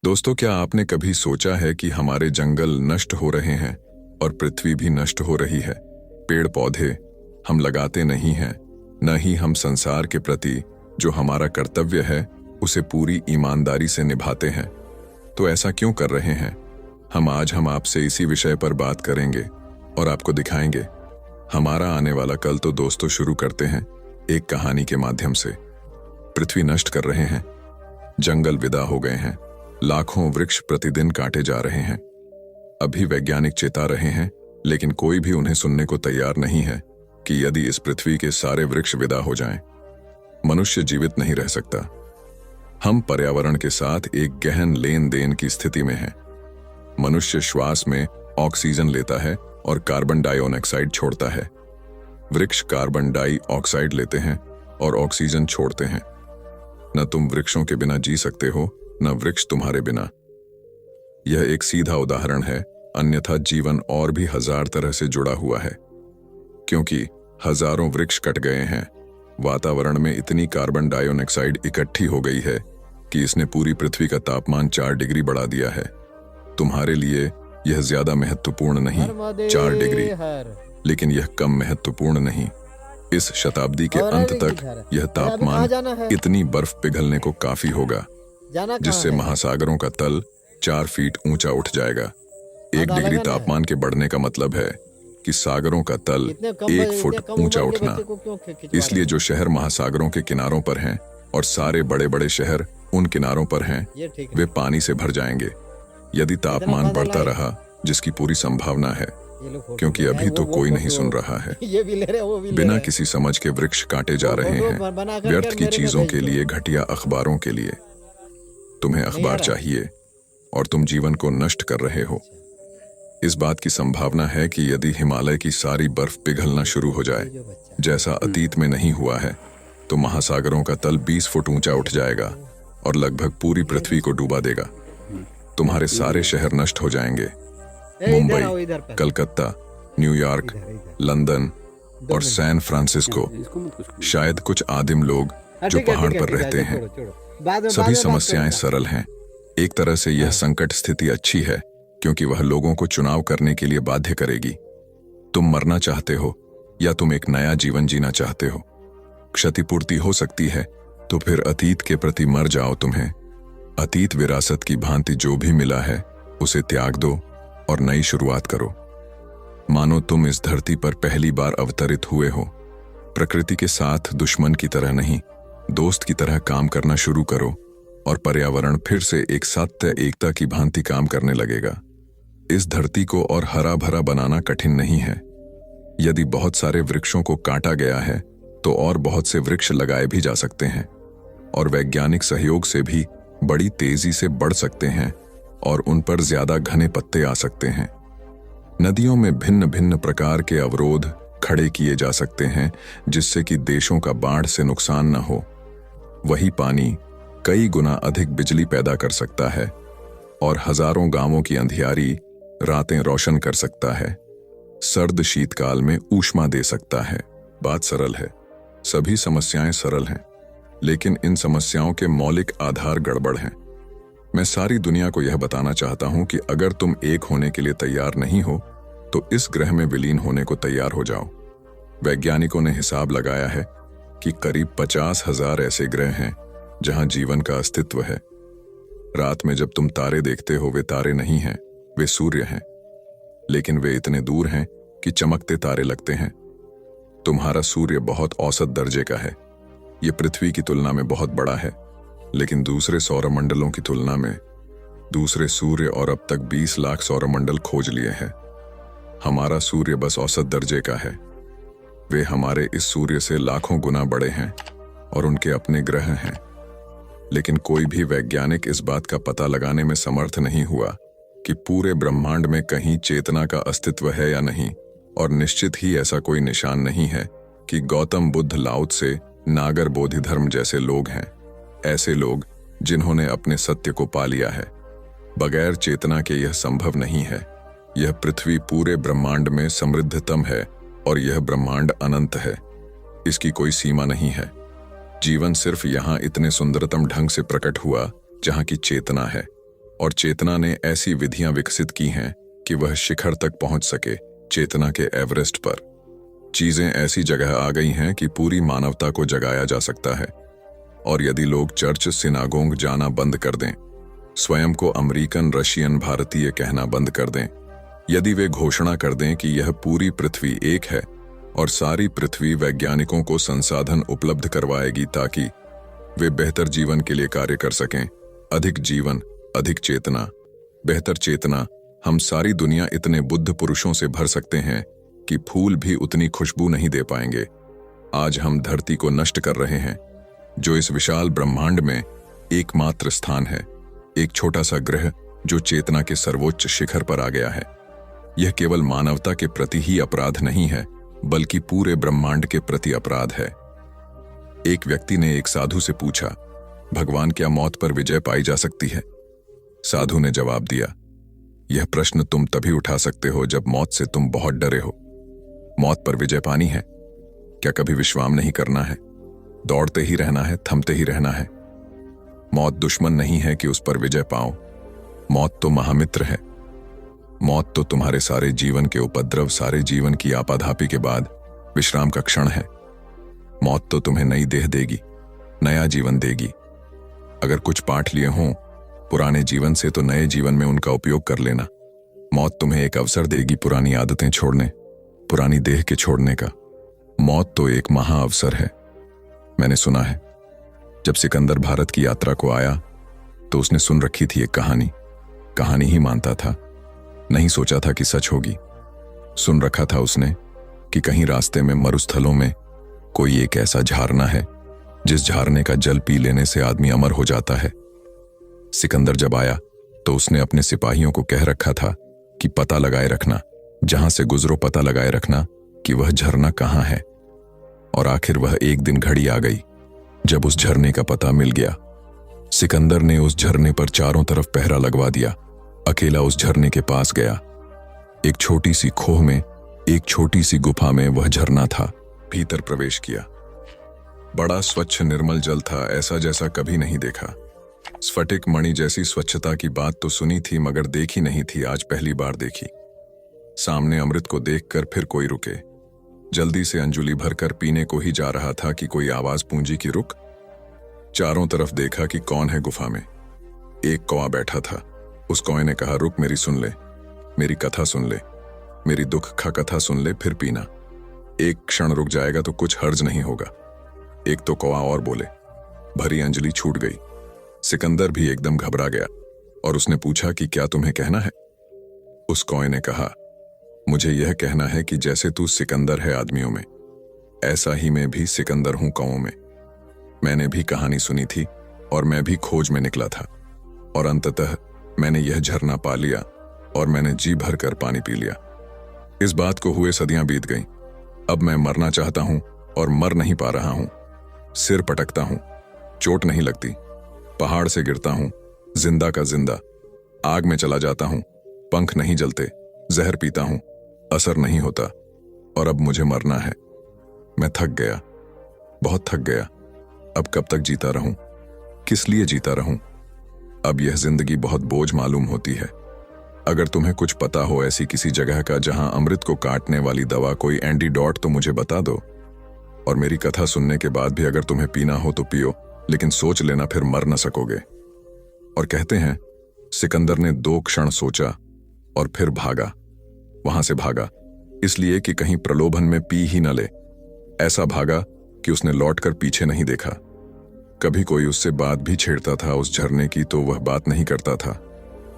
दोस्तों, क्या आपने कभी सोचा है कि हमारे जंगल नष्ट हो रहे हैं और पृथ्वी भी नष्ट हो रही है। पेड़ पौधे हम लगाते नहीं हैं, न ही हम संसार के प्रति जो हमारा कर्तव्य है उसे पूरी ईमानदारी से निभाते हैं। तो ऐसा क्यों कर रहे हैं? हम आपसे इसी विषय पर बात करेंगे और आपको दिखाएंगे। हमारा आने वाला कल तो दोस्तों शुरू करते हैं एक कहानी के माध्यम से। पृथ्वी नष्ट कर रहे हैं, जंगल विदा हो गए हैं, लाखों वृक्ष प्रतिदिन काटे जा रहे हैं। अभी वैज्ञानिक चेता रहे हैं, लेकिन कोई भी उन्हें सुनने को तैयार नहीं है कि यदि इस पृथ्वी के सारे वृक्ष विदा हो जाएं, मनुष्य जीवित नहीं रह सकता। हम पर्यावरण के साथ एक गहन लेन देन की स्थिति में हैं। मनुष्य श्वास में ऑक्सीजन लेता है और कार्बन डाइऑक्साइड छोड़ता है। वृक्ष कार्बन डाइऑक्साइड लेते हैं और ऑक्सीजन छोड़ते हैं। न तुम वृक्षों के बिना जी सकते हो, न वृक्ष तुम्हारे बिना। यह एक सीधा उदाहरण है, अन्यथा जीवन और भी हजार तरह से जुड़ा हुआ है। क्योंकि हजारों वृक्ष कट गए हैं, वातावरण में इतनी कार्बन डाइऑक्साइड इकट्ठी हो गई है कि इसने पूरी पृथ्वी का तापमान 4 डिग्री बढ़ा दिया है। तुम्हारे लिए यह ज्यादा महत्वपूर्ण नहीं, 4 डिग्री, लेकिन यह कम महत्वपूर्ण नहीं। इस शताब्दी के अंत तक यह तापमान इतनी बर्फ पिघलने को काफी होगा जिससे महासागरों का तल 4 फीट ऊंचा उठ जाएगा। 1 डिग्री तापमान के बढ़ने का मतलब है कि सागरों का तल 1 फुट ऊंचा उठना। इसलिए जो शहर महासागरों के किनारों पर हैं और सारे बड़े बड़े शहर उन किनारों पर हैं, वे पानी से भर जाएंगे यदि तापमान बढ़ता रहा, जिसकी पूरी संभावना है, क्योंकि अभी तो कोई नहीं सुन रहा है। बिना किसी समझ के वृक्ष काटे जा रहे हैं, व्यर्थ की चीजों के लिए, घटिया अखबारों के लिए। तुम्हें अखबार चाहिए और तुम जीवन को नष्ट कर रहे हो। इस बात की संभावना है कि यदि हिमालय की सारी बर्फ पिघलना शुरू हो जाए, जैसा अतीत में नहीं हुआ है, तो महासागरों का तल 20 फुट ऊंचा उठ जाएगा और लगभग पूरी पृथ्वी को डुबा देगा। तुम्हारे सारे शहर नष्ट हो जाएंगे। मुंबई, कलकत्ता, न्यूयॉर्क, लंदन और सैन फ्रांसिस्को, शायद कुछ आदिम लोग जो पहाड़ पर रहते हैं। सभी समस्याएं सरल हैं। एक तरह से यह संकट स्थिति अच्छी है, क्योंकि वह लोगों को चुनाव करने के लिए बाध्य करेगी। तुम मरना चाहते हो या तुम एक नया जीवन जीना चाहते हो। क्षतिपूर्ति हो सकती है तो फिर अतीत के प्रति मर जाओ। तुम्हें अतीत विरासत की भांति जो भी मिला है उसे त्याग दो और नई शुरुआत करो। मानो तुम इस धरती पर पहली बार अवतरित हुए हो। प्रकृति के साथ दुश्मन की तरह नहीं, दोस्त की तरह काम करना शुरू करो और पर्यावरण फिर से एक सत्य एकता की भांति काम करने लगेगा। इस धरती को और हरा भरा बनाना कठिन नहीं है। यदि बहुत सारे वृक्षों को काटा गया है तो और बहुत से वृक्ष लगाए भी जा सकते हैं और वैज्ञानिक सहयोग से भी बड़ी तेजी से बढ़ सकते हैं और उन पर ज्यादा घने पत्ते आ सकते हैं। नदियों में भिन्न भिन्न प्रकार के अवरोध खड़े किए जा सकते हैं जिससे कि देशों का बाढ़ से नुकसान न हो। वही पानी कई गुना अधिक बिजली पैदा कर सकता है और हजारों गांवों की अंधियारी रातें रोशन कर सकता है। सर्द शीतकाल में ऊष्मा दे सकता है। बात सरल है, सभी समस्याएं सरल हैं, लेकिन इन समस्याओं के मौलिक आधार गड़बड़ हैं। मैं सारी दुनिया को यह बताना चाहता हूं कि अगर तुम एक होने के लिए तैयार नहीं हो तो इस ग्रह में विलीन होने को तैयार हो जाओ। वैज्ञानिकों ने हिसाब लगाया है कि करीब 50,000 ऐसे ग्रह हैं जहां जीवन का अस्तित्व है। रात में जब तुम तारे देखते हो, वे तारे नहीं हैं, वे सूर्य हैं, लेकिन वे इतने दूर हैं कि चमकते तारे लगते हैं। तुम्हारा सूर्य बहुत औसत दर्जे का है। ये पृथ्वी की तुलना में बहुत बड़ा है, लेकिन दूसरे सौरमंडलों की तुलना में दूसरे सूर्य और अब तक 20 लाख सौरमंडल खोज लिए हैं। हमारा सूर्य बस औसत दर्जे का है। वे हमारे इस सूर्य से लाखों गुना बड़े हैं और उनके अपने ग्रह हैं। लेकिन कोई भी वैज्ञानिक इस बात का पता लगाने में समर्थ नहीं हुआ कि पूरे ब्रह्मांड में कहीं चेतना का अस्तित्व है या नहीं, और निश्चित ही ऐसा कोई निशान नहीं है कि गौतम बुद्ध, लाओ त्से, नागर बोधिधर्म जैसे लोग हैं। ऐसे लोग जिन्होंने अपने सत्य को पा लिया है। बगैर चेतना के यह संभव नहीं है। यह पृथ्वी पूरे ब्रह्मांड में समृद्धतम है और यह ब्रह्मांड अनंत है। इसकी कोई सीमा नहीं है। जीवन सिर्फ यहाँ इतने सुंदरतम ढंग से प्रकट हुआ जहाँ की चेतना है। और चेतना ने ऐसी विधियां विकसित की हैं कि वह शिखर तक पहुंच सके, चेतना के एवरेस्ट पर। चीजें ऐसी जगह आ गई हैं कि पूरी मानवता को जगाया जा सकता है। और यदि लोग चर्च, सिनागोग जाना बंद कर दें, स्वयं को अमेरिकन, रशियन, भारतीय कहना बंद कर दें, यदि वे घोषणा कर दें कि यह पूरी पृथ्वी एक है और सारी पृथ्वी वैज्ञानिकों को संसाधन उपलब्ध करवाएगी ताकि वे बेहतर जीवन के लिए कार्य कर सकें, अधिक जीवन, अधिक चेतना, बेहतर चेतना, हम सारी दुनिया इतने बुद्ध पुरुषों से भर सकते हैं कि फूल भी उतनी खुशबू नहीं दे पाएंगे। आज हम धरती को नष्ट कर रहे हैं, जो इस विशाल ब्रह्मांड में एकमात्र स्थान है, एक छोटा सा ग्रह जो चेतना के सर्वोच्च शिखर पर आ गया है। यह केवल मानवता के प्रति ही अपराध नहीं है, बल्कि पूरे ब्रह्मांड के प्रति अपराध है। एक व्यक्ति ने एक साधु से पूछा, भगवान, क्या मौत पर विजय पाई जा सकती है? साधु ने जवाब दिया, यह प्रश्न तुम तभी उठा सकते हो जब मौत से तुम बहुत डरे हो। मौत पर विजय पानी है, क्या कभी विश्राम नहीं करना है? दौड़ते ही रहना है, थमते ही रहना है। मौत दुश्मन नहीं है कि उस पर विजय पाओ, मौत तो महामित्र है। मौत तो तुम्हारे सारे जीवन के उपद्रव, सारे जीवन की आपाधापी के बाद विश्राम का क्षण है। मौत तो तुम्हें नई देह देगी, नया जीवन देगी। अगर कुछ पाठ लिए हों पुराने जीवन से, तो नए जीवन में उनका उपयोग कर लेना। मौत तुम्हें एक अवसर देगी पुरानी आदतें छोड़ने, पुरानी देह के छोड़ने का। मौत तो एक महा अवसर है। मैंने सुना है, जब सिकंदर भारत की यात्रा को आया तो उसने सुन रखी थी एक कहानी, कहानी ही मानता था, नहीं सोचा था कि सच होगी। सुन रखा था उसने कि कहीं रास्ते में मरुस्थलों में कोई एक ऐसा झरना है जिस झरने का जल पी लेने से आदमी अमर हो जाता है। सिकंदर जब आया तो उसने अपने सिपाहियों को कह रखा था कि पता लगाए रखना, जहां से गुजरो पता लगाए रखना कि वह झरना कहां है। और आखिर वह एक दिन घड़ी आ गई जब उस झरने का पता मिल गया। सिकंदर ने उस झरने पर चारों तरफ पहरा लगवा दिया, अकेला उस झरने के पास गया। एक छोटी सी खोह में, एक छोटी सी गुफा में वह झरना था। भीतर प्रवेश किया। बड़ा स्वच्छ निर्मल जल था, ऐसा जैसा कभी नहीं देखा। स्फटिक मणि जैसी स्वच्छता की बात तो सुनी थी मगर देखी नहीं थी, आज पहली बार देखी। सामने अमृत को देखकर फिर कोई रुके। जल्दी से अंजुली भरकर पीने को ही जा रहा था कि कोई आवाज पूंजी की रुक। चारों तरफ देखा कि कौन है गुफा में। एक कौआ बैठा था। उस कौए ने कहा, रुक, मेरी सुन ले, मेरी कथा सुन ले, मेरी दुख का कथा सुन ले, फिर पीना। एक क्षण रुक जाएगा तो कुछ हर्ज नहीं होगा। एक तो कौआ और बोले। भरी अंजलि छूट गई। सिकंदर भी एकदम घबरा गया और उसने पूछा कि क्या तुम्हें कहना है? उस कौए ने कहा, मुझे यह कहना है कि जैसे तू सिकंदर है आदमियों में, ऐसा ही मैं भी सिकंदर हूं कौओं में। मैंने भी कहानी सुनी थी और मैं भी खोज में निकला था और अंततः मैंने यह झरना पा लिया और मैंने जी भर कर पानी पी लिया। इस बात को हुए सदियां बीत गईं। अब मैं मरना चाहता हूं और मर नहीं पा रहा हूं। सिर पटकता हूं, चोट नहीं लगती। पहाड़ से गिरता हूं, जिंदा का जिंदा। आग में चला जाता हूं, पंख नहीं जलते। जहर पीता हूं, असर नहीं होता। और अब मुझे मरना है। मैं थक गया, बहुत थक गया। अब कब तक जीता रहूं? किस लिए जीता रहूं? अब यह जिंदगी बहुत बोझ मालूम होती है। अगर तुम्हें कुछ पता हो ऐसी किसी जगह का जहां अमृत को काटने वाली दवा, कोई एंटीडोट, तो मुझे बता दो। और मेरी कथा सुनने के बाद भी अगर तुम्हें पीना हो तो पियो, लेकिन सोच लेना फिर मर न सकोगे। और कहते हैं सिकंदर ने 2 क्षण सोचा और फिर भागा। वहां से भागा इसलिए कि कहीं प्रलोभन में पी ही न ले। ऐसा भागा कि उसने लौटकर पीछे नहीं देखा। कभी कोई उससे बात भी छेड़ता था उस झरने की तो वह बात नहीं करता था।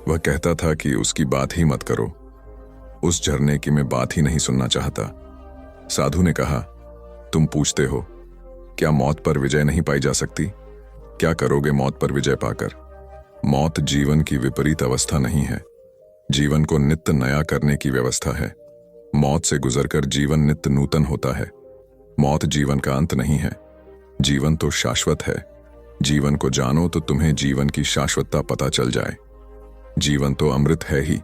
वह कहता था कि उसकी बात ही मत करो, उस झरने की मैं बात ही नहीं सुनना चाहता। साधु ने कहा, तुम पूछते हो क्या मौत पर विजय नहीं पाई जा सकती? क्या करोगे मौत पर विजय पाकर? मौत जीवन की विपरीत अवस्था नहीं है, जीवन को नित्य नया करने की व्यवस्था है। मौत से गुजरकर जीवन नित्य नूतन होता है। मौत जीवन का अंत नहीं है, जीवन तो शाश्वत है। जीवन को जानो तो तुम्हें जीवन की शाश्वतता पता चल जाए। जीवन तो अमृत है ही,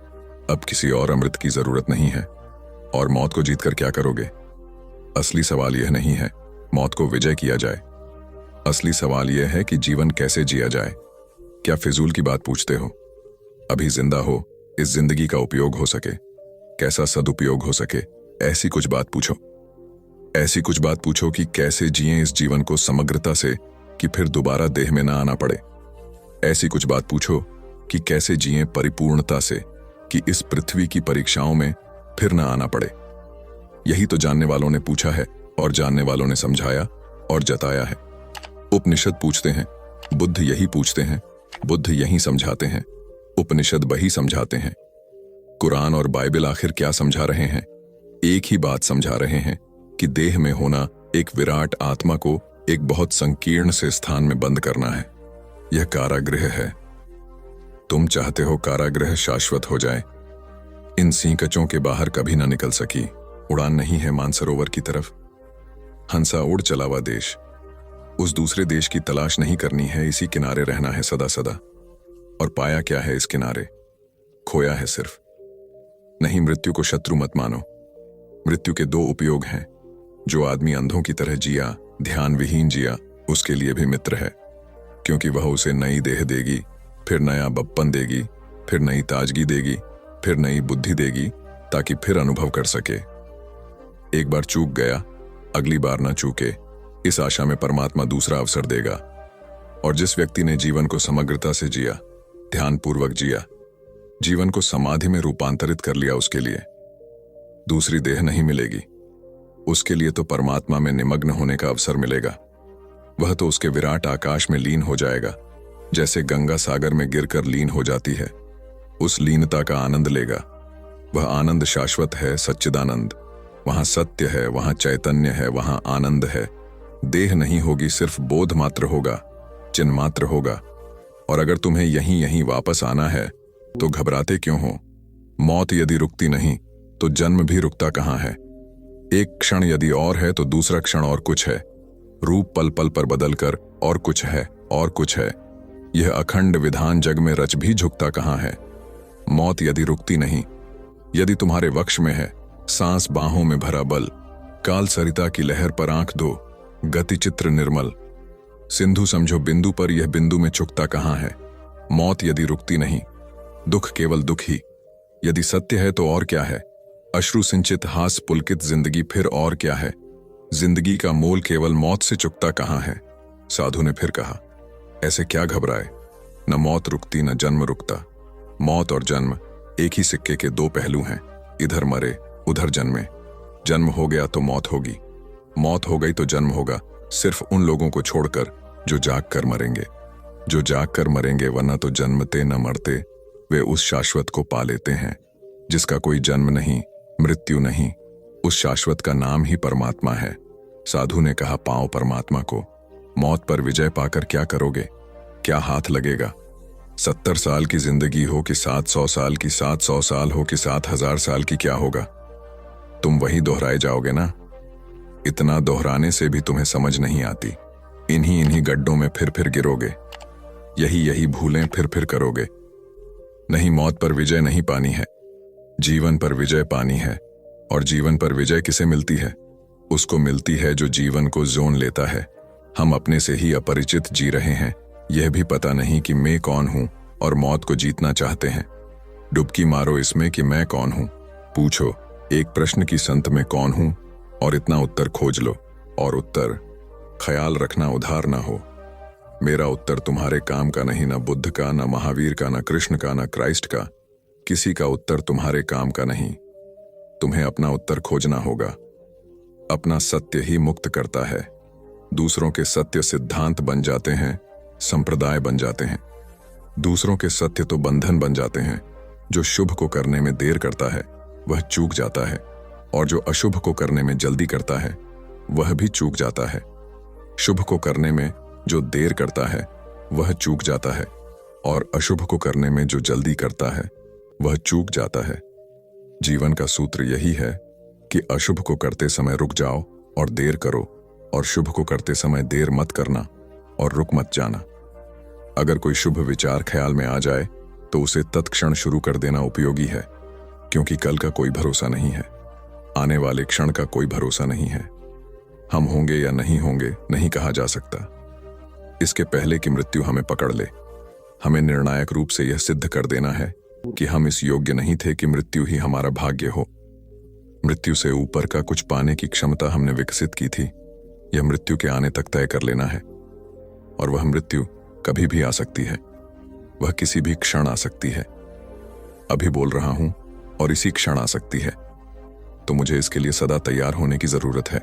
अब किसी और अमृत की जरूरत नहीं है। और मौत को जीतकर क्या करोगे? असली सवाल यह नहीं है मौत को विजय किया जाए। असली सवाल यह है कि जीवन कैसे जिया जाए। क्या फिजूल की बात पूछते हो? अभी जिंदा हो, इस जिंदगी का उपयोग हो सके, कैसा सदुपयोग हो सके, ऐसी कुछ बात पूछो। ऐसी कुछ बात पूछो कि कैसे जिएं इस जीवन को समग्रता से कि फिर दोबारा देह में ना आना पड़े। ऐसी कुछ बात पूछो कि कैसे जिएं परिपूर्णता से कि इस पृथ्वी की परीक्षाओं में फिर ना आना पड़े। यही तो जानने वालों ने पूछा है और जानने वालों ने समझाया और जताया है। उपनिषद पूछते हैं, बुद्ध यही पूछते हैं, बुद्ध यही समझाते हैं, उपनिषद वही समझाते हैं। कुरान और बाइबल आखिर क्या समझा रहे हैं? एक ही बात समझा रहे हैं कि देह में होना एक विराट आत्मा को एक बहुत संकीर्ण से स्थान में बंद करना है। यह कारागृह है। तुम चाहते हो कारागृह शाश्वत हो जाए। इन सींकचों के बाहर कभी ना निकल सकी। उड़ान नहीं है मानसरोवर की तरफ। हंसा उड़ चला हुआ देश। उस दूसरे देश की तलाश नहीं करनी है, इसी किनारे रहना है सदा सदा। और पाया क्या है इस किनारे? खोया है सिर्फ। नहीं, मृत्यु को शत्रु मत मानो। मृत्यु के दो उपयोग हैं। जो आदमी अंधों की तरह जिया, ध्यान विहीन जिया, उसके लिए भी मित्र है, क्योंकि वह उसे नई देह देगी, फिर नया बप्पन देगी, फिर नई ताजगी देगी, फिर नई बुद्धि देगी, ताकि फिर अनुभव कर सके। एक बार चूक गया, अगली बार ना चूके, इस आशा में परमात्मा दूसरा अवसर देगा। और जिस व्यक्ति ने जीवन को समग्रता से जिया, ध्यानपूर्वक जिया, जीवन को समाधि में रूपांतरित कर लिया, उसके लिए दूसरी देह नहीं मिलेगी। उसके लिए तो परमात्मा में निमग्न होने का अवसर मिलेगा। वह तो उसके विराट आकाश में लीन हो जाएगा, जैसे गंगा सागर में गिरकर लीन हो जाती है। उस लीनता का आनंद लेगा। वह आनंद शाश्वत है, सच्चिदानंद। वहां सत्य है, वहां चैतन्य है, वहां आनंद है। देह नहीं होगी, सिर्फ बोध मात्र होगा, चिन्ह मात्र होगा। और अगर तुम्हें यहीं यहीं वापस आना है तो घबराते क्यों हो? मौत यदि रुकती नहीं तो जन्म भी रुकता कहां है? एक क्षण यदि और है तो दूसरा क्षण और कुछ है। रूप पल पल पर बदलकर और कुछ है, और कुछ है। यह अखंड विधान जग में रच भी झुकता कहां है? मौत यदि रुकती नहीं, यदि तुम्हारे वक्ष में है, सांस बाहों में भरा बल, काल सरिता की लहर पर आंख दो, गति चित्र निर्मल, सिंधु समझो बिंदु पर, यह बिंदु में चुकता कहां है? मौत यदि रुकती नहीं, दुख केवल दुख ही। यदि सत्य है तो और क्या है? अश्रु सिंचित हास पुलकित जिंदगी, फिर और क्या है? जिंदगी का मोल केवल मौत से चुकता कहां है? साधु ने फिर कहा, ऐसे क्या घबराए? न मौत रुकती न जन्म रुकता। मौत और जन्म एक ही सिक्के के दो पहलू हैं। इधर मरे उधर जन्मे। जन्म हो गया तो मौत होगी, मौत हो गई तो जन्म होगा, सिर्फ उन लोगों को छोड़कर जो जाग कर मरेंगे। जो जाग कर मरेंगे, वरना तो जन्मते न मरते, वे उस शाश्वत को पा लेते हैं जिसका कोई जन्म नहीं, मृत्यु नहीं। उस शाश्वत का नाम ही परमात्मा है। साधु ने कहा, पाओ परमात्मा को। मौत पर विजय पाकर क्या करोगे? क्या हाथ लगेगा? 70 साल की जिंदगी हो कि 700 साल की, 700 साल हो कि 7000 साल की, क्या होगा? तुम वही दोहराए जाओगे ना। इतना दोहराने से भी तुम्हें समझ नहीं आती। इन्हीं इन्हीं गड्ढों में फिर गिरोगे। यही यही भूलें फिर करोगे। नहीं, मौत पर विजय नहीं पानी है, जीवन पर विजय पानी है। और जीवन पर विजय किसे मिलती है? उसको मिलती है जो जीवन को जोन लेता है। हम अपने से ही अपरिचित जी रहे हैं, यह भी पता नहीं कि मैं कौन हूं, और मौत को जीतना चाहते हैं। डुबकी मारो इसमें कि मैं कौन हूं। पूछो एक प्रश्न की संत में कौन हूं, और इतना उत्तर खोज लो। और उत्तर, ख्याल रखना उधार ना हो, मेरा उत्तर तुम्हारे काम का नहीं, ना बुद्ध का, ना महावीर का, ना कृष्ण का, ना क्राइस्ट का। किसी का उत्तर तुम्हारे काम का नहीं। तुम्हें अपना उत्तर खोजना होगा। अपना सत्य ही मुक्त करता है। दूसरों के सत्य सिद्धांत बन जाते हैं, संप्रदाय बन जाते हैं। दूसरों के सत्य तो बंधन बन जाते हैं। जो शुभ को करने में देर करता है वह चूक जाता है, और जो अशुभ को करने में जल्दी करता है वह भी चूक जाता है। शुभ को करने में जो देर करता है वह चूक जाता है, और अशुभ को करने में जो जल्दी करता है वह चूक जाता है। जीवन का सूत्र यही है कि अशुभ को करते समय रुक जाओ और देर करो, और शुभ को करते समय देर मत करना और रुक मत जाना। अगर कोई शुभ विचार ख्याल में आ जाए तो उसे तत्क्षण शुरू कर देना उपयोगी है, क्योंकि कल का कोई भरोसा नहीं है, आने वाले क्षण का कोई भरोसा नहीं है। हम होंगे या नहीं होंगे नहीं कहा जा सकता। इसके पहले कि मृत्यु हमें पकड़ ले, हमें निर्णायक रूप से यह सिद्ध कर देना है कि हम इस योग्य नहीं थे कि मृत्यु ही हमारा भाग्य हो। मृत्यु से ऊपर का कुछ पाने की क्षमता हमने विकसित की थी। यह मृत्यु के आने तक तय कर लेना है, और वह मृत्यु कभी भी आ सकती है। वह किसी भी क्षण आ सकती है। अभी बोल रहा हूं और इसी क्षण आ सकती है, तो मुझे इसके लिए सदा तैयार होने की जरूरत है।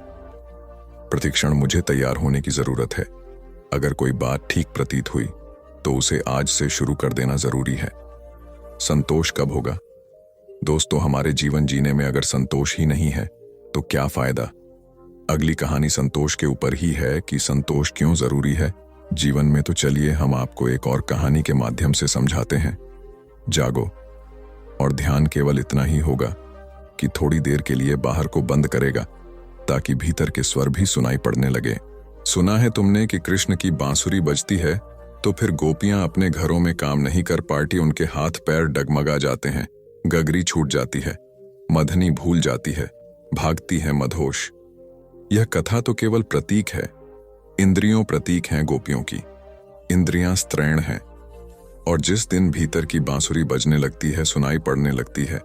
प्रतिक्षण मुझे तैयार होने की जरूरत है। अगर कोई बात ठीक प्रतीत हुई तो उसे आज से शुरू कर देना जरूरी है। संतोष कब होगा? दोस्तों, हमारे जीवन जीने में अगर संतोष ही नहीं है तो क्या फायदा? अगली कहानी संतोष के ऊपर ही है कि संतोष क्यों जरूरी है जीवन में। तो चलिए हम आपको एक और कहानी के माध्यम से समझाते हैं। जागो, और ध्यान केवल इतना ही होगा कि थोड़ी देर के लिए बाहर को बंद करेगा ताकि भीतर के स्वर भी सुनाई पड़ने लगे। सुना है तुमने कि कृष्ण की बांसुरी बजती है तो फिर गोपियां अपने घरों में काम नहीं कर पाती, उनके हाथ पैर डगमगा जाते हैं, गगरी छूट जाती है, मधनी भूल जाती है, भागती है मधोश। यह कथा तो केवल प्रतीक है। इंद्रियों प्रतीक हैं गोपियों की। इंद्रियां स्त्रैण हैं, और जिस दिन भीतर की बांसुरी बजने लगती है, सुनाई पड़ने लगती है।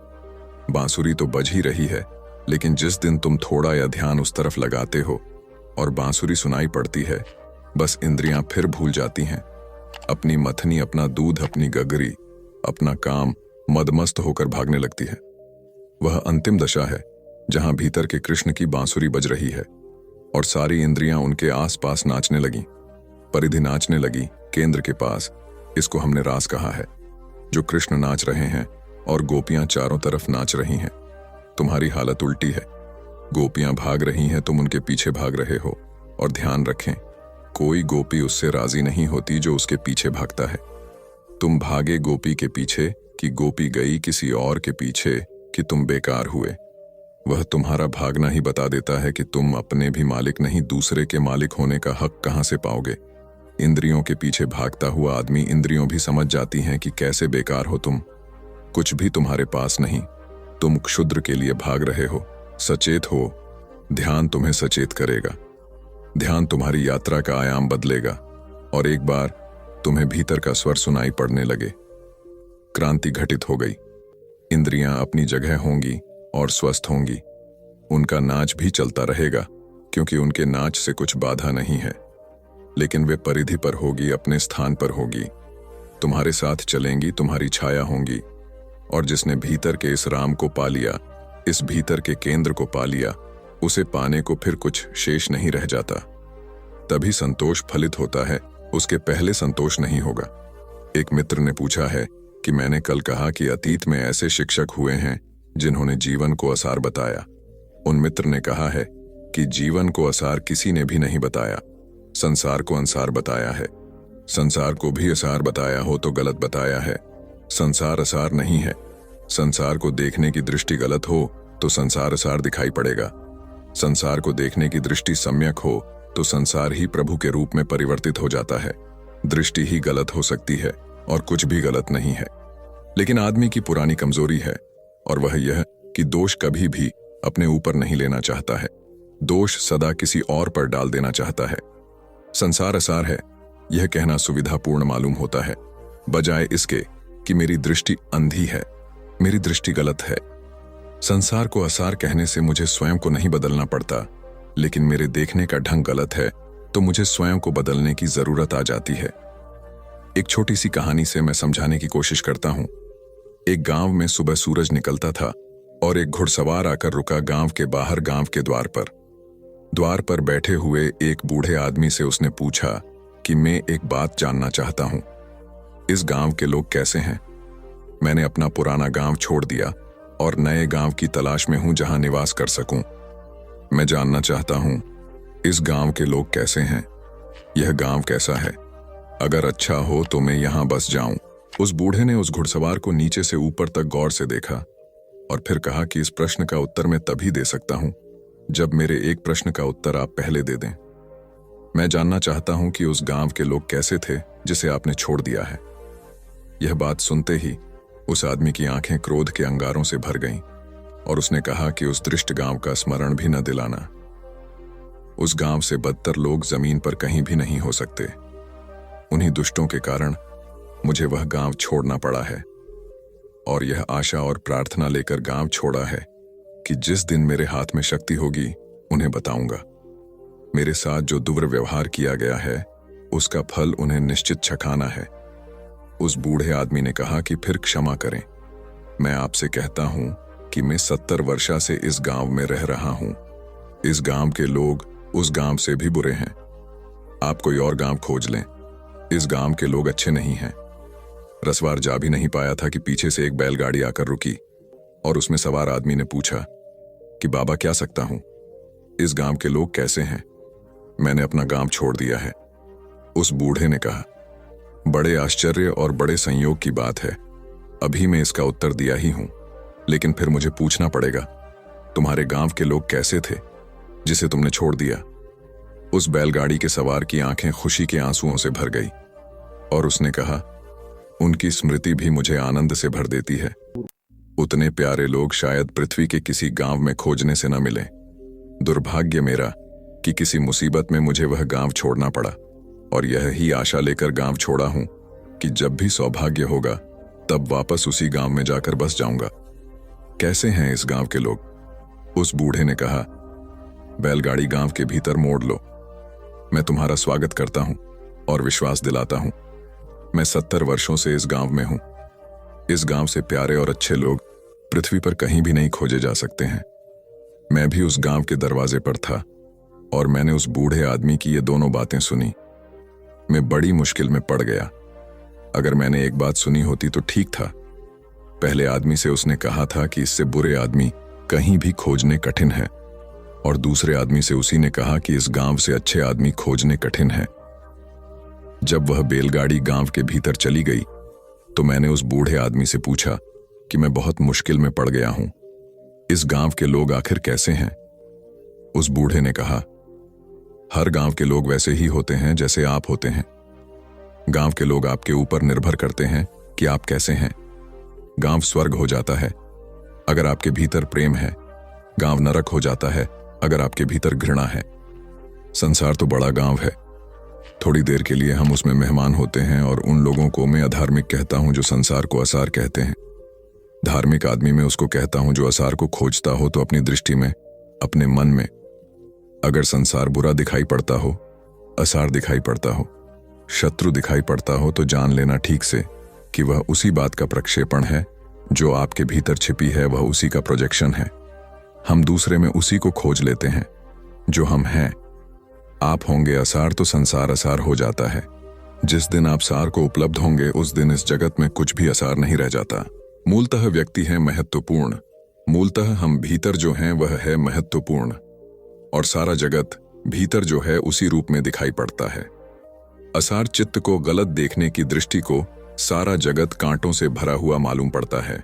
बांसुरी तो बज ही रही है, लेकिन जिस दिन तुम थोड़ा या ध्यान उस तरफ लगाते हो और बांसुरी सुनाई पड़ती है, बस इंद्रियां फिर भूल जाती हैं। अपनी मथनी, अपना दूध, अपनी गगरी, अपना काम, मदमस्त होकर भागने लगती है। वह अंतिम दशा है जहां भीतर के कृष्ण की बांसुरी बज रही है और सारी इंद्रियां उनके आसपास नाचने लगी। परिधि नाचने लगी केंद्र के पास। इसको हमने रास कहा है। जो कृष्ण नाच रहे हैं और गोपियां चारों तरफ नाच रही हैं। तुम्हारी हालत उल्टी है। गोपियां भाग रही हैं, तुम उनके पीछे भाग रहे हो। और ध्यान रखें, कोई गोपी उससे राजी नहीं होती जो उसके पीछे भागता है। तुम भागे गोपी के पीछे कि गोपी गई किसी और के पीछे कि तुम बेकार हुए। वह तुम्हारा भागना ही बता देता है कि तुम अपने भी मालिक नहीं, दूसरे के मालिक होने का हक कहां से पाओगे। इंद्रियों के पीछे भागता हुआ आदमी, इंद्रियों भी समझ जाती हैं कि कैसे बेकार हो तुम। कुछ भी तुम्हारे पास नहीं। तुम क्षुद्र के लिए भाग रहे हो। सचेत हो। ध्यान तुम्हें सचेत करेगा। ध्यान तुम्हारी यात्रा का आयाम बदलेगा और एक बार तुम्हें भीतर का स्वर सुनाई पड़ने लगे। क्रांति घटित हो गई। इंद्रियां अपनी जगह होंगी और स्वस्थ होंगी। उनका नाच भी चलता रहेगा, क्योंकि उनके नाच से कुछ बाधा नहीं है, लेकिन वे परिधि पर होगी, अपने स्थान पर होगी। तुम्हारे साथ चलेंगी, तुम्हारी छाया होंगी। और जिसने भीतर के इस राम को पा लिया, इस भीतर के केंद्र को पा लिया, उसे पाने को फिर कुछ शेष नहीं रह जाता। तभी संतोष फलित होता है, उसके पहले संतोष नहीं होगा। एक मित्र ने पूछा है कि मैंने कल कहा कि अतीत में ऐसे शिक्षक हुए हैं जिन्होंने जीवन को असार बताया। उन मित्र ने कहा है कि जीवन को असार किसी ने भी नहीं बताया, संसार को अंसार बताया है। संसार को भी असार बताया हो तो गलत बताया है। संसार असार नहीं है। संसार को देखने की दृष्टि गलत हो तो संसार असार दिखाई पड़ेगा। संसार को देखने की दृष्टि सम्यक हो तो संसार ही प्रभु के रूप में परिवर्तित हो जाता है। दृष्टि ही गलत हो सकती है और कुछ भी गलत नहीं है, लेकिन आदमी की पुरानी कमजोरी है, और वह यह कि दोष कभी भी अपने ऊपर नहीं लेना चाहता है। दोष सदा किसी और पर डाल देना चाहता है। संसार असार है, यह कहना सुविधापूर्ण मालूम होता है, बजाय इसके कि मेरी दृष्टि अंधी है, मेरी दृष्टि गलत है। संसार को असार कहने से मुझे स्वयं को नहीं बदलना पड़ता, लेकिन मेरे देखने का ढंग गलत है तो मुझे स्वयं को बदलने की जरूरत आ जाती है। एक छोटी सी कहानी से मैं समझाने की कोशिश करता हूं। एक गांव में सुबह सूरज निकलता था और एक घुड़सवार आकर रुका गांव के बाहर, गांव के द्वार पर। द्वार पर बैठे हुए एक बूढ़े आदमी से उसने पूछा कि मैं एक बात जानना चाहता हूं। इस गांव के लोग कैसे हैं? मैंने अपना पुराना गांव छोड़ दिया और नए गांव की तलाश में हूं जहां निवास कर सकूं। मैं जानना चाहता हूं, इस गांव के लोग कैसे हैं? यह गांव कैसा है? अगर अच्छा हो तो मैं यहां बस जाऊं। उस बूढ़े ने उस घुड़सवार को नीचे से ऊपर तक गौर से देखा और फिर कहा कि इस प्रश्न का उत्तर मैं तभी दे सकता हूं जब मेरे एक प्रश्न का उत्तर आप पहले दे दें। मैं जानना चाहता हूं कि उस गांव के लोग कैसे थे जिसे आपने छोड़ दिया है। यह बात सुनते ही उस आदमी की आंखें क्रोध के अंगारों से भर गईं और उसने कहा कि उस दृष्ट गांव का स्मरण भी न दिलाना। उस गांव से बदतर लोग जमीन पर कहीं भी नहीं हो सकते। उन्हीं दुष्टों के कारण मुझे वह गांव छोड़ना पड़ा है। और यह आशा और प्रार्थना लेकर गांव छोड़ा है कि जिस दिन मेरे हाथ में शक्ति होगी उन्हें बताऊंगा। मेरे साथ जो दुर्व्यवहार किया गया है उसका फल उन्हें निश्चित चखाना है। उस बूढ़े आदमी ने कहा कि फिर क्षमा करें, मैं आपसे कहता हूं कि मैं 70 वर्षा से इस गांव में रह रहा हूं। इस गांव के लोग उस गांव से भी बुरे हैं। आप कोई और गांव खोज लें, इस गांव के लोग अच्छे नहीं हैं। रसवार जा भी नहीं पाया था कि पीछे से एक बैलगाड़ी आकर रुकी और उसमें सवार आदमी ने पूछा कि बाबा क्या सकता हूं, इस गांव के लोग कैसे हैं? मैंने अपना गांव छोड़ दिया है। उस बूढ़े ने कहा, बड़े आश्चर्य और बड़े संयोग की बात है, अभी मैं इसका उत्तर दिया ही हूं, लेकिन फिर मुझे पूछना पड़ेगा, तुम्हारे गांव के लोग कैसे थे जिसे तुमने छोड़ दिया? उस बैलगाड़ी के सवार की आंखें खुशी के आंसुओं से भर गई और उसने कहा, उनकी स्मृति भी मुझे आनंद से भर देती है। उतने प्यारे लोग शायद पृथ्वी के किसी गांव में खोजने से न मिले। दुर्भाग्य मेरा कि किसी मुसीबत में मुझे वह गांव छोड़ना पड़ा, और यह ही आशा लेकर गांव छोड़ा हूं कि जब भी सौभाग्य होगा तब वापस उसी गांव में जाकर बस जाऊंगा। कैसे हैं इस गांव के लोग? उस बूढ़े ने कहा, बैलगाड़ी गांव के भीतर मोड़ लो। मैं तुम्हारा स्वागत करता हूं और विश्वास दिलाता हूं, मैं 70 वर्षों से इस गांव में हूं। इस गांव से प्यारे और अच्छे लोग पृथ्वी पर कहीं भी नहीं खोजे जा सकते हैं। मैं भी उस गांव के दरवाजे पर था और मैंने उस बूढ़े आदमी की ये दोनों बातें सुनी। मैं बड़ी मुश्किल में पड़ गया। अगर मैंने एक बात सुनी होती तो ठीक था। पहले आदमी से उसने कहा था कि इससे बुरे आदमी कहीं भी खोजने कठिन है, और दूसरे आदमी से उसी ने कहा कि इस गांव से अच्छे आदमी खोजने कठिन है। जब वह बैलगाड़ी गांव के भीतर चली गई तो मैंने उस बूढ़े आदमी से पूछा कि मैं बहुत मुश्किल में पड़ गया हूं, इस गांव के लोग आखिर कैसे हैं? उस बूढ़े ने कहा, हर गांव के लोग वैसे ही होते हैं जैसे आप होते हैं। गांव के लोग आपके ऊपर निर्भर करते हैं कि आप कैसे हैं। गांव स्वर्ग हो जाता है अगर आपके भीतर प्रेम है, गांव नरक हो जाता है अगर आपके भीतर घृणा है। संसार तो बड़ा गांव है, थोड़ी देर के लिए हम उसमें मेहमान होते हैं, और उन लोगों को मैं अधार्मिक कहता हूं जो संसार को असार कहते हैं। धार्मिक आदमी मैं उसको कहता हूं जो असार को खोजता हो तो अपनी दृष्टि में, अपने मन में। अगर संसार बुरा दिखाई पड़ता हो, असार दिखाई पड़ता हो, शत्रु दिखाई पड़ता हो, तो जान लेना ठीक से कि वह उसी बात का प्रक्षेपण है जो आपके भीतर छिपी है, वह उसी का प्रोजेक्शन है। हम दूसरे में उसी को खोज लेते हैं जो हम हैं। आप होंगे असार तो संसार असार हो जाता है। जिस दिन आप सार को उपलब्ध होंगे उस दिन इस जगत में कुछ भी असार नहीं रह जाता। मूलतः व्यक्ति है महत्वपूर्ण, मूलतः हम भीतर जो हैं वह है महत्वपूर्ण, और सारा जगत भीतर जो है उसी रूप में दिखाई पड़ता है। असार चित्त को गलत देखने की दृष्टि को सारा जगत कांटों से भरा हुआ मालूम पड़ता है।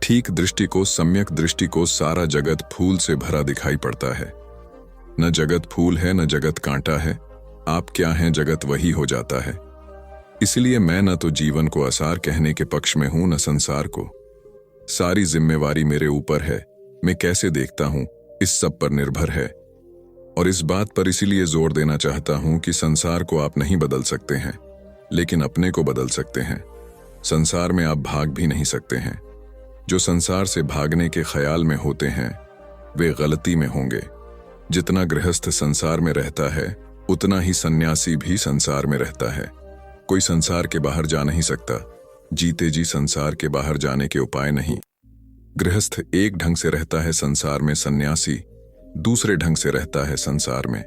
ठीक दृष्टि को, सम्यक दृष्टि को सारा जगत फूल से भरा दिखाई पड़ता है। न जगत फूल है न जगत कांटा है, आप क्या हैं जगत वही हो जाता है। इसलिए मैं न तो जीवन को असार कहने के पक्ष में हूं न संसार को। सारी जिम्मेवारी मेरे ऊपर है, मैं कैसे देखता हूं इस सब पर निर्भर है। और इस बात पर इसीलिए जोर देना चाहता हूं कि संसार को आप नहीं बदल सकते हैं, लेकिन अपने को बदल सकते हैं। संसार में आप भाग भी नहीं सकते हैं। जो संसार से भागने के ख्याल में होते हैं वे गलती में होंगे। जितना गृहस्थ संसार में रहता है उतना ही सन्यासी भी संसार में रहता है। कोई संसार के बाहर जा नहीं सकता, जीते जी संसार के बाहर जाने के उपाय नहीं। गृहस्थ एक ढंग से रहता है संसार में, सन्यासी दूसरे ढंग से रहता है संसार में।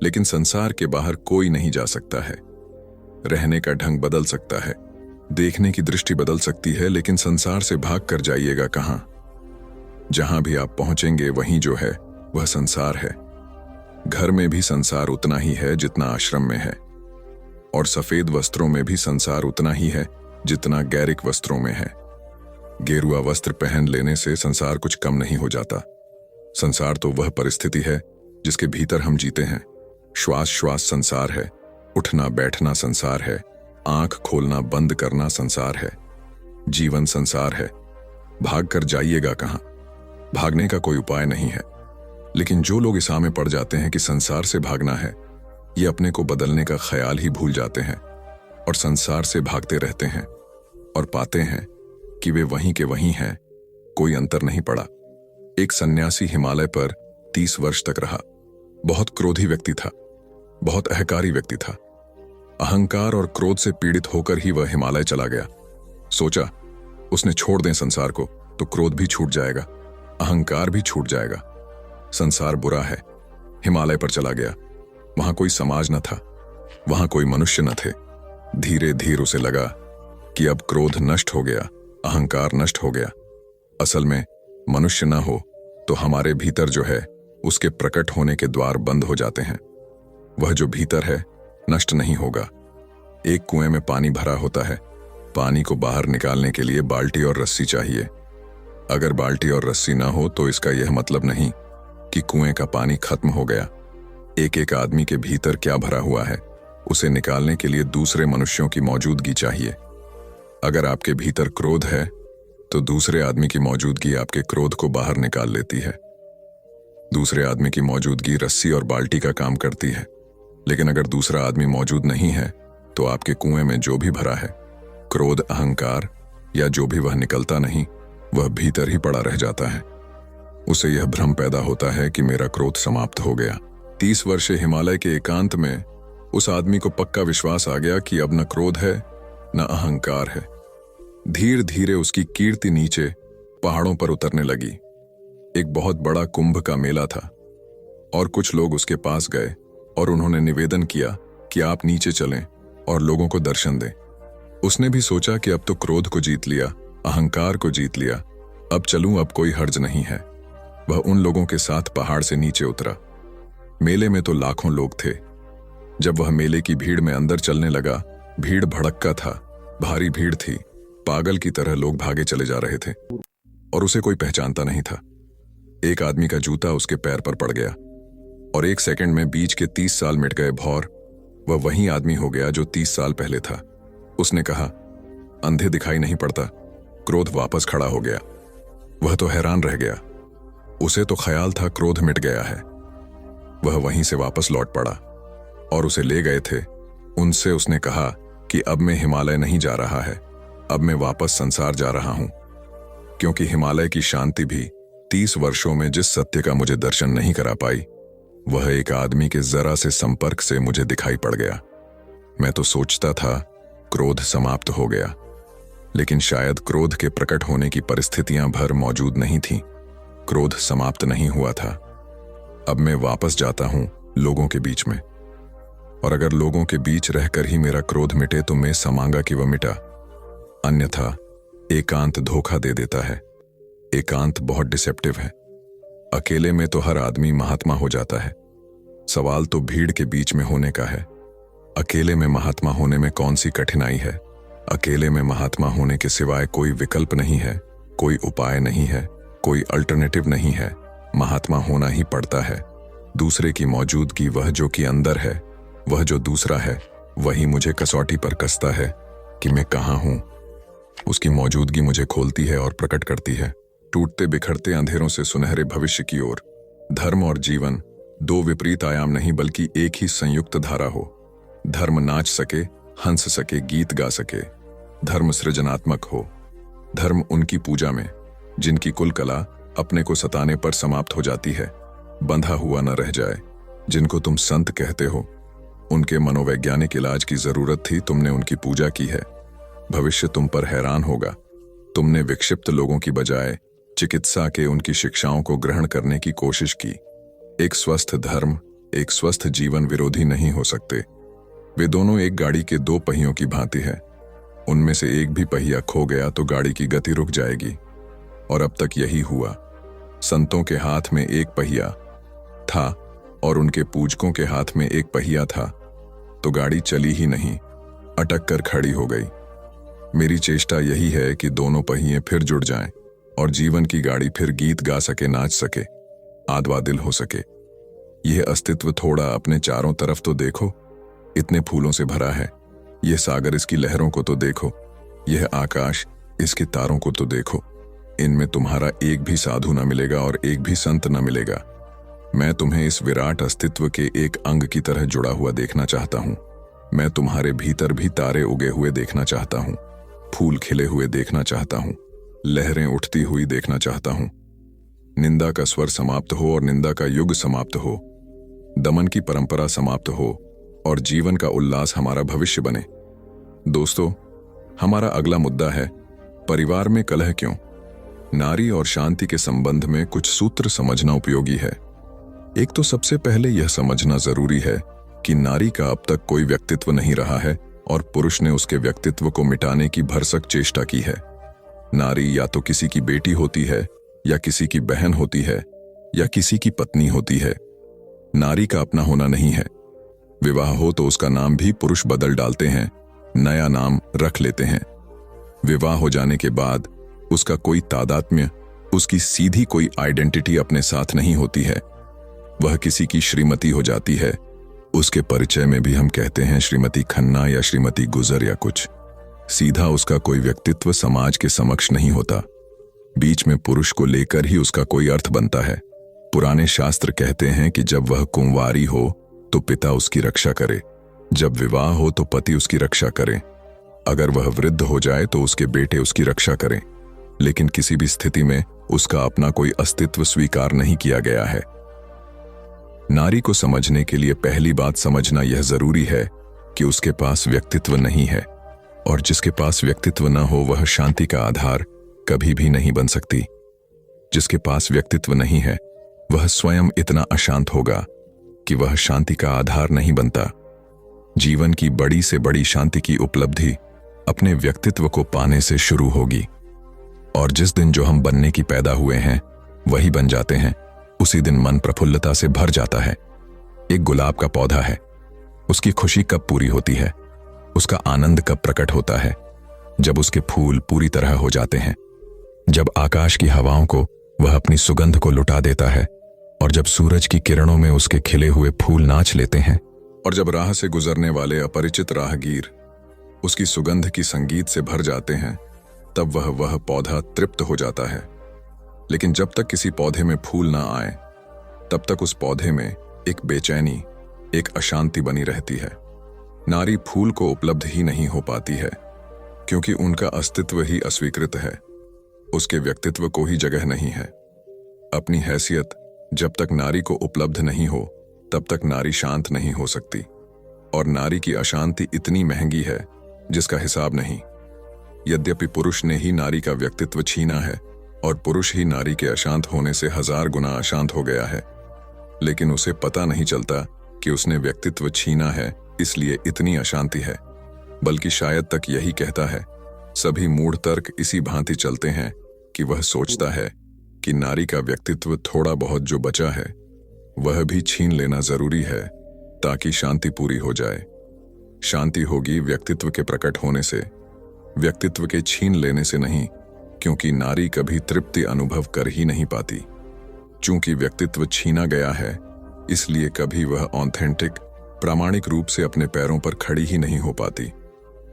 लेकिन संसार के बाहर कोई नहीं जा सकता है। रहने का ढंग बदल सकता है, देखने की दृष्टि बदल सकती है, लेकिन संसार से भाग कर जाइएगा कहां? जहां भी आप पहुंचेंगे वहीं जो है वह संसार है। घर में भी संसार उतना ही है जितना आश्रम में है, और सफेद वस्त्रों में भी संसार उतना ही है जितना गैरिक वस्त्रों में है। गेरुआ वस्त्र पहन लेने से संसार कुछ कम नहीं हो जाता। संसार तो वह परिस्थिति है जिसके भीतर हम जीते हैं। श्वास श्वास संसार है, उठना बैठना संसार है, आंख खोलना बंद करना संसार है। जीवन संसार है। भाग कर जाइएगा कहां? भागने का कोई उपाय नहीं है। लेकिन जो लोग इस आह में पड़ जाते हैं कि संसार से भागना है, ये अपने को बदलने का ख्याल ही भूल जाते हैं और संसार से भागते रहते हैं और पाते हैं कि वे वहीं के वहीं हैं। कोई अंतर नहीं पड़ा। एक सन्यासी हिमालय पर 30 वर्ष तक रहा। बहुत क्रोधी व्यक्ति था, बहुत अहंकारी व्यक्ति था। अहंकार और क्रोध से पीड़ित होकर ही वह हिमालय चला गया। सोचा उसने छोड़ दें संसार को तो क्रोध भी छूट जाएगा, अहंकार भी छूट जाएगा। संसार बुरा है। हिमालय पर चला गया। वहां कोई समाज न था, वहां कोई मनुष्य न थे। धीरे धीरे उसे लगा कि अब क्रोध नष्ट हो गया, अहंकार नष्ट हो गया। असल में मनुष्य न हो तो हमारे भीतर जो है उसके प्रकट होने के द्वार बंद हो जाते हैं। वह जो भीतर है नष्ट नहीं होगा। एक कुएं में पानी भरा होता है। पानी को बाहर निकालने के लिए बाल्टी और रस्सी चाहिए। अगर बाल्टी और रस्सी ना हो तो इसका यह मतलब नहीं कि कुएं का पानी खत्म हो गया। एक एक आदमी के भीतर क्या भरा हुआ है उसे निकालने के लिए दूसरे मनुष्यों की मौजूदगी चाहिए। अगर आपके भीतर क्रोध है तो दूसरे आदमी की मौजूदगी आपके क्रोध को बाहर निकाल लेती है। दूसरे आदमी की मौजूदगी रस्सी और बाल्टी का काम करती है। लेकिन अगर दूसरा आदमी मौजूद नहीं है तो आपके कुएं में जो भी भरा है, क्रोध, अहंकार या जो भी, वह निकलता नहीं, वह भीतर ही पड़ा रह जाता है। उसे यह भ्रम पैदा होता है कि मेरा क्रोध समाप्त हो गया। 30 वर्षे हिमालय के एकांत में उस आदमी को पक्का विश्वास आ गया कि अब न क्रोध है न अहंकार है। धीरे धीरे उसकी कीर्ति नीचे पहाड़ों पर उतरने लगी। एक बहुत बड़ा कुंभ का मेला था और कुछ लोग उसके पास गए और उन्होंने निवेदन किया कि आप नीचे चलें और लोगों को दर्शन दें। उसने भी सोचा कि अब तो क्रोध को जीत लिया, अहंकार को जीत लिया, अब चलूं, अब कोई हर्ज नहीं है। वह उन लोगों के साथ पहाड़ से नीचे उतरा। मेले में तो लाखों लोग थे। जब वह मेले की भीड़ में अंदर चलने लगा, भीड़ भड़क्का था, भारी भीड़ थी। पागल की तरह लोग भागे चले जा रहे थे और उसे कोई पहचानता नहीं था। एक आदमी का जूता उसके पैर पर पड़ गया और 1 सेकंड में बीच के 30 साल मिट गए भौर। वह वही आदमी हो गया जो 30 साल पहले था। उसने कहा, अंधे दिखाई नहीं पड़ता। क्रोध वापस खड़ा हो गया। वह तो हैरान रह गया। उसे तो ख्याल था क्रोध मिट गया है। वह वहीं से वापस लौट पड़ा और उसे ले गए थे। उनसे उसने कहा कि अब मैं हिमालय नहीं जा रहा है, अब मैं वापस संसार जा रहा हूं, क्योंकि हिमालय की शांति भी 30 वर्षों में जिस सत्य का मुझे दर्शन नहीं करा पाई, वह एक आदमी के जरा से संपर्क से मुझे दिखाई पड़ गया। मैं तो सोचता था क्रोध समाप्त हो गया, लेकिन शायद क्रोध के प्रकट होने की परिस्थितियां भर मौजूद नहीं थीं। क्रोध समाप्त नहीं हुआ था। अब मैं वापस जाता हूं लोगों के बीच में, और अगर लोगों के बीच रहकर ही मेरा क्रोध मिटे तो मैं समांगा कि वह मिटा। अन्यथा एकांत धोखा दे देता है। एकांत बहुत डिसेप्टिव है। अकेले में तो हर आदमी महात्मा हो जाता है। सवाल तो भीड़ के बीच में होने का है। अकेले में महात्मा होने में कौन सी कठिनाई है? अकेले में महात्मा होने के सिवाय कोई विकल्प नहीं है, कोई उपाय नहीं है, कोई अल्टरनेटिव नहीं है। महात्मा होना ही पड़ता है। दूसरे की मौजूदगी, वह जो कि अंदर है, वह जो दूसरा है, वही मुझे कसौटी पर कसता है कि मैं कहाँ हूं। उसकी मौजूदगी मुझे खोलती है और प्रकट करती है, टूटते बिखरते अंधेरों से सुनहरे भविष्य की ओर। धर्म और जीवन 2 विपरीत आयाम नहीं बल्कि एक ही संयुक्त धारा हो। धर्म नाच सके, हंस सके, गीत गा सके। धर्म सृजनात्मक हो। धर्म उनकी पूजा में जिनकी कुल कला अपने को सताने पर समाप्त हो जाती है, बंधा हुआ न रह जाए। जिनको तुम संत कहते हो, उनके मनोवैज्ञानिक इलाज की जरूरत थी, तुमने उनकी पूजा की है। भविष्य तुम पर हैरान होगा। तुमने विक्षिप्त लोगों की बजाय चिकित्सा के उनकी शिक्षाओं को ग्रहण करने की कोशिश की। एक स्वस्थ धर्म, एक स्वस्थ जीवन विरोधी नहीं हो सकते। वे दोनों एक गाड़ी के 2 पहियों की भांति है। उनमें से एक भी पहिया खो गया तो गाड़ी की गति रुक जाएगी, और अब तक यही हुआ। संतों के हाथ में एक पहिया था और उनके पूजकों के हाथ में एक पहिया था, तो गाड़ी चली ही नहीं, अटक कर खड़ी हो गई। मेरी चेष्टा यही है कि दोनों पहिए फिर जुड़ जाएं और जीवन की गाड़ी फिर गीत गा सके, नाच सके, आदवा दिल हो सके। यह अस्तित्व थोड़ा अपने चारों तरफ तो देखो, इतने फूलों से भरा है। यह सागर, इसकी लहरों को तो देखो। यह आकाश, इसके तारों को तो देखो। इनमें तुम्हारा एक भी साधु न मिलेगा और एक भी संत न मिलेगा। मैं तुम्हें इस विराट अस्तित्व के एक अंग की तरह जुड़ा हुआ देखना चाहता हूं। मैं तुम्हारे भीतर भी तारे उगे हुए देखना चाहता हूं, फूल खिले हुए देखना चाहता हूं। लहरें उठती हुई देखना चाहता हूं। निंदा का स्वर समाप्त हो और निंदा का युग समाप्त हो, दमन की परंपरा समाप्त हो और जीवन का उल्लास हमारा भविष्य बने। दोस्तों, हमारा अगला मुद्दा है परिवार में कलह क्यों। नारी और शांति के संबंध में कुछ सूत्र समझना उपयोगी है। एक तो सबसे पहले यह समझना जरूरी है कि नारी का अब तक कोई व्यक्तित्व नहीं रहा है और पुरुष ने उसके व्यक्तित्व को मिटाने की भरसक चेष्टा की है। नारी या तो किसी की बेटी होती है, या किसी की बहन होती है, या किसी की पत्नी होती है। नारी का अपना होना नहीं है। विवाह हो तो उसका नाम भी पुरुष बदल डालते हैं, नया नाम रख लेते हैं। विवाह हो जाने के बाद उसका कोई तादात्म्य, उसकी सीधी कोई आइडेंटिटी अपने साथ नहीं होती है। वह किसी की श्रीमती हो जाती है। उसके परिचय में भी हम कहते हैं श्रीमती खन्ना या श्रीमती गुजर या कुछ। सीधा उसका कोई व्यक्तित्व समाज के समक्ष नहीं होता। बीच में पुरुष को लेकर ही उसका कोई अर्थ बनता है। पुराने शास्त्र कहते हैं कि जब वह कुंवारी हो तो पिता उसकी रक्षा करे, जब विवाह हो तो पति उसकी रक्षा करे, अगर वह वृद्ध हो जाए तो उसके बेटे उसकी रक्षा करें। लेकिन किसी भी स्थिति में उसका अपना कोई अस्तित्व स्वीकार नहीं किया गया है। नारी को समझने के लिए पहली बात समझना यह जरूरी है कि उसके पास व्यक्तित्व नहीं है, और जिसके पास व्यक्तित्व न हो वह शांति का आधार कभी भी नहीं बन सकती। जिसके पास व्यक्तित्व नहीं है वह स्वयं इतना अशांत होगा कि वह शांति का आधार नहीं बनता। जीवन की बड़ी से बड़ी शांति की उपलब्धि अपने व्यक्तित्व को पाने से शुरू होगी, और जिस दिन जो हम बनने की पैदा हुए हैं वही बन जाते हैं, उसी दिन मन प्रफुल्लता से भर जाता है। एक गुलाब का पौधा है, उसकी खुशी कब पूरी होती है, उसका आनंद कब प्रकट होता है? जब उसके फूल पूरी तरह हो जाते हैं, जब आकाश की हवाओं को वह अपनी सुगंध को लुटा देता है, और जब सूरज की किरणों में उसके खिले हुए फूल नाच लेते हैं, और जब राह से गुजरने वाले अपरिचित राहगीर उसकी सुगंध की संगीत से भर जाते हैं, तब वह पौधा तृप्त हो जाता है। लेकिन जब तक किसी पौधे में फूल ना आए तब तक उस पौधे में एक बेचैनी, एक अशांति बनी रहती है। नारी फूल को उपलब्ध ही नहीं हो पाती है क्योंकि उनका अस्तित्व ही अस्वीकृत है, उसके व्यक्तित्व को ही जगह नहीं है। अपनी हैसियत जब तक नारी को उपलब्ध नहीं हो तब तक नारी शांत नहीं हो सकती, और नारी की अशांति इतनी महंगी है जिसका हिसाब नहीं। यद्यपि पुरुष ने ही नारी का व्यक्तित्व छीना है और पुरुष ही नारी के अशांत होने से 1000 गुना अशांत हो गया है, लेकिन उसे पता नहीं चलता कि उसने व्यक्तित्व छीना है इसलिए इतनी अशांति है, बल्कि शायद तक यही कहता है। सभी मूढ़ तर्क इसी भांति चलते हैं कि वह सोचता है कि नारी का व्यक्तित्व थोड़ा बहुत जो बचा है वह भी छीन लेना जरूरी है ताकि शांति पूरी हो जाए। शांति होगी व्यक्तित्व के प्रकट होने से, व्यक्तित्व के छीन लेने से नहीं, क्योंकि नारी कभी तृप्ति अनुभव कर ही नहीं पाती। चूंकि व्यक्तित्व छीना गया है इसलिए कभी वह ऑथेंटिक, प्रामाणिक रूप से अपने पैरों पर खड़ी ही नहीं हो पाती,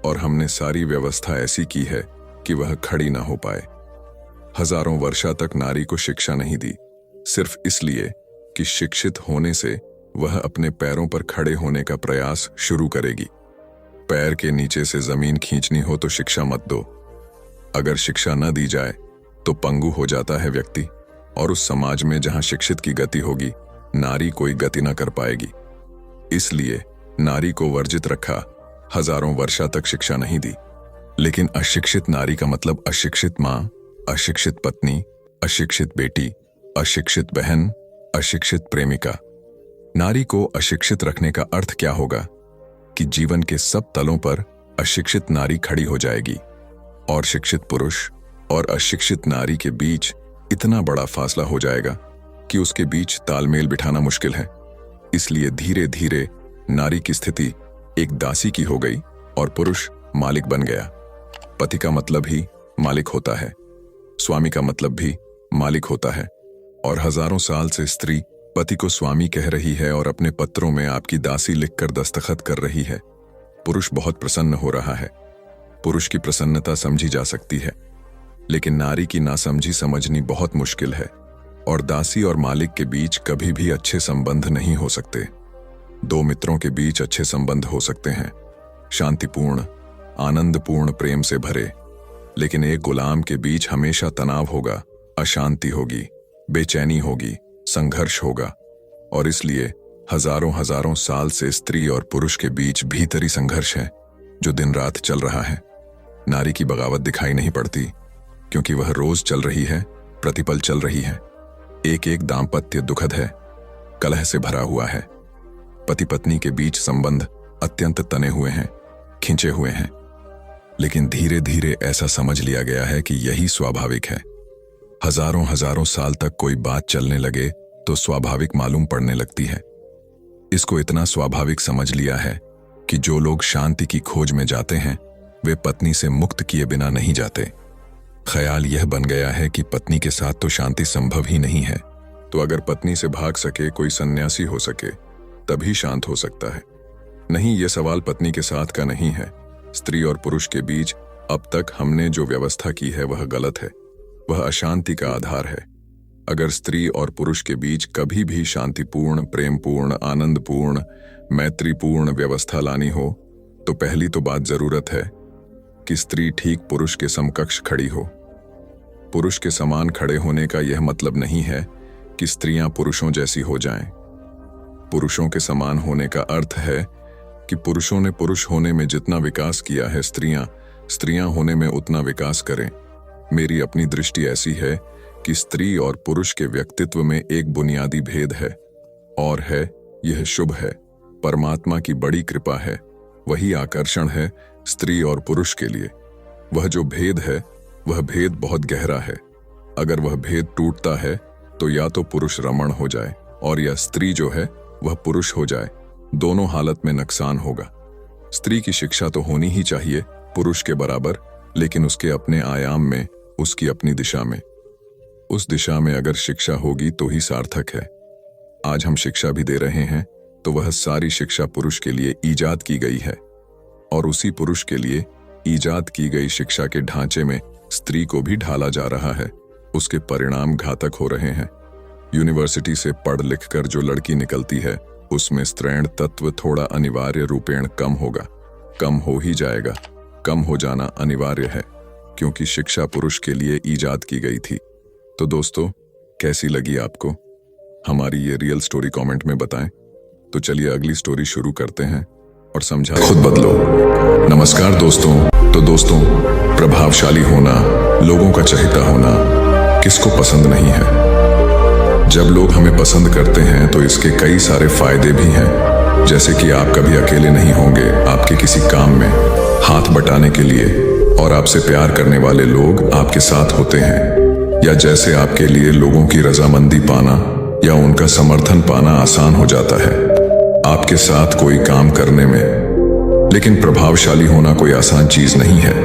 और हमने सारी व्यवस्था ऐसी की है कि वह खड़ी ना हो पाए। हजारों वर्षा तक नारी को शिक्षा नहीं दी, सिर्फ इसलिए कि शिक्षित होने से वह अपने पैरों पर खड़े होने का प्रयास शुरू करेगी। पैर के नीचे से जमीन खींचनी हो तो शिक्षा मत दो। अगर शिक्षा न दी जाए तो पंगु हो जाता है व्यक्ति, और उस समाज में जहां शिक्षित की गति होगी नारी कोई गति न कर पाएगी। इसलिए नारी को वर्जित रखा, हजारों वर्षा तक शिक्षा नहीं दी। लेकिन अशिक्षित नारी का मतलब अशिक्षित मां, अशिक्षित पत्नी, अशिक्षित बेटी, अशिक्षित बहन, अशिक्षित प्रेमिका। नारी को अशिक्षित रखने का अर्थ क्या होगा कि जीवन के सब तलों पर अशिक्षित नारी खड़ी हो जाएगी, और शिक्षित पुरुष और अशिक्षित नारी के बीच इतना बड़ा फासला हो जाएगा कि उसके बीच तालमेल बिठाना मुश्किल है। इसलिए धीरे धीरे नारी की स्थिति एक दासी की हो गई और पुरुष मालिक बन गया। पति का मतलब ही मालिक होता है, स्वामी का मतलब भी मालिक होता है, और हजारों साल से स्त्री पति को स्वामी कह रही है और अपने पत्रों में आपकी दासी लिखकर दस्तखत कर रही है। पुरुष बहुत प्रसन्न हो रहा है। पुरुष की प्रसन्नता समझी जा सकती है, लेकिन नारी की नासमझी समझनी बहुत मुश्किल है, और दासी और मालिक के बीच कभी भी अच्छे संबंध नहीं हो सकते। दो मित्रों के बीच अच्छे संबंध हो सकते हैं, शांतिपूर्ण, आनंदपूर्ण, प्रेम से भरे, लेकिन एक गुलाम के बीच हमेशा तनाव होगा, अशांति होगी, बेचैनी होगी, संघर्ष होगा। और इसलिए हजारों हजारों साल से स्त्री और पुरुष के बीच भीतरी संघर्ष है जो दिन रात चल रहा है। नारी की बगावत दिखाई नहीं पड़ती क्योंकि वह रोज चल रही है, प्रतिपल चल रही है। एक एक दाम्पत्य दुखद है, कलह से भरा हुआ है। पति पत्नी के बीच संबंध अत्यंत तने हुए हैं, खिंचे हुए हैं। लेकिन धीरे धीरे ऐसा समझ लिया गया है कि यही स्वाभाविक है। हजारों हजारों साल तक कोई बात चलने लगे तो स्वाभाविक मालूम पड़ने लगती है। इसको इतना स्वाभाविक समझ लिया है कि जो लोग शांति की खोज में जाते हैं वे पत्नी से मुक्त किए बिना नहीं जाते। ख्याल यह बन गया है कि पत्नी के साथ तो शांति संभव ही नहीं है, तो अगर पत्नी से भाग सके कोई सन्यासी हो सके तभी शांत हो सकता है। नहीं, यह सवाल पत्नी के साथ का नहीं है। स्त्री और पुरुष के बीच अब तक हमने जो व्यवस्था की है वह गलत है, वह अशांति का आधार है। अगर स्त्री और पुरुष के बीच कभी भी शांतिपूर्ण, प्रेमपूर्ण, आनंदपूर्ण, मैत्रीपूर्ण व्यवस्था लानी हो तो पहली तो बात जरूरत है कि स्त्री ठीक पुरुष के समकक्ष खड़ी हो। पुरुष के समान खड़े होने का यह मतलब नहीं है कि स्त्रियां पुरुषों जैसी हो जाएं। पुरुषों के समान होने का अर्थ है कि पुरुषों ने पुरुष होने में जितना विकास किया है स्त्रियां होने में उतना विकास करें। मेरी अपनी दृष्टि ऐसी है कि स्त्री और पुरुष के व्यक्तित्व में एक बुनियादी भेद है और है यह शुभ है, परमात्मा की बड़ी कृपा है। वही आकर्षण है स्त्री और पुरुष के लिए। वह जो भेद है वह भेद बहुत गहरा है। अगर वह भेद टूटता है तो या तो पुरुष रमण हो जाए और या स्त्री जो है वह पुरुष हो जाए। दोनों हालत में नुकसान होगा। स्त्री की शिक्षा तो होनी ही चाहिए पुरुष के बराबर, लेकिन उसके अपने आयाम में, उसकी अपनी दिशा में। उस दिशा में अगर शिक्षा होगी तो ही सार्थक है। आज हम शिक्षा भी दे रहे हैं तो वह सारी शिक्षा पुरुष के लिए ईजाद की गई है और उसी पुरुष के लिए ईजाद की गई शिक्षा के ढांचे में स्त्री को भी ढाला जा रहा है। उसके परिणाम घातक हो रहे हैं। यूनिवर्सिटी से पढ़ लिख कर जो लड़की निकलती है उसमें स्त्रैण तत्व थोड़ा अनिवार्य रूपेण कम होगा, कम हो ही जाएगा। कम हो जाना अनिवार्य है क्योंकि शिक्षा पुरुष के लिए ईजाद की गई थी। तो दोस्तों, कैसी लगी आपको हमारी ये रियल स्टोरी कमेंट में बताएं। तो चलिए अगली स्टोरी शुरू करते हैं और समझा खुद बदलो। नमस्कार दोस्तों। तो दोस्तों, प्रभावशाली होना, लोगों का चहेता होना किसको पसंद नहीं है। जब लोग हमें पसंद करते हैं तो इसके कई सारे फायदे भी हैं, जैसे कि आप कभी अकेले नहीं होंगे आपके किसी काम में हाथ बटाने के लिए, और आपसे प्यार करने वाले लोग आपके साथ होते हैं, या जैसे आपके लिए लोगों की रजामंदी पाना या उनका समर्थन पाना आसान हो जाता है आपके साथ कोई काम करने में। लेकिन प्रभावशाली होना कोई आसान चीज नहीं है।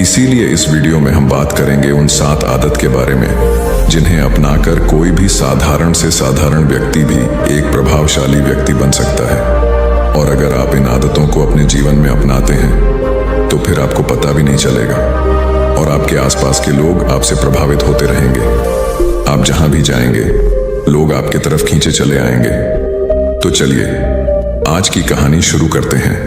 इसीलिए इस वीडियो में हम बात करेंगे उन 7 आदत के बारे में जिन्हें अपनाकर कोई भी साधारण से साधारण व्यक्ति भी एक प्रभावशाली व्यक्ति बन सकता है। और अगर आप इन आदतों को अपने जीवन में अपनाते हैं तो फिर आपको पता भी नहीं चलेगा और आपके आसपास के लोग आपसे प्रभावित होते रहेंगे। आप जहां भी जाएंगे लोग आपकी तरफ खींचे चले आएंगे। तो चलिए आज की कहानी शुरू करते हैं।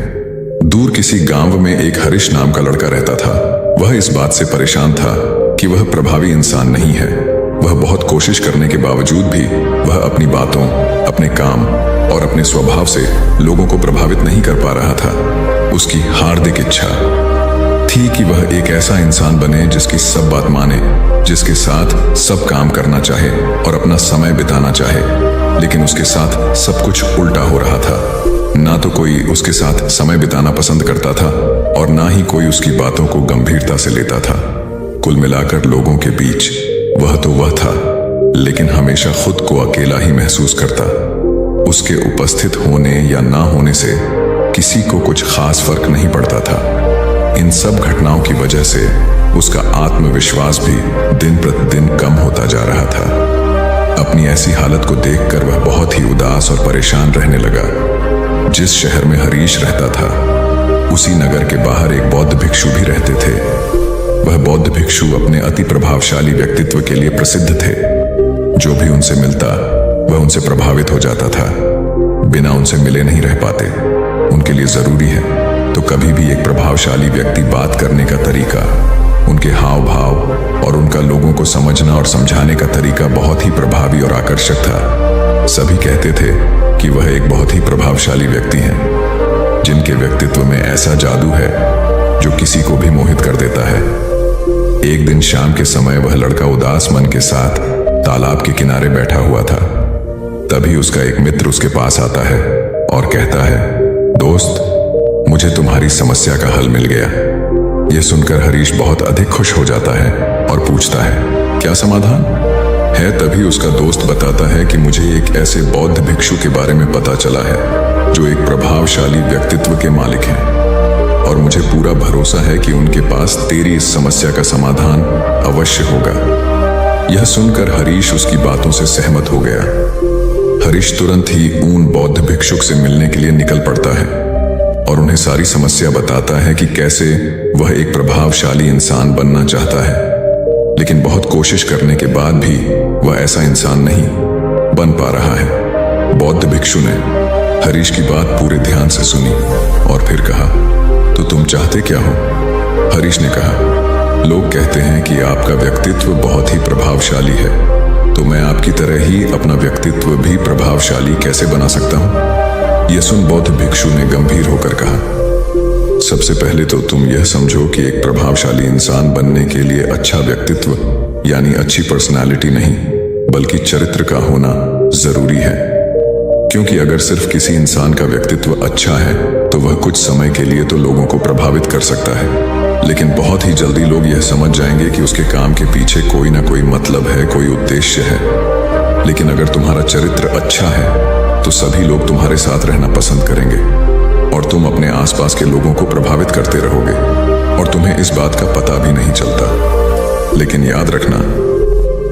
दूर किसी गांव में एक हरीश नाम का लड़का रहता था। वह इस बात से परेशान था कि वह प्रभावी इंसान नहीं है। वह बहुत कोशिश करने के बावजूद भी वह अपनी बातों, अपने काम और अपने स्वभाव से लोगों को प्रभावित नहीं कर पा रहा था। उसकी हार्दिक इच्छा थी कि वह एक ऐसा इंसान बने जिसकी सब बात माने, जिसके साथ सब काम करना चाहे और अपना समय बिताना चाहे। लेकिन उसके साथ सब कुछ उल्टा हो रहा था। ना तो कोई उसके साथ समय बिताना पसंद करता था और ना ही कोई उसकी बातों को गंभीरता से लेता था। कुल मिलाकर लोगों के बीच वह तो वह था, लेकिन हमेशा खुद को अकेला ही महसूस करता। उसके उपस्थित होने या ना होने से किसी को कुछ खास फर्क नहीं पड़ता था। इन सब घटनाओं की वजह से उसका आत्मविश्वास भी दिन प्रतिदिन कम होता जा रहा था। अपनी ऐसी हालत को देखकर वह बहुत ही उदास और परेशान रहने लगा। जिस शहर में हरीश रहता था उसी नगर के बाहर एक बौद्ध भिक्षु भी रहते थे। वह बौद्ध भिक्षु अपने अति प्रभावशाली व्यक्तित्व के लिए प्रसिद्ध थे। जो भी उनसे मिलता वह उनसे प्रभावित हो जाता था। बिना उनसे मिले नहीं रह पाते। उनके लिए जरूरी है तो कभी भी एक प्रभावशाली व्यक्ति बात करने का तरीका, उनके हाव भाव और उनका लोगों को समझना और समझाने का तरीका बहुत ही प्रभावी और आकर्षक था। सभी कहते थे कि वह एक बहुत ही प्रभावशाली व्यक्ति हैं, जिनके व्यक्तित्व में ऐसा जादू है जो किसी को भी मोहित कर देता है। एक दिन शाम के समय वह लड़का उदास मन के साथ तालाब के किनारे बैठा हुआ था। तभी उसका एक मित्र उसके पास आता है और कहता है, दोस्त, मुझे तुम्हारी समस्या का हल मिल गया। यह सुनकर हरीश बहुत अधिक खुश हो जाता है और पूछता है, क्या समाधान है? तभी उसका दोस्त बताता है कि मुझे एक ऐसे बौद्ध भिक्षु के बारे में पता चला है जो एक प्रभावशाली व्यक्तित्व के मालिक हैं, और मुझे पूरा भरोसा है कि उनके पास तेरी इस समस्या का समाधान अवश्य होगा। यह सुनकर हरीश उसकी बातों से सहमत हो गया। हरीश तुरंत ही उन बौद्ध भिक्षुक से मिलने के लिए निकल पड़ता है और उन्हें सारी समस्या बताता है कि कैसे वह एक प्रभावशाली इंसान बनना चाहता है, लेकिन बहुत कोशिश करने के बाद भी वह ऐसा इंसान नहीं बन पा रहा है। बौद्ध भिक्षु ने हरीश की बात पूरे ध्यान से सुनी और फिर कहा, तो तुम चाहते क्या हो? हरीश ने कहा, लोग कहते हैं कि आपका व्यक्तित्व बहुत ही प्रभावशाली है, तो मैं आपकी तरह ही अपना व्यक्तित्व भी प्रभावशाली कैसे बना सकता हूँ? यह सुन बौद्ध भिक्षु ने गंभीर होकर कहा, सबसे पहले तो तुम यह समझो कि एक प्रभावशाली इंसान बनने के लिए अच्छा व्यक्तित्व यानी अच्छी पर्सनालिटी नहीं, बल्कि चरित्र का होना जरूरी है। क्योंकि अगर सिर्फ किसी इंसान का व्यक्तित्व अच्छा है तो वह कुछ समय के लिए तो लोगों को प्रभावित कर सकता है, लेकिन बहुत ही जल्दी लोग यह समझ जाएंगे कि उसके काम के पीछे कोई ना कोई मतलब है, कोई उद्देश्य है। लेकिन अगर तुम्हारा चरित्र अच्छा है तो सभी लोग तुम्हारे साथ रहना पसंद करेंगे और तुम अपने आसपास के लोगों को प्रभावित करते रहोगे और तुम्हें इस बात का पता भी नहीं चलता। लेकिन याद रखना,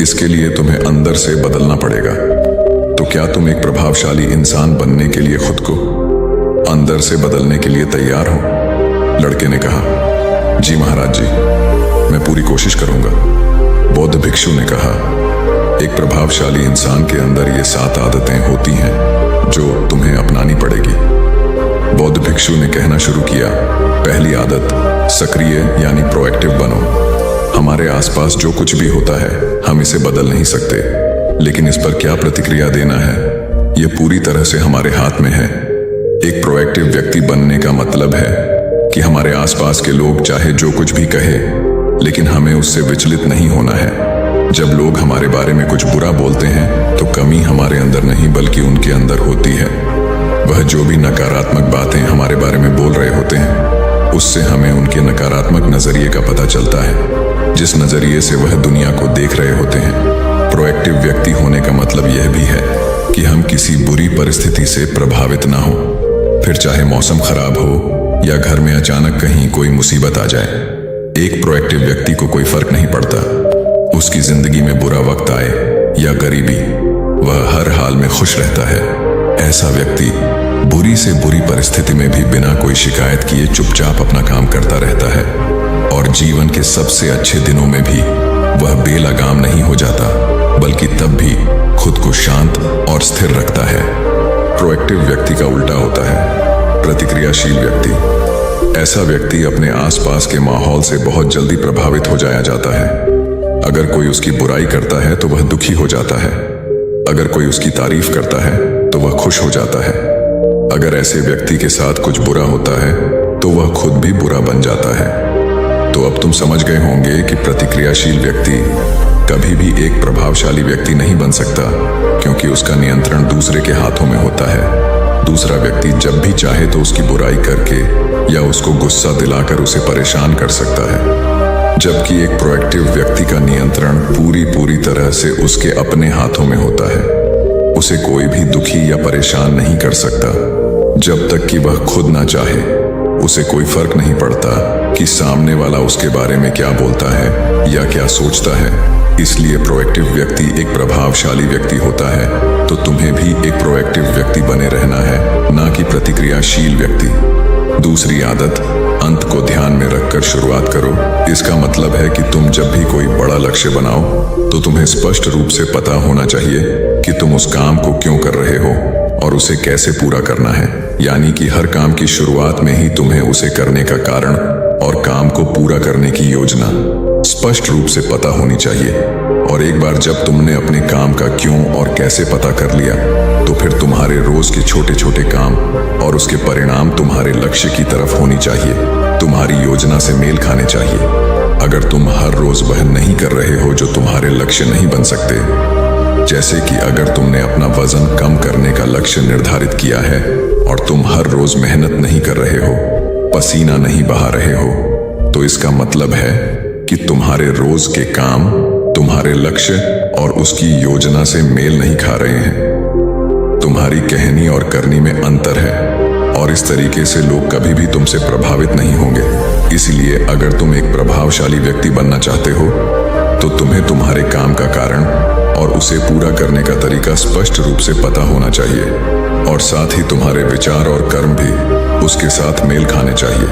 इसके लिए तुम्हें अंदर से बदलना पड़ेगा। तो क्या तुम एक प्रभावशाली इंसान बनने के लिए खुद को अंदर से बदलने के लिए तैयार हो? लड़के ने कहा, जी महाराज जी, मैं पूरी कोशिश करूंगा। बौद्ध भिक्षु ने कहा, एक प्रभावशाली इंसान के अंदर ये 7 आदतें होती हैं जो तुम्हें अपनानी पड़ेगी। बौद्ध भिक्षु ने कहना शुरू किया, पहली आदत, सक्रिय यानी प्रोएक्टिव बनो। हमारे आसपास जो कुछ भी होता है हम इसे बदल नहीं सकते, लेकिन इस पर क्या प्रतिक्रिया देना है यह पूरी तरह से हमारे हाथ में है। एक प्रोएक्टिव व्यक्ति बनने का मतलब है कि हमारे आसपास के लोग चाहे जो कुछ भी कहे, लेकिन हमें उससे विचलित नहीं होना है। जब लोग हमारे बारे में कुछ बुरा बोलते हैं तो कमी हमारे अंदर नहीं बल्कि उनके अंदर होती है। वह जो भी नकारात्मक बातें हमारे बारे में बोल रहे होते हैं, उससे हमें उनके नकारात्मक नजरिए का पता चलता है, जिस नजरिए से वह दुनिया को देख रहे होते हैं। प्रोएक्टिव व्यक्ति होने का मतलब यह भी है कि हम किसी बुरी परिस्थिति से प्रभावित ना हो, फिर चाहे मौसम खराब हो या घर में अचानक कहीं कोई मुसीबत आ जाए। एक प्रोएक्टिव व्यक्ति को कोई फर्क नहीं पड़ता, उसकी जिंदगी में बुरा वक्त आए या गरीबी, वह हर हाल में खुश रहता है। ऐसा व्यक्ति बुरी से बुरी परिस्थिति में भी बिना कोई शिकायत किए चुपचाप अपना काम करता रहता है और जीवन के सबसे अच्छे दिनों में भी वह बेलगाम नहीं हो जाता, बल्कि तब भी खुद को शांत और स्थिर रखता है। प्रोएक्टिव व्यक्ति का उल्टा होता है प्रतिक्रियाशील व्यक्ति। ऐसा व्यक्ति अपने आसपास के माहौल से बहुत जल्दी प्रभावित हो जाया जाता है। अगर कोई उसकी बुराई करता है तो वह दुखी हो जाता है, अगर कोई उसकी तारीफ करता है तो वह खुश हो जाता है। अगर ऐसे व्यक्ति के साथ कुछ बुरा होता है तो वह खुद भी बुरा बन जाता है। तो अब तुम समझ गए होंगे कि प्रतिक्रियाशील व्यक्ति कभी भी एक प्रभावशाली व्यक्ति नहीं बन सकता, क्योंकि उसका नियंत्रण दूसरे के हाथों में होता है। दूसरा व्यक्ति जब भी चाहे तो उसकी बुराई करके या उसको गुस्सा दिलाकर उसे परेशान कर सकता है, जबकि एक प्रोएक्टिव व्यक्ति का नियंत्रण पूरी तरह से उसके अपने हाथों में होता है। उसे कोई भी दुखी या परेशान नहीं कर सकता जब तक कि वह खुद ना चाहे। उसे कोई फर्क नहीं पड़ता कि सामने वाला उसके बारे में क्या बोलता है या क्या सोचता है। इसलिए प्रोएक्टिव व्यक्ति एक प्रभावशाली व्यक्ति होता है। तो तुम्हें भी एक प्रोएक्टिव व्यक्ति बने रहना है, ना कि प्रतिक्रियाशील व्यक्ति। दूसरी आदत, अंत को ध्यान में रखकर शुरुआत करो। इसका मतलब है कि तुम जब भी कोई बड़ा लक्ष्य बनाओ तो तुम्हें स्पष्ट रूप से पता होना चाहिए कि तुम उस काम को क्यों कर रहे हो और उसे कैसे पूरा करना है। यानी कि हर काम की शुरुआत में ही तुम्हें उसे करने का कारण और काम को पूरा करने की योजना स्पष्ट रूप से पता होनी चाहिए। और एक बार जब तुमने अपने काम का क्यों और कैसे पता कर लिया, तो फिर तुम्हारे रोज के छोटे छोटे काम और उसके परिणाम तुम्हारे लक्ष्य की तरफ होनी चाहिए, तुम्हारी योजना से मेल खाने चाहिए। अगर तुम हर रोज वह नहीं कर रहे हो जो तुम्हारे लक्ष्य नहीं बन सकते, जैसे कि अगर तुमने अपना वजन कम करने का लक्ष्य निर्धारित किया है और तुम हर रोज मेहनत नहीं कर रहे हो, पसीना नहीं बहा रहे हो, तो इसका मतलब है कि तुम्हारे रोज के काम तुम्हारे लक्ष्य और उसकी योजना से मेल नहीं खा रहे हैं। तुम्हारी कहनी और करनी में अंतर है और इस तरीके से लोग कभी भी तुमसे प्रभावित नहीं होंगे। इसलिए अगर तुम एक प्रभावशाली व्यक्ति बनना चाहते हो, तो तुम्हें तुम्हारे काम का कारण और उसे पूरा करने का तरीका स्पष्ट रूप से पता होना चाहिए, और साथ ही तुम्हारे विचार और कर्म भी उसके साथ मेल खाने चाहिए।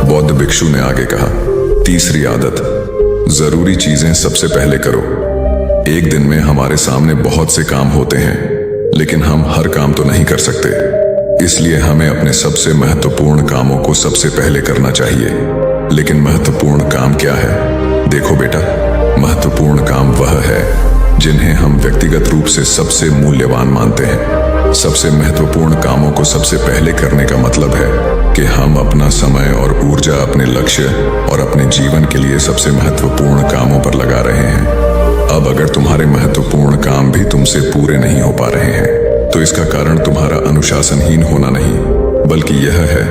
बौद्ध भिक्षु ने आगे कहा, तीसरी आदत, जरूरी चीजें सबसे पहले करो। एक दिन में हमारे सामने बहुत से काम होते हैं, लेकिन हम हर काम तो नहीं कर सकते। इसलिए हमें अपने सबसे महत्वपूर्ण कामों को सबसे पहले करना चाहिए। लेकिन महत्वपूर्ण काम क्या है? देखो बेटा, महत्वपूर्ण काम वह है जिन्हें हम व्यक्तिगत रूप से सबसे मूल्यवान मानते हैं। सबसे महत्वपूर्ण कामों को सबसे पहले करने का मतलब है कि हम अपना समय और ऊर्जा अपने लक्ष्य और अपने जीवन के लिए सबसे महत्वपूर्ण कामों पर लगा रहे हैं। अब अगर तुम्हारे महत्वपूर्ण काम भी तुमसे पूरे नहीं हो पा रहे हैं, तो इसका कारण तुम्हारा अनुशासनहीन होना नहीं, बल्कि यह है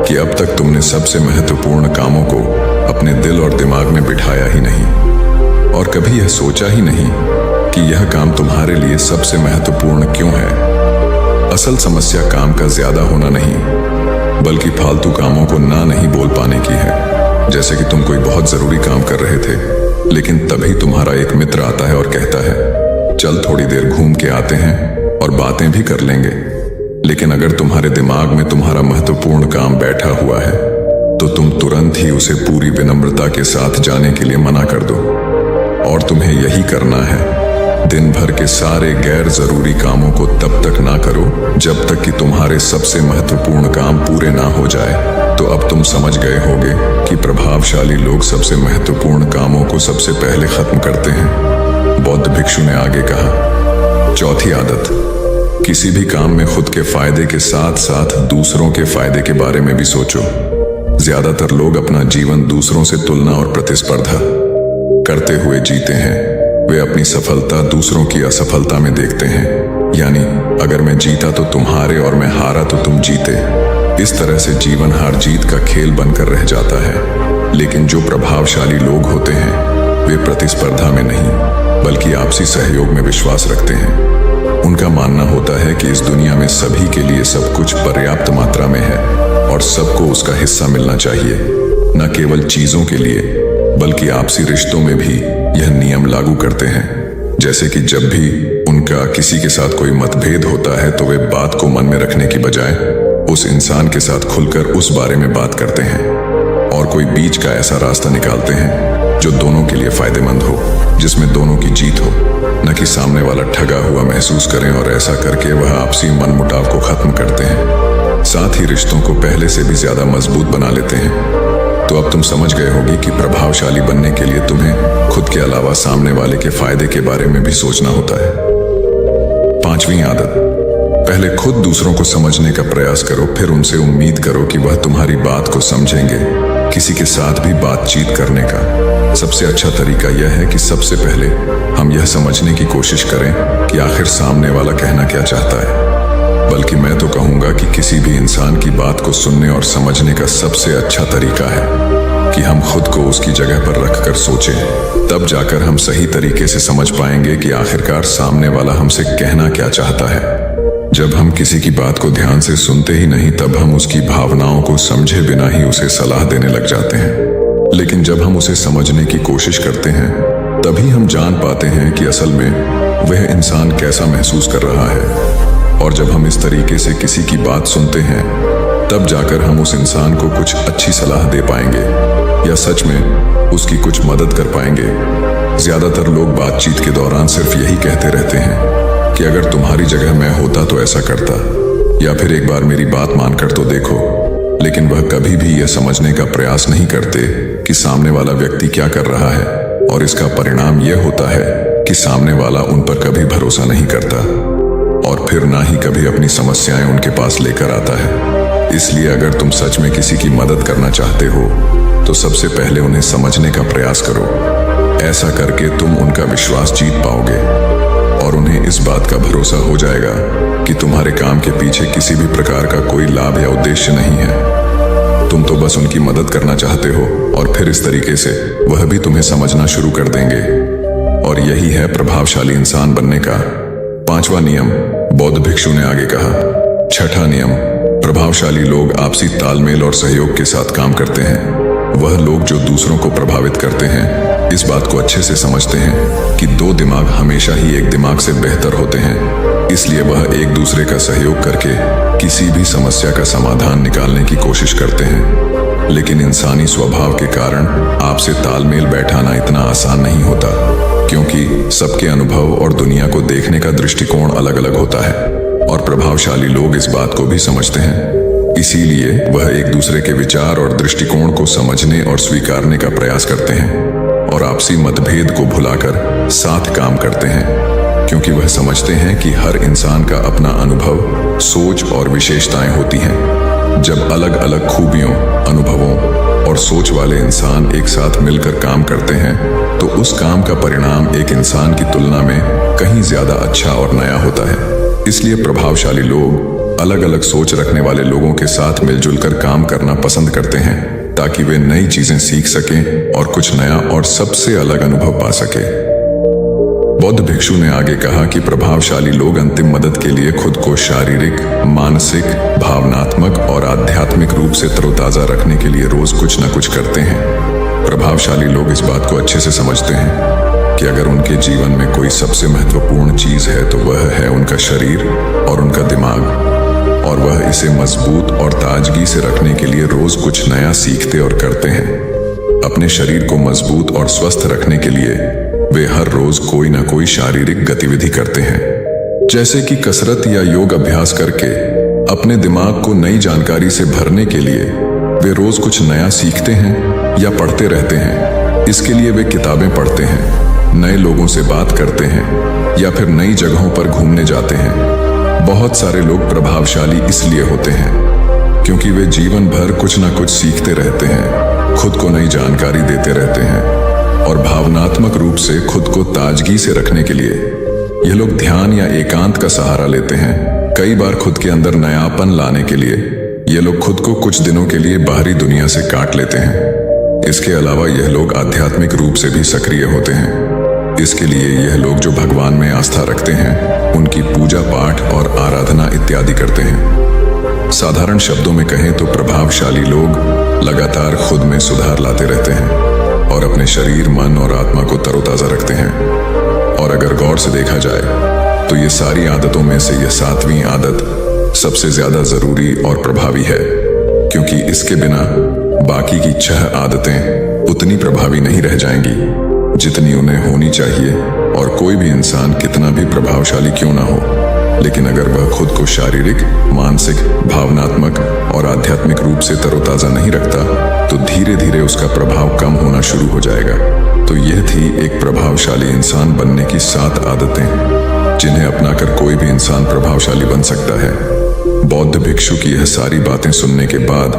कि अब तक तुमने सबसे महत्वपूर्ण कामों को अपने दिल और दिमाग में बिठाया ही नहीं, और कभी यह सोचा ही नहीं कि यह काम तुम्हारे लिए सबसे महत्वपूर्ण क्यों है। असल समस्या काम का ज्यादा होना नहीं, बल्कि फालतू कामों को ना नहीं बोल पाने की है। जैसे कि तुम कोई बहुत जरूरी काम कर रहे थे, लेकिन तभी तुम्हारा एक मित्र आता है और कहता है, चल थोड़ी देर घूम के आते हैं और बातें भी कर लेंगे। लेकिन अगर तुम्हारे दिमाग में तुम्हारा महत्वपूर्ण काम बैठा हुआ है, तो तुम तुरंत ही उसे पूरी विनम्रता के साथ जाने के लिए मना कर दो। और तुम्हें यही करना है। दिन भर के सारे गैर जरूरी कामों को तब तक ना करो जब तक कि तुम्हारे सबसे महत्वपूर्ण काम पूरे ना हो जाए। तो अब तुम समझ गए होगे कि प्रभावशाली लोग सबसे महत्वपूर्ण कामों को सबसे पहले खत्म करते हैं। बौद्ध भिक्षु ने आगे कहा, चौथी आदत, किसी भी काम में खुद के फायदे के साथ साथ दूसरों के फायदे के बारे में भी सोचो। ज्यादातर लोग अपना जीवन दूसरों से तुलना और प्रतिस्पर्धा करते हुए जीते हैं। वे अपनी सफलता दूसरों की असफलता में देखते हैं। यानी अगर मैं जीता तो तुम्हारे और मैं हारा तो तुम जीते। इस तरह से जीवन हार जीत का खेल बनकर रह जाता है। लेकिन जो प्रभावशाली लोग होते हैं, वे प्रतिस्पर्धा में नहीं, बल्कि आपसी सहयोग में विश्वास रखते हैं। उनका मानना होता है कि इस दुनिया में सभी के लिए सब कुछ पर्याप्त मात्रा में है और सबको उसका हिस्सा मिलना चाहिए। न केवल चीजों के लिए, बल्कि आपसी रिश्तों में भी यह नियम लागू करते हैं। जैसे कि जब भी उनका किसी के साथ कोई मतभेद होता है, तो वे बात को मन में रखने की बजाय उस इंसान के साथ खुलकर उस बारे में बात करते हैं और कोई बीच का ऐसा रास्ता निकालते हैं जो दोनों के लिए फायदेमंद हो, जिसमें दोनों की जीत हो, न कि सामने वाला ठगा हुआ महसूस करें। और ऐसा करके वह आपसी मनमुटाव को खत्म करते हैं, साथ ही रिश्तों को पहले से भी ज्यादा मजबूत बना लेते हैं। तो अब तुम समझ गए होगी कि प्रभावशाली बनने के लिए तुम्हें खुद के अलावा सामने वाले के फायदे के बारे में भी सोचना होता है। पांचवी आदत, पहले खुद दूसरों को समझने का प्रयास करो, फिर उनसे उम्मीद करो कि वह तुम्हारी बात को समझेंगे। किसी के साथ भी बातचीत करने का सबसे अच्छा तरीका यह है कि सबसे पहले हम यह समझने की कोशिश करें कि आखिर सामने वाला कहना क्या चाहता है। बल्कि मैं तो कहूंगा कि किसी भी इंसान की बात को सुनने और समझने का सबसे अच्छा तरीका है कि हम खुद को उसकी जगह पर रखकर सोचें। तब जाकर हम सही तरीके से समझ पाएंगे कि आखिरकार सामने वाला हमसे कहना क्या चाहता है। जब हम किसी की बात को ध्यान से सुनते ही नहीं, तब हम उसकी भावनाओं को समझे बिना ही उसे सलाह देने लग जाते हैं। लेकिन जब हम उसे समझने की कोशिश करते हैं, तभी हम जान पाते हैं कि असल में वह इंसान कैसा महसूस कर रहा है। और जब हम इस तरीके से किसी की बात सुनते हैं, तब जाकर हम उस इंसान को कुछ अच्छी सलाह दे पाएंगे या सच में उसकी कुछ मदद कर पाएंगे। ज्यादातर लोग बातचीत के दौरान सिर्फ यही कहते रहते हैं कि अगर तुम्हारी जगह मैं होता तो ऐसा करता, या फिर एक बार मेरी बात मानकर तो देखो। लेकिन वह कभी भी यह समझने का प्रयास नहीं करते कि सामने वाला व्यक्ति क्या कर रहा है, और इसका परिणाम यह होता है कि सामने वाला उन पर कभी भरोसा नहीं करता और फिर ना ही कभी अपनी समस्याएं उनके पास लेकर आता है। इसलिए अगर तुम सच में किसी की मदद करना चाहते हो तो सबसे पहले उन्हें समझने का प्रयास करो। ऐसा करके तुम उनका विश्वास जीत पाओगे और उन्हें इस बात का भरोसा हो जाएगा कि तुम्हारे काम के पीछे किसी भी प्रकार का कोई लाभ या उद्देश्य नहीं है। तुम तो बस उनकी मदद करना चाहते हो और फिर इस तरीके से वह भी तुम्हें समझना शुरू कर देंगे। और यही है प्रभावशाली इंसान बनने का 5वां नियम, बौद्ध भिक्षु ने आगे कहा। 6ठा नियम, प्रभावशाली लोग आपसी तालमेल और सहयोग के साथ काम करते हैं। वह लोग जो दूसरों को प्रभावित करते हैं इस बात को अच्छे से समझते हैं कि 2 दिमाग हमेशा ही एक दिमाग से बेहतर होते हैं। इसलिए वह एक दूसरे का सहयोग करके किसी भी समस्या का समाधान निकालने की कोशिश करते हैं। लेकिन इंसानी स्वभाव के कारण आपसे तालमेल बैठाना इतना आसान नहीं होता, क्योंकि सबके अनुभव और दुनिया को देखने का दृष्टिकोण अलग अलग होता है और प्रभावशाली लोग इस बात को भी समझते हैं। इसीलिए वह एक दूसरे के विचार और दृष्टिकोण को समझने और स्वीकारने का प्रयास करते हैं और आपसी मतभेद को भुलाकर साथ काम करते हैं, क्योंकि वह समझते हैं कि हर इंसान का अपना अनुभव, सोच और विशेषताएं होती हैं। जब अलग अलग खूबियों, अनुभवों और सोच वाले इंसान एक साथ मिलकर काम करते हैं तो उस काम का परिणाम एक इंसान की तुलना में कहीं ज्यादा अच्छा और नया होता है। इसलिए प्रभावशाली लोग अलग अलग सोच रखने वाले लोगों के साथ मिलजुल कर काम करना पसंद करते हैं ताकि वे नई चीजें सीख सकें और कुछ नया और सबसे अलग अनुभव पा सके। बौद्ध भिक्षु ने आगे कहा कि प्रभावशाली लोग अंतिम मदद के लिए खुद को शारीरिक, मानसिक, भावनात्मक और आध्यात्मिक रूप से तरोताजा रखने के लिए रोज कुछ न कुछ करते हैं। प्रभावशाली लोग इस बात को अच्छे से समझते हैं कि अगर उनके जीवन में कोई सबसे महत्वपूर्ण चीज है तो वह है उनका शरीर और उनका दिमाग, और वह इसे मजबूत और ताजगी से रखने के लिए रोज कुछ नया सीखते और करते हैं। अपने शरीर को मजबूत और स्वस्थ रखने के लिए वे हर रोज कोई ना कोई शारीरिक गतिविधि करते हैं, जैसे कि कसरत या योग अभ्यास करके अपने दिमाग को नई जानकारी से भरने के लिए वे रोज कुछ नया सीखते हैं या पढ़ते रहते हैं। इसके लिए वे किताबें पढ़ते हैं, नए लोगों से बात करते हैं या फिर नई जगहों पर घूमने जाते हैं। बहुत सारे लोग प्रभावशाली इसलिए होते हैं क्योंकि वे जीवन भर कुछ ना कुछ सीखते रहते हैं, खुद को नई जानकारी देते रहते हैं और भावनात्मक रूप से खुद को ताजगी से रखने के लिए ये लोग ध्यान या एकांत का सहारा लेते हैं। कई बार खुद के अंदर नयापन लाने के लिए ये लोग खुद को कुछ दिनों के लिए बाहरी दुनिया से काट लेते हैं। इसके अलावा यह लोग आध्यात्मिक रूप से भी सक्रिय होते हैं। इसके लिए यह लोग जो भगवान में आस्था रखते हैं उनकी पूजा पाठ और आराधना इत्यादि करते हैं। साधारण शब्दों में कहें तो प्रभावशाली लोग लगातार खुद में सुधार लाते रहते हैं और अपने शरीर, मन और आत्मा को तरोताजा रखते हैं। और अगर गौर से देखा जाए तो ये सारी आदतों में से यह 7वीं आदत सबसे ज्यादा जरूरी और प्रभावी है, क्योंकि इसके बिना बाकी की 6 आदतें उतनी प्रभावी नहीं रह जाएंगी जितनी उन्हें होनी चाहिए। और कोई भी इंसान कितना भी प्रभावशाली क्यों ना हो, लेकिन अगर वह खुद को शारीरिक, मानसिक, भावनात्मक और आध्यात्मिक रूप से तरोताजा नहीं रखता तो धीरे धीरे उसका प्रभाव कम होना शुरू हो जाएगा। तो यह थी एक प्रभावशाली इंसान बनने की 7 आदतें जिन्हें अपनाकर कोई भी इंसान प्रभावशाली बन सकता है। बौद्ध भिक्षु की यह सारी बातें सुनने के बाद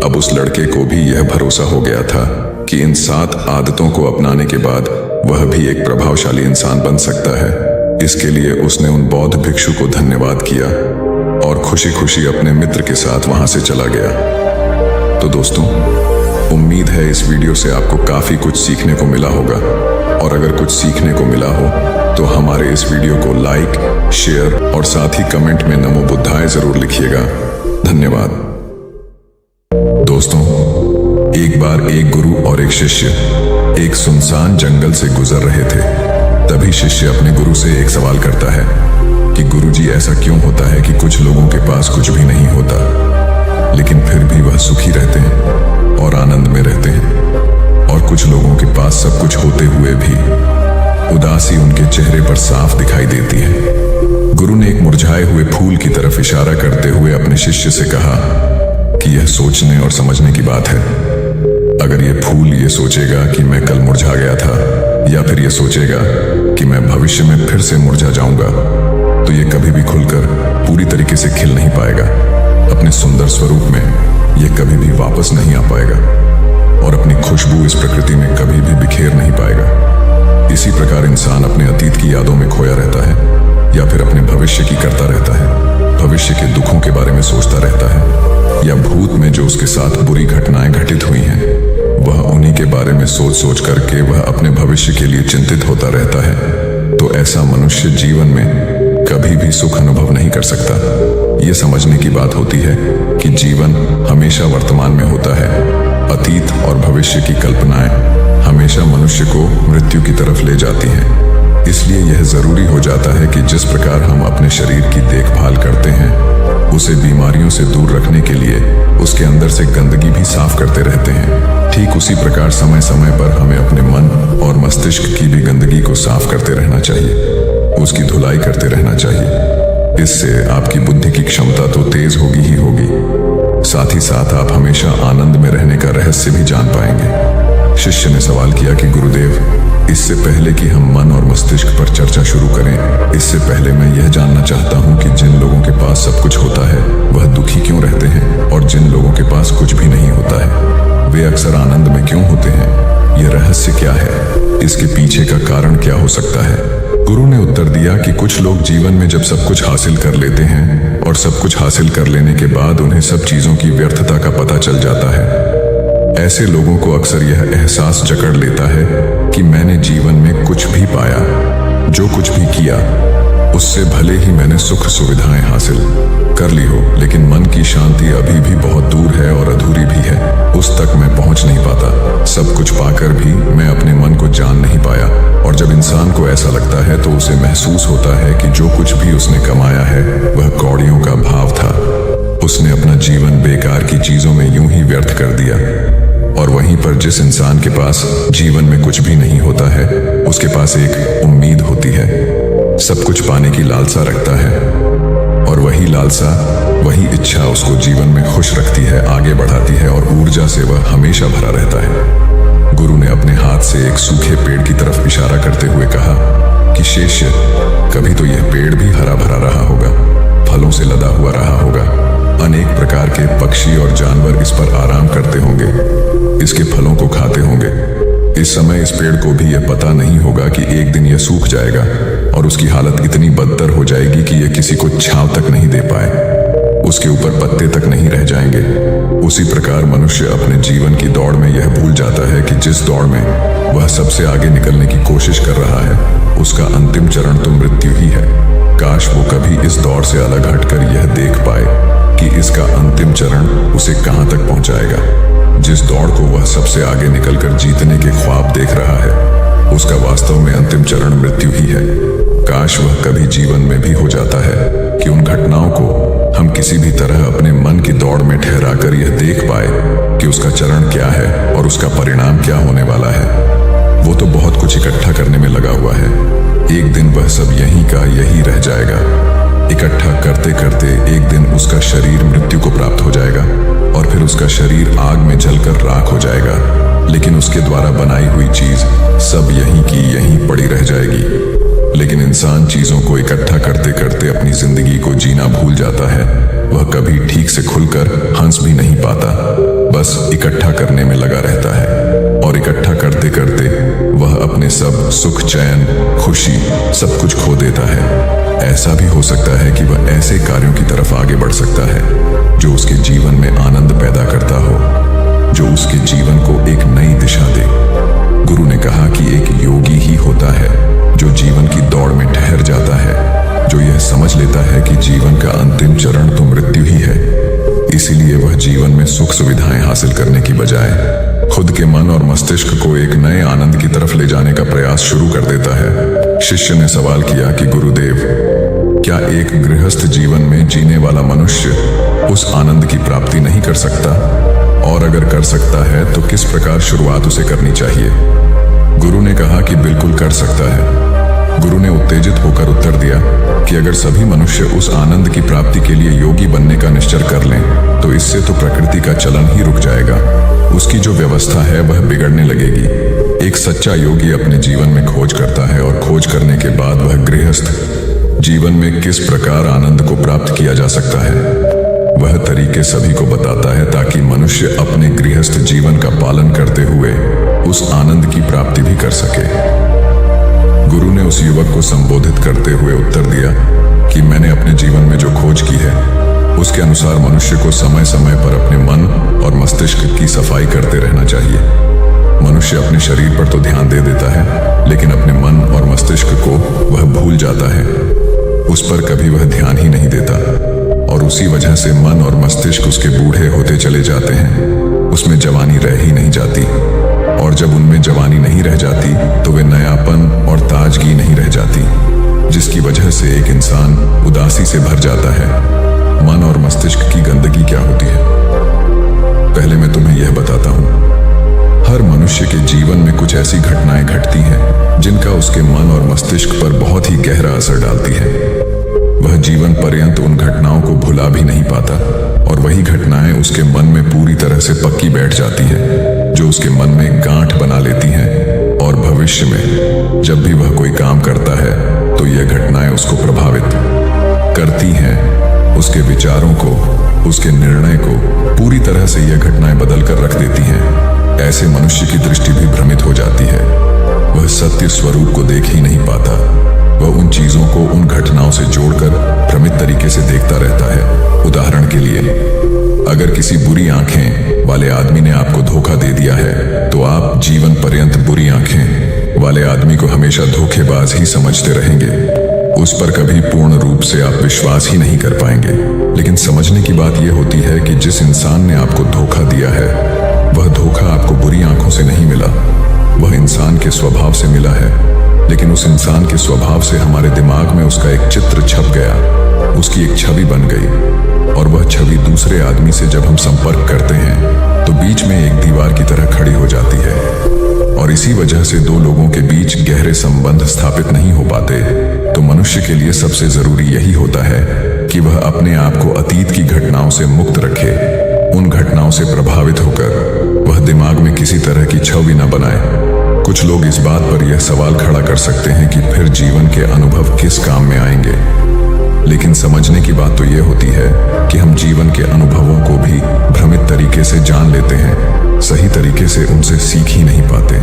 अब उस लड़के को भी यह भरोसा हो गया था कि इन 7 आदतों को अपनाने के बाद वह भी एक प्रभावशाली इंसान बन सकता है। इसके लिए उसने उन बौद्ध भिक्षु को धन्यवाद किया और खुशी खुशी अपने मित्र के साथ वहां से चला गया। तो दोस्तों, उम्मीद है इस वीडियो से आपको काफी कुछ सीखने को मिला होगा, और अगर कुछ सीखने को मिला हो तो हमारे इस वीडियो को लाइक, शेयर और साथ ही कमेंट में नमो बुद्धाय जरूर लिखिएगा। धन्यवाद। दोस्तों, एक बार एक गुरु और एक शिष्य एक सुनसान जंगल से गुजर रहे थे। तभी शिष्य अपने गुरु से एक सवाल करता है कि गुरुजी, ऐसा क्यों होता है कि कुछ लोगों के पास कुछ भी नहीं होता लेकिन फिर भी वह सुखी रहते हैं और आनंद में रहते हैं, और कुछ लोगों के पास सब कुछ होते हुए भी उदासी उनके चेहरे पर साफ दिखाई देती है। गुरु ने एक मुरझाए हुए फूल की तरफ इशारा करते हुए अपने शिष्य से कहा कि यह सोचने और समझने की बात है। अगर ये फूल ये सोचेगा कि मैं कल मुरझा गया था, या फिर ये सोचेगा कि मैं भविष्य में फिर से मुरझा जाऊंगा, तो ये कभी भी खुलकर पूरी तरीके से खिल नहीं पाएगा। अपने सुंदर स्वरूप में ये कभी भी वापस नहीं आ पाएगा और अपनी खुशबू इस प्रकृति में कभी भी बिखेर नहीं पाएगा। इसी प्रकार इंसान अपने अतीत की यादों में खोया रहता है, या फिर अपने भविष्य की करता रहता है, भविष्य के दुखों के बारे में सोचता रहता है, या भूत में जो उसके साथ बुरी घटनाएं घटित हुई हैं वह उन्हीं के बारे में सोच सोच करके वह अपने भविष्य के लिए चिंतित होता रहता है। तो ऐसा मनुष्य जीवन में कभी भी सुख अनुभव नहीं कर सकता। ये समझने की बात होती है कि जीवन हमेशा वर्तमान में होता है। अतीत और भविष्य की कल्पनाएं हमेशा मनुष्य को मृत्यु की तरफ ले जाती हैं। इसलिए यह जरूरी हो जाता है कि जिस प्रकार हम अपने शरीर की देखभाल करते हैं, उसे बीमारियों से दूर रखने के लिए उसके अंदर से गंदगी भी साफ करते रहते हैं। ठीक उसी प्रकार समय समय पर हमें अपने मन और मस्तिष्क की भी गंदगी को साफ करते रहना चाहिए, उसकी धुलाई करते रहना चाहिए। इससे आपकी बुद्धि की क्षमता तो तेज होगी ही होगी, साथ ही साथ आप हमेशा आनंद में रहने का रहस्य भी जान पाएंगे। शिष्य ने सवाल किया कि गुरुदेव, इससे पहले कि हम मन और मस्तिष्क पर चर्चा शुरू करें, इससे पहले मैं यह जानना चाहता हूं कि जिन लोगों के पास सब कुछ होता है वह दुखी क्यों रहते हैं, और जिन लोगों के पास कुछ भी नहीं होता है वे अक्सर आनंद में क्यों होते हैं? यह रहस्य क्या है? इसके पीछे का कारण क्या हो सकता है? गुरु ने उत्तर दिया कि कुछ लोग जीवन में जब सब कुछ हासिल कर लेते हैं और सब कुछ हासिल कर लेने के बाद उन्हें सब चीजों की व्यर्थता का पता चल जाता है। ऐसे लोगों को अक्सर यह एहसास जकड़ लेता है कि मैंने जीवन में कुछ भी पाया, जो कुछ भी किया उससे भले ही मैंने सुख सुविधाएं हासिल कर ली हो, लेकिन मन की शांति अभी भी बहुत दूर है और अधूरी भी है, उस तक मैं पहुंच नहीं पाता। सब कुछ पाकर भी मैं अपने मन को जान नहीं पाया। और जब इंसान को ऐसा लगता है तो उसे महसूस होता है कि जो कुछ भी उसने कमाया है वह कौड़ियों का भाव था। उसने अपना जीवन बेकार की चीजों में यूं ही व्यर्थ कर दिया। और वहीं पर जिस इंसान के पास जीवन में कुछ भी नहीं होता है, उसके पास एक उम्मीद होती है, सब कुछ पाने की लालसा रखता है, और वही लालसा, वही इच्छा उसको जीवन में खुश रखती है, आगे बढ़ाती है और ऊर्जा से वह हमेशा भरा रहता है। गुरु ने अपने हाथ से एक सूखे पेड़ की तरफ इशारा करते हुए कहा कि शिष्य, कभी तो यह पेड़ भी हरा भरा रहा होगा, फलों से लदा हुआ रहा होगा, अनेक प्रकार के पक्षी और जानवर इस पर आराम करते होंगे, इसके फलों को खाते होंगे। इस समय इस पेड़ को भी यह पता नहीं होगा कि एक दिन यह सूख जाएगा और उसकी हालत इतनी बदतर हो जाएगी कि यह किसी को छांव तक नहीं दे पाए, उसके ऊपर पत्ते तक नहीं रह जाएंगे। उसी प्रकार मनुष्य अपने जीवन की दौड़ में यह भूल जाता है कि जिस दौड़ में वह सबसे आगे निकलने की कोशिश कर रहा है, उसका अंतिम चरण तो मृत्यु ही है। काश वो कभी इस दौड़ से अलग हटकर यह देख पाए कि इसका अंतिम चरण उसे कहां तक पहुंचाएगा। जिस दौड़ को वह सबसे आगे निकलकर जीतने के ख्वाब देख रहा है, उसका वास्तव में अंतिम चरण मृत्यु ही है। काश वह कभी जीवन में भी हो जाता है कि उन घटनाओं को हम किसी भी तरह अपने मन की दौड़ में ठहरा कर यह देख पाए कि उसका चरण क्या है और उसका परिणाम क्या होने वाला है। वो तो बहुत कुछ इकट्ठा करने में लगा हुआ है, एक दिन वह सब यहीं का यही रह जाएगा। इकट्ठा करते करते एक दिन उसका शरीर मृत्यु को प्राप्त हो जाएगा और फिर उसका शरीर आग में जलकर राख हो जाएगा, लेकिन उसके द्वारा बनाई हुई चीज सब यहीं की यहीं पड़ी रह जाएगी। लेकिन इंसान चीजों को इकट्ठा करते करते अपनी जिंदगी को जीना भूल जाता है। वह कभी ठीक से खुलकर हंस भी नहीं पाता, बस इकट्ठा करने में लगा रहता है और इकट्ठा करते करते वह अपने सब सुख, चैन, खुशी सब कुछ खो देता है। ऐसा भी हो सकता है कि वह ऐसे कार्यों की तरफ आगे बढ़ सकता है जो उसके जीवन में आनंद पैदा करता हो, जो उसके जीवन को एक नई दिशा दे। गुरु ने कहा कि एक योगी ही होता है जो जीवन की दौड़ में ठहर जाता है, जो यह समझ लेता है कि जीवन का अंतिम चरण तो मृत्यु ही है। इसीलिए वह जीवन में सुख सुविधाएं हासिल करने की बजाय खुद के मन और मस्तिष्क को एक नए आनंद की तरफ ले जाने का प्रयास शुरू कर देता है। शिष्य ने सवाल किया कि गुरुदेव, क्या एक गृहस्थ जीवन में जीने वाला मनुष्य उस आनंद की प्राप्ति नहीं कर सकता? और अगर कर सकता है तो किस प्रकार शुरुआत उसे करनी चाहिए? गुरु ने कहा कि बिल्कुल कर सकता है। गुरु ने उत्तेजित होकर उत्तर दिया कि अगर सभी मनुष्य उस आनंद की प्राप्ति के लिए योगी बनने का निश्चय कर लें तो इससे तो प्रकृति का चलन ही रुक जाएगा। उसकी जो व्यवस्था है वह बिगड़ने लगेगी। एक सच्चा योगी अपने जीवन में खोज करता है और खोज करने के बाद वह गृहस्थ जीवन में किस प्रकार आनंद को प्राप्त किया जा सकता है वह तरीके सभी को बताता है, ताकि मनुष्य अपने गृहस्थ जीवन का पालन करते हुए उस आनंद की प्राप्ति भी कर सके। गुरु ने उस युवक को संबोधित करते हुए उत्तर दिया कि मैंने अपने जीवन में जो खोज की है उसके अनुसार मनुष्य को समय समय पर अपने मन और मस्तिष्क की सफाई करते रहना चाहिए। मनुष्य अपने शरीर पर तो ध्यान दे देता है, लेकिन अपने मन और मस्तिष्क को वह भूल जाता है, उस पर कभी वह ध्यान ही नहीं देता, और उसी वजह से मन और मस्तिष्क उसके बूढ़े होते चले जाते हैं। उसमें जवानी रह ही नहीं जाती, और जब उनमें जवानी नहीं रह जाती तो वे नयापन और ताजगी नहीं रह जाती, जिसकी वजह से एक इंसान उदासी से भर जाता है। मन और मस्तिष्क की गंदगी क्या होती है, पहले मैं तुम्हें यह बताता हूँ। हर मनुष्य के जीवन में कुछ ऐसी घटनाएं घटती हैं जिनका उसके मन और मस्तिष्क पर बहुत ही गहरा असर डालती है। वह जीवन पर्यंत उन घटनाओं को भुला भी नहीं पाता, और वही घटनाएं उसके मन में पूरी तरह से पक्की बैठ जाती हैं, जो उसके मन में गांठ बना लेती हैं, और भविष्य में जब भी वह कोई काम करता है तो यह घटनाएं उसको प्रभावित करती हैं। उसके विचारों को, उसके निर्णय को पूरी तरह से यह घटनाएं बदल कर रख देती हैं। ऐसे मनुष्य की दृष्टि भी भ्रमित हो जाती है, वह सत्य स्वरूप को देख ही नहीं पाता। वह उन चीजों को उन घटनाओं से जोड़कर भ्रमित तरीके से देखता रहता है। उदाहरण के लिए, अगर किसी बुरी आंखें वाले आदमी ने आपको धोखा दे दिया है तो आप जीवन पर्यंत बुरी आंखें वाले आदमी को हमेशा धोखेबाज ही समझते रहेंगे। उस पर कभी पूर्ण रूप से आप विश्वास ही नहीं कर पाएंगे। लेकिन समझने की बात यह होती है कि जिस इंसान ने आपको धोखा दिया है वह धोखा आपको बुरी आंखों से नहीं मिला, वह इंसान के स्वभाव से मिला है। लेकिन उस इंसान के स्वभाव से हमारे दिमाग में उसका एक चित्र छप गया, उसकी एक छवि बन गई, और वह छवि दूसरे आदमी से जब हम संपर्क करते हैं तो बीच में एक दीवार की तरह खड़ी हो जाती है, और इसी वजह से दो लोगों के बीच गहरे संबंध स्थापित नहीं हो पाते। तो मनुष्य के लिए सबसे जरूरी यही होता है कि वह अपने आप को अतीत की घटनाओं से मुक्त रखे। उन घटनाओं से प्रभावित होकर वह दिमाग में किसी तरह की छवि न बनाए। कुछ लोग इस बात पर यह सवाल खड़ा कर सकते हैं कि फिर जीवन के अनुभव किस काम में आएंगे, लेकिन समझने की बात तो यह होती है कि हम जीवन के अनुभवों को भी भ्रमित तरीके से जान लेते हैं, सही तरीके से उनसे सीख ही नहीं पाते।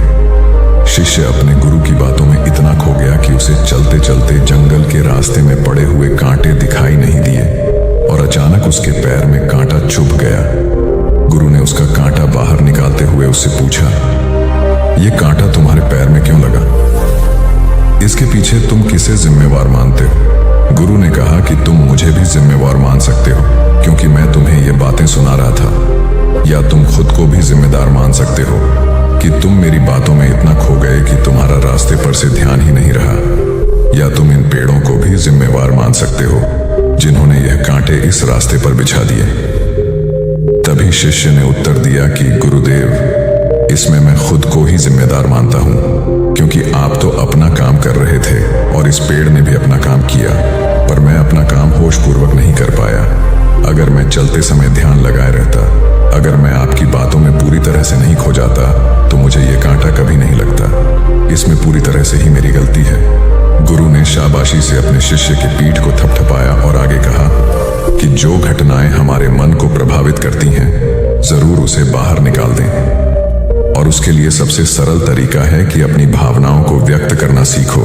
शिष्य अपने गुरु की बातों में इतना खो गया कि उसे चलते चलते जंगल के रास्ते में पड़े हुए कांटे दिखाई नहीं दिए, और अचानक उसके पैर में कांटा चुभ गया। गुरु ने उसका कांटा बाहर निकालते हुए उससे पूछा, यह कांटा तुम्हारे पैर में क्यों लगा? इसके पीछे तुम किसे जिम्मेवार मानते हो? गुरु ने कहा कि तुम मुझे भी जिम्मेवार मान सकते हो, क्योंकि मैं तुम्हें ये बातें सुना रहा था। या तुम खुद को भी जिम्मेदार मान सकते हो कि तुम मेरी बातों में इतना खो गए कि तुम्हारा रास्ते पर से ध्यान ही नहीं रहा। या तुम इन पेड़ों को भी जिम्मेवार मान सकते हो जिन्होंने यह कांटे इस रास्ते पर बिछा दिए। तभी शिष्य ने उत्तर दिया कि गुरुदेव, इसमें मैं खुद को ही जिम्मेदार मानता हूँ, क्योंकि आप तो अपना काम कर रहे थे और इस पेड़ ने भी अपना काम किया, पर मैं अपना काम होशपूर्वक नहीं कर पाया। अगर मैं चलते समय ध्यान लगाए रहता, अगर मैं आपकी बातों में पूरी तरह से नहीं खो जाता, तो मुझे ये कांटा कभी नहीं लगता। इसमें पूरी तरह से ही मेरी गलती है। गुरु ने शाबाशी से अपने शिष्य की पीठ को थपथपाया और आगे कहा कि जो घटनाएं हमारे मन को प्रभावित करती हैं, जरूर उसे बाहर निकाल दें। और उसके लिए सबसे सरल तरीका है कि अपनी भावनाओं को व्यक्त करना सीखो।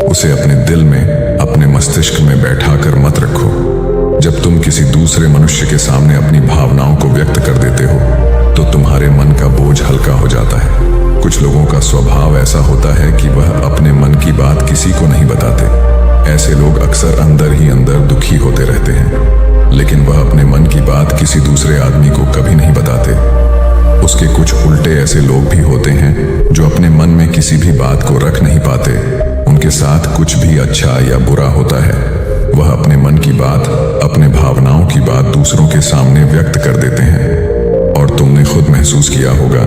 उसे अपने दिल में, अपने मस्तिष्क में बैठाकर मत रखो। जब तुम किसी दूसरे मनुष्य के सामने अपनी भावनाओं को व्यक्त कर देते हो तो तुम्हारे मन का बोझ हल्का हो जाता है। कुछ लोगों का स्वभाव ऐसा होता है कि वह अपने मन की बात किसी को नहीं बताते। ऐसे लोग अक्सर अंदर ही अंदर दुखी होते रहते हैं, लेकिन वह अपने मन की बात किसी दूसरे आदमी को कभी नहीं बताते। उसके कुछ उल्टे ऐसे लोग भी होते हैं जो अपने मन में किसी भी बात को रख नहीं पाते। उनके साथ कुछ भी अच्छा या बुरा होता है, वह अपने मन की बात, अपने भावनाओं की बात दूसरों के सामने व्यक्त कर देते हैं। और तुमने खुद महसूस किया होगा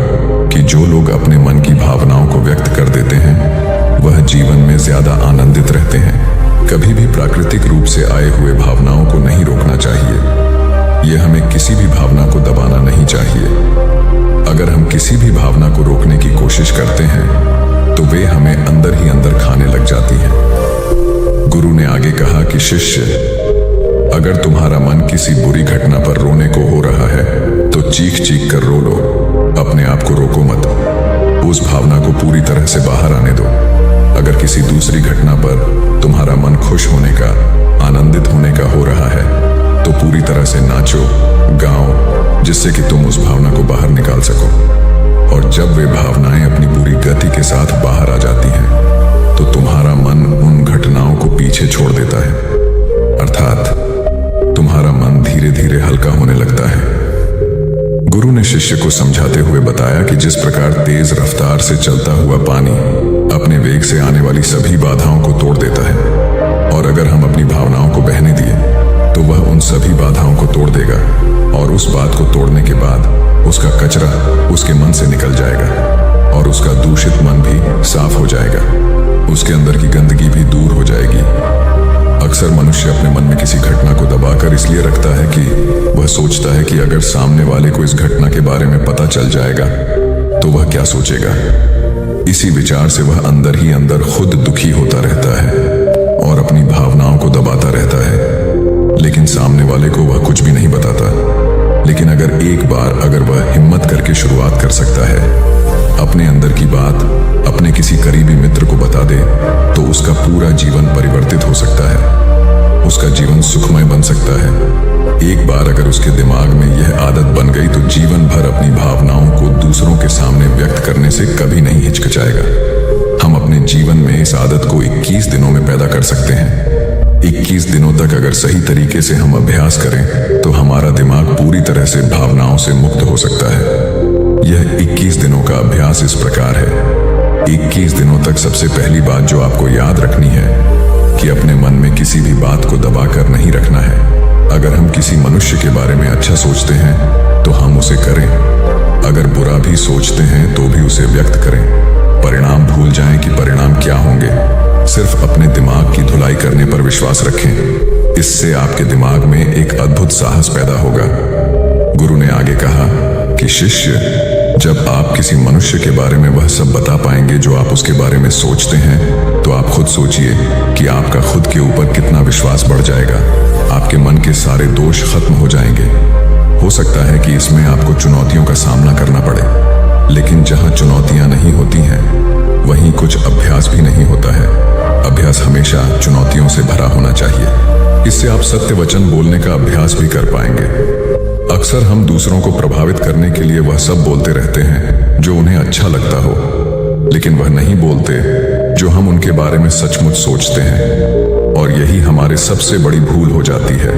कि जो लोग अपने मन की भावनाओं को व्यक्त कर देते हैं वह जीवन में ज्यादा आनंदित रहते हैं। कभी भी प्राकृतिक रूप से आए हुए भावनाओं को नहीं रोकना चाहिए। यह हमें किसी भी भावना को दबाना नहीं चाहिए। अगर हम किसी भी भावना को रोकने की कोशिश करते हैं तो वे हमें अंदर ही अंदर खाने लग जाती हैं। गुरु ने आगे कहा कि शिष्य, अगर तुम्हारा मन किसी बुरी घटना पर रोने को हो रहा है तो चीख चीख कर रो लो, अपने आप को रोको मत, उस भावना को पूरी तरह से बाहर आने दो। अगर किसी दूसरी घटना पर तुम्हारा मन खुश होने का, आनंदित होने का हो रहा है तो पूरी तरह से नाचो, गाओ, जिससे कि तुम उस भावना को बाहर निकाल सको। और जब वे भावनाएं अपनी पूरी गति के साथ बाहर आ जाती हैं तो तुम्हारा मन उन घटनाओं को पीछे छोड़ देता है, अर्थात तुम्हारा मन धीरे धीरे हल्का होने लगता है। गुरु ने शिष्य को समझाते हुए बताया कि जिस प्रकार तेज रफ्तार से चलता हुआ पानी अपने वेग से आने वाली सभी बाधाओं को तोड़ देता है, और अगर हम अपनी भावनाओं को बहने दिए तो वह उन सभी बाधाओं को तोड़ देगा, और उस बात को तोड़ने के बाद उसका कचरा उसके मन से निकल जाएगा और उसका दूषित मन भी साफ हो जाएगा, उसके अंदर की गंदगी भी दूर हो जाएगी। अक्सर मनुष्य अपने मन में किसी घटना को दबाकर इसलिए रखता है कि वह सोचता है कि अगर सामने वाले को इस घटना के बारे में पता चल जाएगा तो वह क्या सोचेगा। इसी विचार से वह अंदर ही अंदर खुद दुखी होता रहता है और अपनी भावनाओं को दबाता रहता है, लेकिन सामने वाले को वह कुछ भी नहीं बताता। लेकिन अगर वह हिम्मत करके शुरुआत कर सकता है, अपने अंदर की बात अपने किसी करीबी मित्र को बता दे तो उसका पूरा जीवन परिवर्तित हो सकता है, उसका जीवन सुखमय बन सकता है। एक बार अगर उसके दिमाग में यह आदत बन गई तो जीवन भर अपनी भावनाओं को दूसरों के सामने व्यक्त करने से कभी नहीं हिचकिचाएगा। हम अपने जीवन में इस आदत को 21 दिनों में पैदा कर सकते हैं। 21 दिनों तक अगर सही तरीके से हम अभ्यास करें तो हमारा दिमाग पूरी तरह से भावनाओं से मुक्त हो सकता है। यह 21 दिनों का अभ्यास इस प्रकार है। 21 दिनों तक सबसे पहली बात जो आपको याद रखनी है कि अपने मन में किसी भी बात को दबाकर नहीं रखना है। अगर हम किसी मनुष्य के बारे में अच्छा सोचते हैं तो हम उसे करें, अगर बुरा भी सोचते हैं तो भी उसे व्यक्त करें। परिणाम भूल जाएं कि परिणाम क्या होंगे, सिर्फ अपने दिमाग की धुलाई करने पर विश्वास रखें। इससे आपके दिमाग में एक अद्भुत साहस पैदा होगा। गुरु ने आगे कहा कि शिष्य, जब आप किसी मनुष्य के बारे में वह सब बता पाएंगे जो आप उसके बारे में सोचते हैं तो आप खुद सोचिए कि आपका खुद के ऊपर कितना विश्वास बढ़ जाएगा। आपके मन के सारे दोष खत्म हो जाएंगे। हो सकता है कि इसमें आपको चुनौतियों का सामना करना पड़े, लेकिन जहां चुनौतियां नहीं होती हैं वहीं कुछ अभ्यास भी नहीं होता है। अभ्यास हमेशा चुनौतियों से भरा होना चाहिए। इससे आप सत्य वचन बोलने का अभ्यास भी कर पाएंगे। अक्सर हम दूसरों को प्रभावित करने के लिए वह सब बोलते रहते हैं जो उन्हें अच्छा लगता हो, लेकिन वह नहीं बोलते जो हम उनके बारे में सचमुच सोचते हैं। और यही हमारे सबसे बड़ी भूल हो जाती है,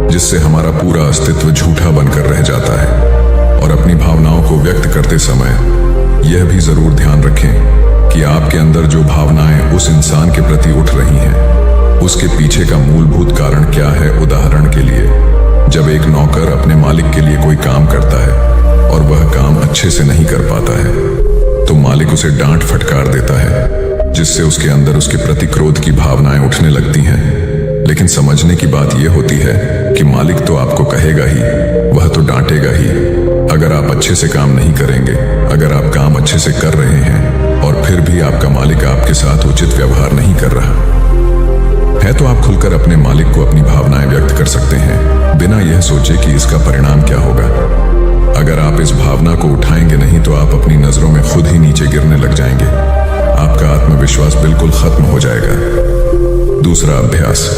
जिससे हमारा पूरा अस्तित्व झूठा बनकर रह जाता है। और अपनी भावनाओं को व्यक्त करते समय यह भी जरूर ध्यान रखें कि आपके अंदर जो भावनाएं उस इंसान के प्रति उठ रही हैं, उसके पीछे का मूलभूत कारण क्या है। उदाहरण के लिए, जब एक नौकर अपने मालिक के लिए कोई काम करता है और वह काम अच्छे से नहीं कर पाता है तो मालिक उसे डांट फटकार देता है, जिससे उसके अंदर उसके प्रति क्रोध की भावनाएं उठने लगती हैं। लेकिन समझने की बात यह होती है कि मालिक तो आपको कहेगा ही, वह तो डांटेगा ही अगर आप अच्छे से काम नहीं करेंगे। अगर आप काम अच्छे से कर रहे हैं और फिर भी आपका मालिक आपके साथ उचित व्यवहार नहीं कर रहा है तो आप खुलकर अपने मालिक को अपनी भावनाएं व्यक्त कर सकते हैं, बिना यह सोचे कि इसका परिणाम क्या होगा। अगर आप इस भावना को उठाएंगे नहीं तो आप अपनी नजरों में खुद ही नीचे गिरने लग जाएंगे। आपका आत्मविश्वास बिल्कुल खत्म हो जाएगा। दूसरा अभ्यास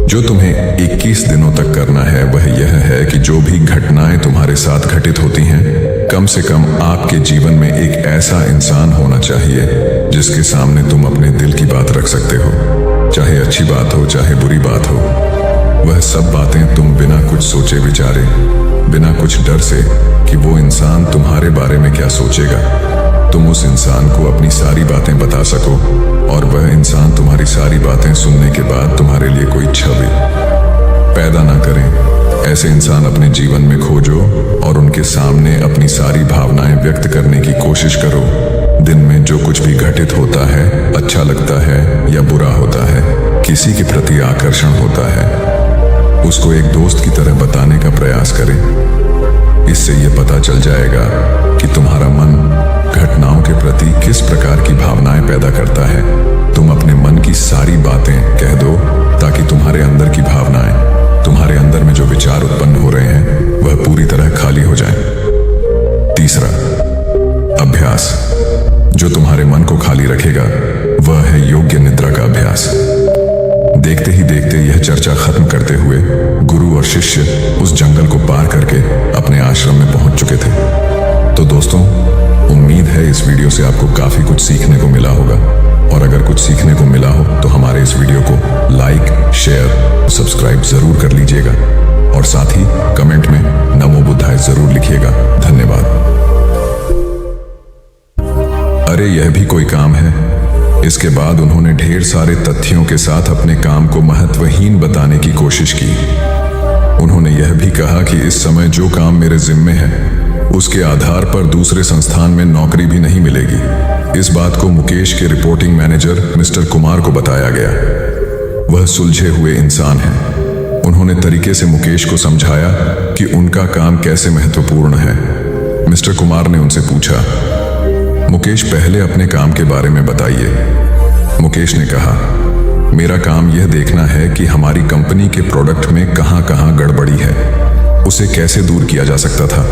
जो तुम्हें 21 दिनों तक करना है वह यह है कि जो भी घटनाएं तुम्हारे साथ घटित होती हैं, कम से कम आपके जीवन में एक ऐसा इंसान होना चाहिए जिसके सामने तुम अपने दिल की बात रख सकते हो। चाहे अच्छी बात हो चाहे बुरी बात हो, वह सब बातें तुम बिना कुछ सोचे विचारे, बिना कुछ डर से कि वो इंसान तुम्हारे बारे में क्या सोचेगा, तुम उस इंसान को अपनी सारी बातें बता सको और वह इंसान तुम्हारी सारी बातें सुनने के बाद तुम्हारे लिए कोई छवि पैदा ना करें। ऐसे इंसान अपने जीवन में खोजो और उनके सामने अपनी सारी भावनाएं व्यक्त करने की कोशिश करो। दिन में जो कुछ भी घटित होता है, अच्छा लगता है या बुरा होता है, किसी के प्रति आकर्षण होता है, उसको एक दोस्त की तरह बताने का प्रयास करें। इससे ये पता चल जाएगा कि तुम्हारा मन घटनाओं के प्रति किस प्रकार की भावनाएं पैदा करता है। तुम अपने मन की सारी बातें कह दो ताकि तुम्हारे अंदर की भावनाएं, तुम्हारे अंदर में जो विचार उत्पन्न हो रहे हैं वह पूरी तरह खाली हो जाएं। तीसरा, अभ्यास। जो तुम्हारे मन को खाली रखेगा वह है योग्य निद्रा का अभ्यास। देखते ही देखते यह चर्चा खत्म करते हुए गुरु और शिष्य उस जंगल को पार करके अपने आश्रम में पहुंच चुके थे। तो दोस्तों, उम्मीद है इस वीडियो से आपको काफी कुछ सीखने को मिला होगा, और अगर कुछ सीखने को मिला हो तो हमारे इस वीडियो को लाइक, शेयर, सब्सक्राइब जरूर कर लीजिएगा, और साथ ही कमेंट में नमो बुद्धाय जरूर लिखिएगा। धन्यवाद। अरे यह भी कोई काम है। इसके बाद उन्होंने ढेर सारे तथ्यों के साथ अपने काम को महत्वहीन बताने की कोशिश की। उन्होंने यह भी कहा कि इस समय जो काम मेरे जिम्मे है उसके आधार पर दूसरे संस्थान में नौकरी भी नहीं मिलेगी। इस बात को मुकेश के रिपोर्टिंग मैनेजर मिस्टर कुमार को बताया गया। वह सुलझे हुए इंसान हैं। उन्होंने तरीके से मुकेश को समझाया कि उनका काम कैसे महत्वपूर्ण है। मिस्टर कुमार ने उनसे पूछा, मुकेश पहले अपने काम के बारे में बताइए। मुकेश ने कहा, मेरा काम यह देखना है कि हमारी कंपनी के प्रोडक्ट में कहां कहां गड़बड़ी है, उसे कैसे दूर किया जा सकता था,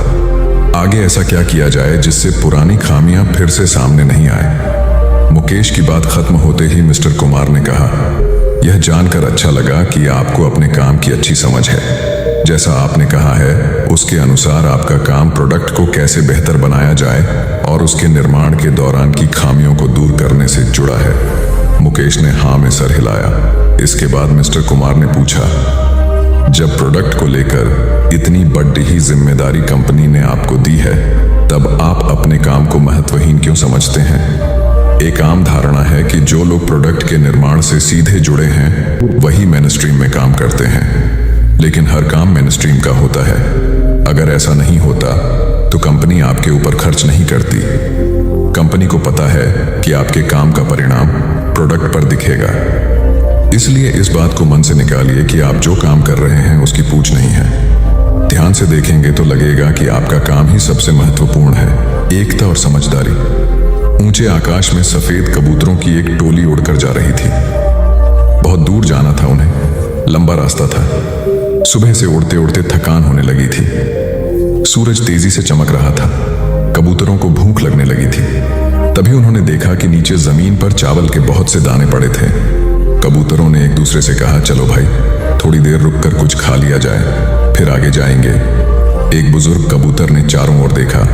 आगे ऐसा क्या किया जाए जिससे पुरानी खामियां फिर से सामने नहीं आए। मुकेश की बात खत्म होते ही मिस्टर कुमार ने कहा, यह जानकर अच्छा लगा कि आपको अपने काम की अच्छी समझ है। जैसा आपने कहा है उसके अनुसार आपका काम प्रोडक्ट को कैसे बेहतर बनाया जाए और उसके निर्माण के दौरान की खामियों को दूर करने से जुड़ा है। मुकेश ने हाँ में सर हिलाया। इसके बाद मिस्टर कुमार ने पूछा, जब प्रोडक्ट को लेकर इतनी बड़ी ही जिम्मेदारी कंपनी ने आपको दी है तब आप अपने काम को महत्वहीन क्यों समझते हैं? एक आम धारणा है कि जो लोग प्रोडक्ट के निर्माण से सीधे जुड़े हैं वही मेनस्ट्रीम में काम करते हैं, लेकिन हर काम मेनस्ट्रीम का होता है। अगर ऐसा नहीं होता तो कंपनी आपके ऊपर खर्च नहीं करती। कंपनी को पता है कि आपके काम का परिणाम प्रोडक्ट पर दिखेगा, इसलिए इस बात को मन से निकालिए कि आप जो काम कर रहे हैं उसकी पूछ नहीं है। ध्यान से देखेंगे तो लगेगा कि आपका काम ही सबसे महत्वपूर्ण है। एकता और समझदारी। ऊंचे आकाश में सफेद कबूतरों की एक टोली उड़कर जा रही थी। बहुत दूर जाना था उन्हें, लंबा रास्ता था। सुबह से उड़ते उड़ते थकान होने लगी थी। सूरज तेजी से चमक रहा था। कबूतरों को भूख लगने लगी थी। तभी उन्होंने देखा कि नीचे जमीन पर चावल के बहुत से दाने पड़े थे। कबूतरों ने एक दूसरे से कहा, चलो भाई थोड़ी देर रुककर कुछ खा लिया जाए, फिर आगे जाएंगे। एक बुजुर्ग कबूतर ने चारों ओर देखा।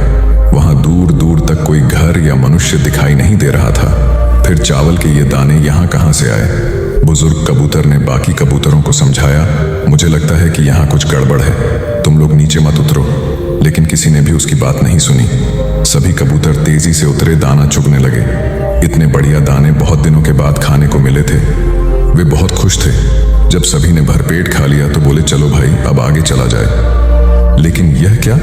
वहां दूर दूर तक कोई घर या मनुष्य दिखाई नहीं दे रहा था। फिर चावल के ये दाने यहाँ कहाँ से आए? बुजुर्ग कबूतर ने बाकी कबूतरों को समझाया, मुझे लगता है कि यहाँ कुछ गड़बड़ है, तुम लोग नीचे मत उतरो। लेकिन किसी ने भी उसकी बात नहीं सुनी। सभी कबूतर तेजी से उतरे, दाना चुगने लगे। इतने बढ़िया दाने बहुत दिनों के बाद खाने को मिले थे। वे बहुत खुश थे। जब सभी ने भरपेट खा लिया तो बोले, चलो भाई अब आगे चला जाए। लेकिन यह क्या?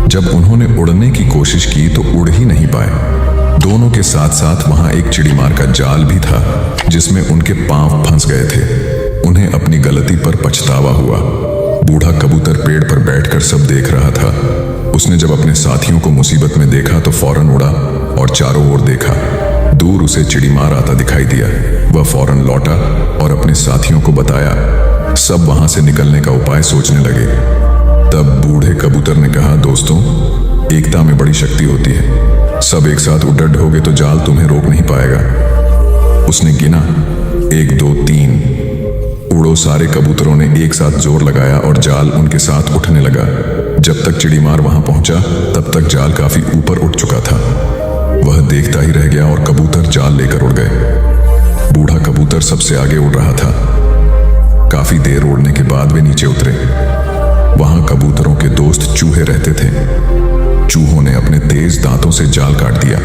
जब उन्होंने उड़ने की कोशिश की तो उड़ ही नहीं पाए। दोनों के साथ साथ वहां एक चिड़ीमार का जाल भी था जिसमें उनके पांव फंस गए थे। उन्हें अपनी गलती पर पछतावा हुआ। बूढ़ा कबूतर पेड़ पर बैठकर सब देख रहा था। उसने जब अपने साथियों को मुसीबत में देखा तो फौरन उड़ा और चारों ओर देखा। दूर उसे चिड़ीमार आता दिखाई दिया। वह फौरन लौटा और अपने साथियों को बताया। सब वहां से निकलने का उपाय सोचने लगे। तब बूढ़े कबूतर ने कहा, दोस्तों, एकता में बड़ी शक्ति होती है। सब एक साथ उड़ड होगे तो जाल तुम्हें रोक नहीं पाएगा। उसने गिना, 1 2 3। उड़ो। सारे कबूतरों ने एक साथ जोर लगाया और जाल उनके साथ उठने लगा। जब तक चिड़ीमार वहां पहुंचा तब तक जाल काफी ऊपर उठ चुका था। वह देखता ही रह गया और कबूतर जाल लेकर उड़ गए। बूढ़ा कबूतर सबसे आगे उड़ रहा था। काफी देर उड़ने के बाद वे नीचे उतरे। वहां कबूतरों के दोस्त चूहे रहते थे। चूहों ने अपने तेज दांतों से जाल काट दिया।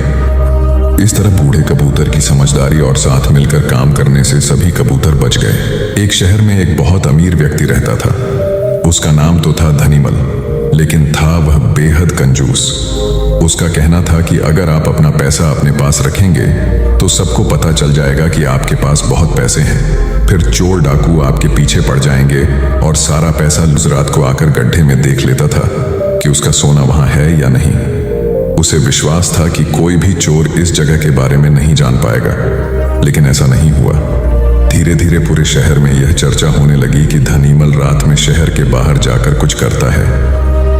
इस तरह बूढ़े कबूतर की समझदारी और साथ मिलकर काम करने से सभी कबूतर बच गए। एक शहर में एक बहुत अमीर व्यक्ति रहता था। उसका नाम तो था धनीमल, लेकिन था वह बेहद कंजूस। उसका कहना था कि अगर आप अपना पैसा अपने पास रखेंगे तो सबको पता चल जाएगा कि आपके पास बहुत पैसे हैं। फिर चोर डाकू आपके पीछे पड़ जाएंगे और सारा पैसा गुजरात को आकर गड्ढे में देख लेता था कि उसका सोना वहां है या नहीं। उसे विश्वास था कि कोई भी चोर इस जगह के बारे में नहीं जान पाएगा, लेकिन ऐसा नहीं हुआ। धीरे धीरे पूरे शहर में यह चर्चा होने लगी कि धनीमल रात में शहर के बाहर जाकर कुछ करता है।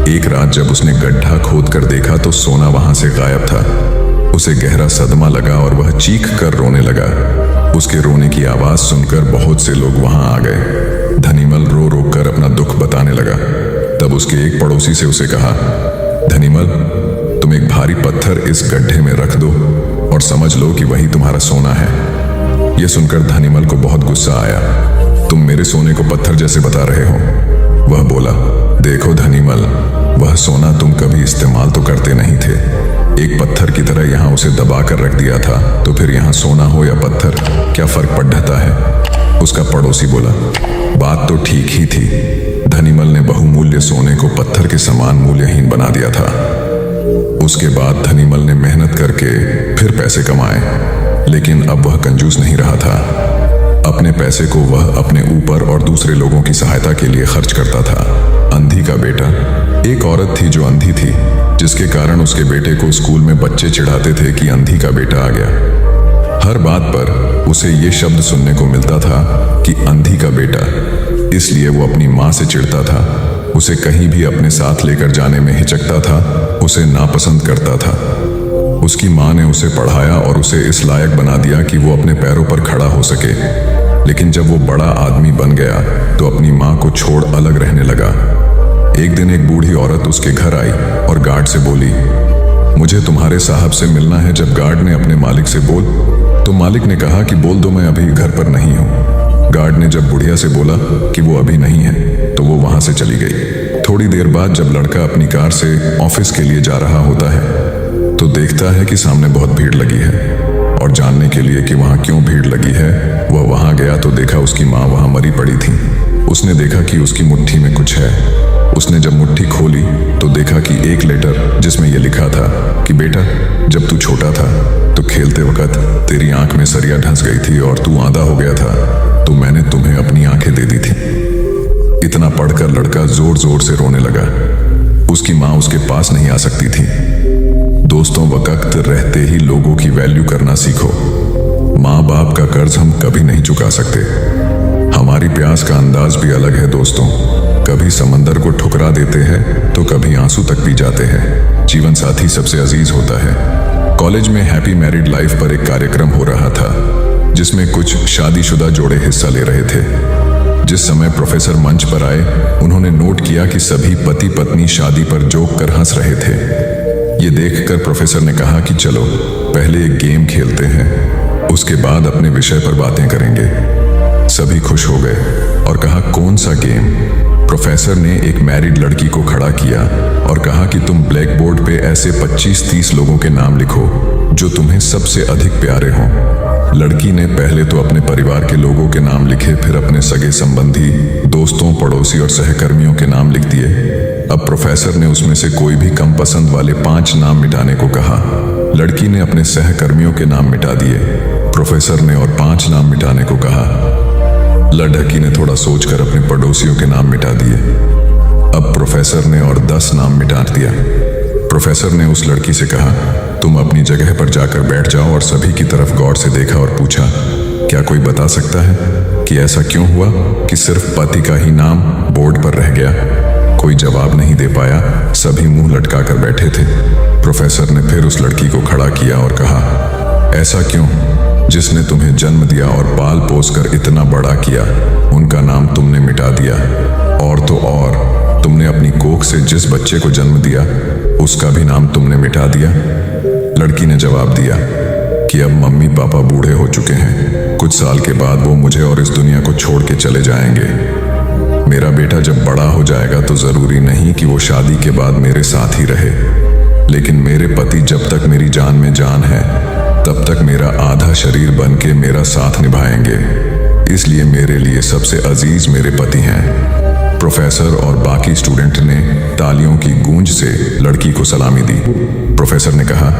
एक रात जब उसने गड्ढा खोद कर देखा तो सोना वहां से गायब था। उसे गहरा सदमा लगा और वह चीख कर रोने लगा। उसके रोने की आवाज सुनकर बहुत से लोग वहां आ गए। धनीमल रो रो कर अपना दुख बताने लगा। तब उसके एक पड़ोसी से उसे कहा, धनीमल, तुम एक भारी पत्थर इस गड्ढे में रख दो और समझ लो कि वही तुम्हारा सोना है। यह सुनकर धनीमल को बहुत गुस्सा आया। तुम मेरे सोने को पत्थर जैसे बता रहे हो। वह बोला, देखो धनीमल, वह सोना तुम कभी इस्तेमाल तो करते नहीं थे। एक पत्थर की तरह यहाँ उसे दबा कर रख दिया था, तो फिर यहाँ सोना हो या पत्थर क्या फर्क पड़ जाता है। उसका पड़ोसी बोला, बात तो ठीक ही थी। धनीमल ने बहुमूल्य सोने को पत्थर के समान मूल्यहीन बना दिया था। उसके बाद धनीमल ने मेहनत करके फिर पैसे कमाए, लेकिन अब वह कंजूस नहीं रहा था। अपने पैसे को वह अपने ऊपर और दूसरे लोगों की सहायता के लिए खर्च करता था। अंधी का बेटा। एक औरत थी जो अंधी थी, जिसके कारण उसके बेटे को स्कूल में बच्चे चिढ़ाते थे कि अंधी का बेटा आ गया। हर बात पर उसे ये शब्द सुनने को मिलता था कि अंधी का बेटा। इसलिए वो अपनी माँ से चिढ़ता था, उसे कहीं भी अपने साथ लेकर जाने में हिचकता था, उसे नापसंद करता था। उसकी माँ ने उसे पढ़ाया और उसे इस लायक बना दिया कि वो अपने पैरों पर खड़ा हो सके। लेकिन जब वो बड़ा आदमी बन गया तो अपनी माँ को छोड़ अलग रहने लगा। एक दिन एक बूढ़ी औरत उसके घर आई और गार्ड से बोली, मुझे तुम्हारे साहब से मिलना है। जब गार्ड ने अपने मालिक से बोल, तो मालिक ने कहा कि बोल दो मैं अभी घर पर नहीं हूँ। गार्ड ने जब बुढ़िया से बोला कि वो अभी नहीं है, तो वो वहां से चली गई। थोड़ी देर बाद जब लड़का अपनी कार से ऑफिस के लिए जा रहा होता है, तो देखता है कि सामने बहुत भीड़ लगी है। और जानने के लिए कि वहां क्यों भीड़ लगी है, वह वहां गया तो देखा उसकी माँ वहां मरी पड़ी थी। उसने देखा कि उसकी मुट्ठी में कुछ है। उसने जब मुट्ठी खोली तो देखा कि एक लेटर जिसमें यह लिखा था कि बेटा, जब तू छोटा था तो खेलते वक्त तेरी आंख में सरिया ढंस गई थी और तू आंधा हो गया था, तो मैंने तुम्हें अपनी आंखें दे दी थी। इतना पढ़कर लड़का जोर जोर से रोने लगा। उसकी माँ उसके पास नहीं आ सकती थी। दोस्तों, वक्त रहते ही लोगों की वैल्यू करना सीखो। माँ बाप का कर्ज हम कभी नहीं चुका सकते। हमारी प्यास का अंदाज भी अलग है दोस्तों। कभी समंदर को ठुकरा देते हैं तो कभी आंसू तक पी जाते हैं। जीवन साथी सबसे अजीज होता है। कॉलेज में हैप्पी मैरिड लाइफ पर एक कार्यक्रम हो रहा था, जिसमें कुछ शादीशुदा जोड़े हिस्सा ले रहे थे। जिस समय प्रोफेसर मंच पर आए, उन्होंने नोट किया कि सभी पति पत्नी शादी पर जोक कर हंस रहे थे। ये देखकर प्रोफेसर ने कहा कि चलो पहले एक गेम खेलते हैं, उसके बाद अपने विषय पर बातें करेंगे। सभी खुश हो गए और कहा, कौन सा गेम? प्रोफेसर ने एक मैरिड लड़की को खड़ा किया और कहा कि तुम ब्लैक बोर्ड पे ऐसे 25-30 लोगों के नाम लिखो जो तुम्हें सबसे अधिक प्यारे हों। लड़की ने पहले तो अपने परिवार के लोगों के नाम लिखे, फिर अपने सगे संबंधी, दोस्तों, पड़ोसी और सहकर्मियों के नाम लिख दिए। अब प्रोफेसर ने उसमें से कोई भी कम पसंद वाले 5 नाम मिटाने को कहा। लड़की ने अपने सहकर्मियों के नाम मिटा दिए। प्रोफेसर ने और 5 नाम मिटाने को कहा। लड़की ने थोड़ा सोचकर अपने पड़ोसियों के नाम मिटा दिए। अब प्रोफेसर ने और 10 नाम मिटा दिया। प्रोफेसर ने उस लड़की से कहा, तुम अपनी जगह पर जाकर बैठ जाओ, और सभी की तरफ गौर से देखा और पूछा, क्या कोई बता सकता है कि ऐसा क्यों हुआ कि सिर्फ पति का ही नाम बोर्ड पर रह गया? कोई जवाब नहीं दे पाया। सभी मुंह लटकाकर बैठे थे। प्रोफेसर ने फिर उस लड़की को खड़ा किया और कहा, ऐसा क्यों? जिसने तुम्हें जन्म दिया और पाल पोस कर इतना बड़ा किया, उनका नाम तुमने मिटा दिया। और तो और तुमने अपनी कोख से जिस बच्चे को जन्म दिया, उसका भी नाम तुमने मिटा दिया। लड़की ने जवाब दिया कि अब मम्मी पापा बूढ़े हो चुके हैं। कुछ साल के बाद वो मुझे और इस दुनिया को छोड़ के चले जाएंगे। मेरा बेटा जब बड़ा हो जाएगा तो जरूरी नहीं कि वो शादी के बाद मेरे साथ ही रहे, लेकिन मेरे पति जब तक मेरी जान में जान है, तब तक मेरा आधा शरीर बन के मेरा साथ निभाएंगे। इसलिए मेरे लिए सबसे अजीज मेरे पति हैं। प्रोफेसर और बाकी स्टूडेंट ने तालियों की गूंज से लड़की को सलामी दी। प्रोफेसर ने कहा,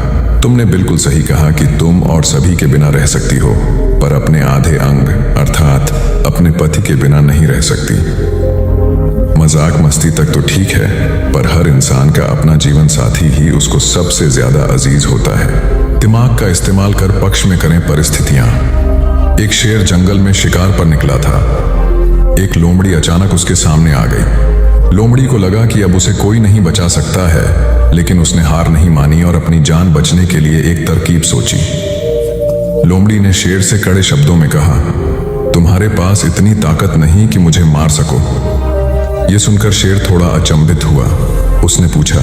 तुमने बिल्कुल सही कहा कि तुम और सभी के बिना रह सकती हो, पर अपने आधे अंग अर्थात अपने पति के बिना नहीं रह सकती। मजाक मस्ती तक तो ठीक है, पर हर इंसान का अपना जीवन साथी ही उसको सबसे ज्यादा अजीज होता है। दिमाग का इस्तेमाल कर पक्ष में करें परिस्थितियां। एक शेर जंगल में शिकार पर निकला था। एक लोमड़ी अचानक उसके सामने आ गई। लोमड़ी को लगा कि अब उसे कोई नहीं बचा सकता है, लेकिन उसने हार नहीं मानी और अपनी जान बचने के लिए एक तरकीब सोची। लोमड़ी ने शेर से कड़े शब्दों में कहा, तुम्हारे पास इतनी ताकत नहीं कि मुझे मार सको। यह सुनकर शेर थोड़ा अचंभित हुआ। उसने पूछा,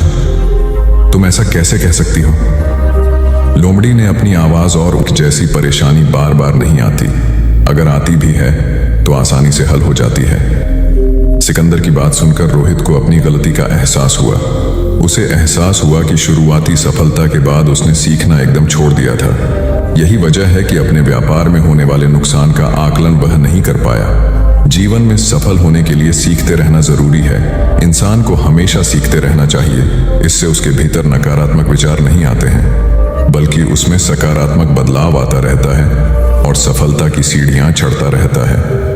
तुम ऐसा कैसे कह सकती हो? लोमड़ी ने अपनी आवाज और जैसी परेशानी बार बार नहीं आती, अगर आती भी है तो आसानी से हल हो जाती है। सिकंदर की बात सुनकर रोहित को अपनी गलती का एहसास हुआ। उसे एहसास हुआ कि शुरुआती सफलता के बाद उसने सीखना एकदम छोड़ दिया था। यही वजह है कि अपने व्यापार में होने वाले नुकसान का आकलन वह नहीं कर पाया। जीवन में सफल होने के लिए सीखते रहना जरूरी है। इंसान को हमेशा सीखते रहना चाहिए। इससे उसके भीतर नकारात्मक विचार नहीं आते हैं, बल्कि उसमें सकारात्मक बदलाव आता रहता है और सफलता की सीढ़ियां चढ़ता रहता है।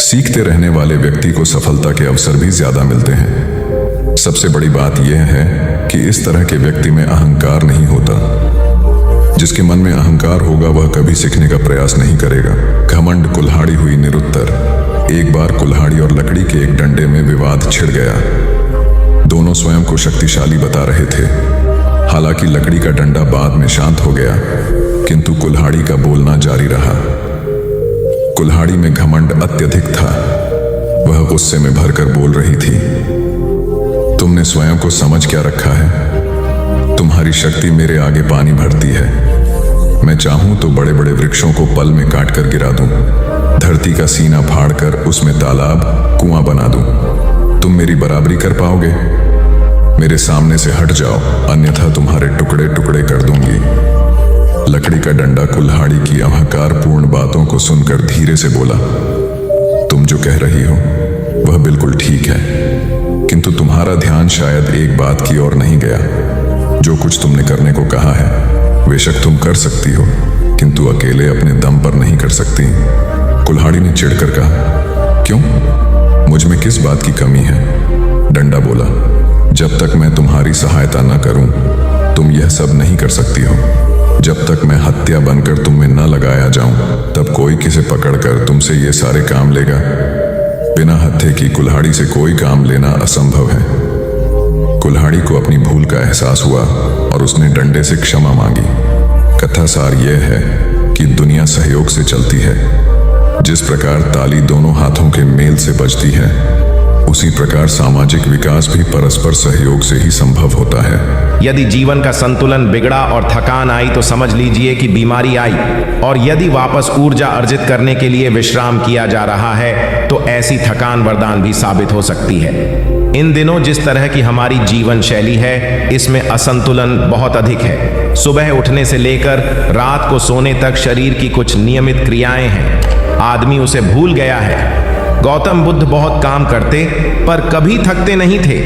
सीखते रहने वाले व्यक्ति को सफलता के अवसर भी ज्यादा मिलते हैं। सबसे बड़ी बात यह है कि इस तरह के व्यक्ति में अहंकार नहीं होता। जिसके मन में अहंकार होगा वह कभी सीखने का प्रयास नहीं करेगा। घमंड कुल्हाड़ी हुई निरुत्तर। एक बार कुल्हाड़ी और लकड़ी के एक डंडे में विवाद छिड़ गया। दोनों स्वयं को शक्तिशाली बता रहे थे। हालांकि लकड़ी का डंडा बाद में शांत हो गया, किंतु कुल्हाड़ी का बोलना जारी रहा। कुल्हाड़ी में घमंड अत्यधिक था। वह गुस्से में भरकर बोल रही थी, तुमने स्वयं को समझ क्या रखा है? तुम्हारी शक्ति मेरे आगे पानी भरती है। मैं चाहूं तो बड़े बड़े वृक्षों को पल में काट कर गिरा दूं, धरती का सीना फाड़कर उसमें तालाब कुआं बना दूं। तुम मेरी बराबरी कर पाओगे? मेरे सामने से हट जाओ, अन्यथा तुम्हारे टुकड़े टुकड़े कर दूंगी। लकड़ी का डंडा कुल्हाड़ी की अहंकारपूर्ण बातों को सुनकर धीरे से बोला, तुम जो कह रही हो वह बिल्कुल ठीक है, किंतु तुम्हारा ध्यान शायद एक बात की ओर नहीं गया। जो कुछ तुमने करने को कहा है बेशक तुम कर सकती हो, किंतु अकेले अपने दम पर नहीं कर सकती। कुल्हाड़ी ने चिढ़कर कहा, क्यों? मुझ में किस बात की कमी है? डंडा बोला, जब तक मैं तुम्हारी सहायता न करूं तुम यह सब नहीं कर सकती हो। जब तक मैं हत्या बनकर तुम में न लगाया जाऊं तब कोई किसे पकड़कर तुमसे ये सारे काम लेगा। बिना हत्थे की कुल्हाड़ी से कोई काम लेना असंभव है। कुल्हाड़ी को अपनी भूल का एहसास हुआ और उसने डंडे से क्षमा मांगी। कथा सार यह है कि दुनिया सहयोग से चलती है। जिस प्रकार ताली दोनों हाथों के मेल से बजती है, उसी प्रकार सामाजिक विकास भी परस्पर सहयोग से ही संभव होता है। यदि जीवन का संतुलन बिगड़ा और थकान आई तो समझ लीजिए कि बीमारी आई, और यदि वापस ऊर्जा अर्जित करने के लिए विश्राम किया जा रहा है तो ऐसी थकान वरदान भी साबित हो सकती है। इन दिनों जिस तरह की हमारी जीवन शैली है, इसमें असंतुलन बहुत अधिक है। सुबह उठने से लेकर रात को सोने तक शरीर की कुछ नियमित क्रियाएं हैं, आदमी उसे भूल गया है। गौतम बुद्ध बहुत काम करते पर कभी थकते नहीं थे।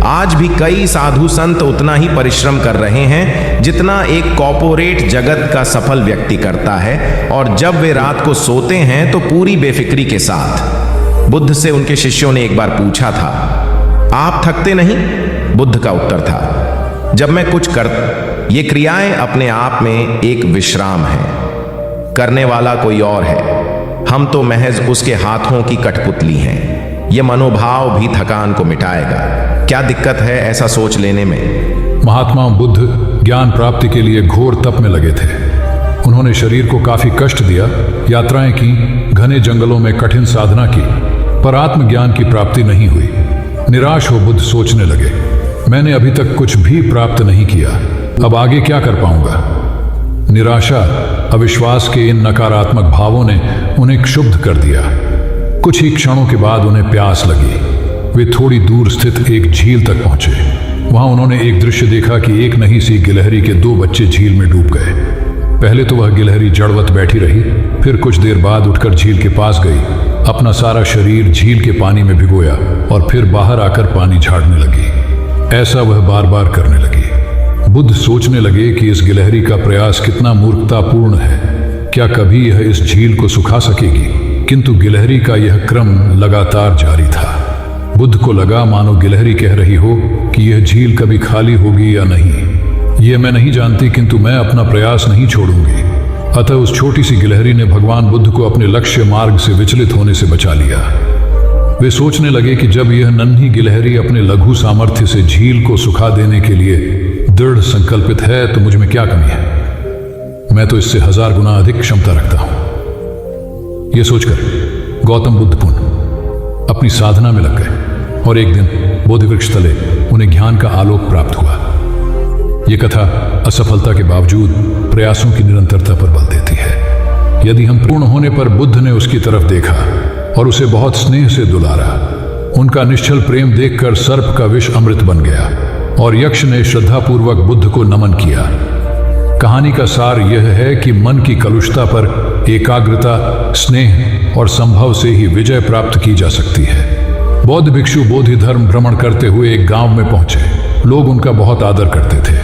आज भी कई साधु संत उतना ही परिश्रम कर रहे हैं जितना एक कॉर्पोरेट जगत का सफल व्यक्ति करता है, और जब वे रात को सोते हैं तो पूरी बेफिक्री के साथ। बुद्ध से उनके शिष्यों ने एक बार पूछा था, आप थकते नहीं? बुद्ध का उत्तर था, जब मैं कुछ कर, ये क्रियाएं अपने आप में एक विश्राम है, करने वाला कोई और है, हम तो महज उसके हाथों की कठपुतली हैं। यह मनोभाव भी थकान को मिटाएगा। क्या दिक्कत है ऐसा सोच लेने में? महात्मा बुद्ध ज्ञान प्राप्ति के लिए घोर तप में लगे थे। उन्होंने शरीर को काफी कष्ट दिया, यात्राएं की, घने जंगलों में कठिन साधना की, पर आत्मज्ञान की प्राप्ति नहीं हुई। निराश हो बुद्ध सोचने लगे, मैंने अभी तक कुछ भी प्राप्त नहीं किया, अब आगे क्या कर पाऊंगा? निराशा, अविश्वास के इन नकारात्मक भावों ने उन्हें क्षुब्ध कर दिया। कुछ ही क्षणों के बाद उन्हें प्यास लगी। वे थोड़ी दूर स्थित एक झील तक पहुंचे। वहां उन्होंने एक दृश्य देखा कि एक नन्ही सी गिलहरी के 2 बच्चे झील में डूब गए। पहले तो वह गिलहरी जड़वत बैठी रही, फिर कुछ देर बाद उठकर झील के पास गई, अपना सारा शरीर झील के पानी में भिगोया और फिर बाहर आकर पानी झाड़ने लगी। ऐसा वह बार बार करने लगी। बुद्ध सोचने लगे कि इस गिलहरी का प्रयास कितना मूर्खतापूर्ण है। क्या कभी यह इस झील को सुखा सकेगी? किंतु गिलहरी का यह क्रम लगातार जारी था। बुद्ध को लगा मानो गिलहरी कह रही हो कि यह झील कभी खाली होगी या नहीं, यह मैं नहीं जानती, किंतु मैं अपना प्रयास नहीं छोड़ूंगी। अतः उस छोटी सी गिलहरी ने भगवान बुद्ध को अपने लक्ष्य मार्ग से विचलित होने से बचा लिया। वे सोचने लगे कि जब यह नन्ही गिलहरी अपने लघु सामर्थ्य से झील को सुखा देने के लिए दृढ़ संकल्पित है तो मुझ में क्या कमी है, मैं तो इससे 1000 गुना अधिक क्षमता रखता हूं। यह सोचकर गौतम बुद्ध पुनः अपनी साधना में लग गए और एक दिन बोधि वृक्ष तले उन्हें ज्ञान का आलोक प्राप्त हुआ। यह कथा असफलता के बावजूद प्रयासों की निरंतरता पर बल देती है। यदि हम पूर्ण होने पर बुद्ध ने उसकी तरफ देखा और उसे बहुत स्नेह से दुलारा। उनका निश्चल प्रेम देखकर सर्प का विष अमृत बन गया और यक्ष ने श्रद्धापूर्वक बुद्ध को नमन किया। कहानी का सार यह है कि मन की कलुषता पर एकाग्रता, स्नेह और संभव से ही विजय प्राप्त की जा सकती है। बौद्ध भिक्षु बोधि धर्म भ्रमण करते हुए एक गांव में पहुंचे। लोग उनका बहुत आदर करते थे।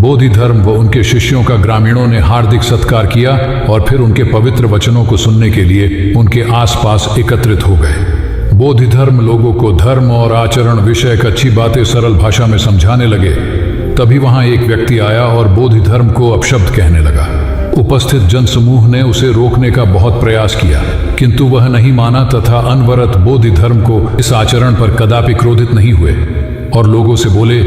बोधि धर्म व उनके शिष्यों का ग्रामीणों ने हार्दिक सत्कार किया और फिर उनके पवित्र वचनों को सुनने के लिए उनके आसपास एकत्रित हो गए। बोधि धर्म लोगों को धर्म और आचरण विषयक अच्छी बातें सरल भाषा में समझाने लगे। तभी वहां एक व्यक्ति आया और बोधि धर्म को अपशब्द कहने लगा। उपस्थित जनसमूह ने उसे रोकने का बहुत प्रयास किया, किंतु वह नहीं माना तथा अनवरत बोधि धर्म को इस आचरण पर कदापि क्रोधित नहीं हुए और लोगों से बोले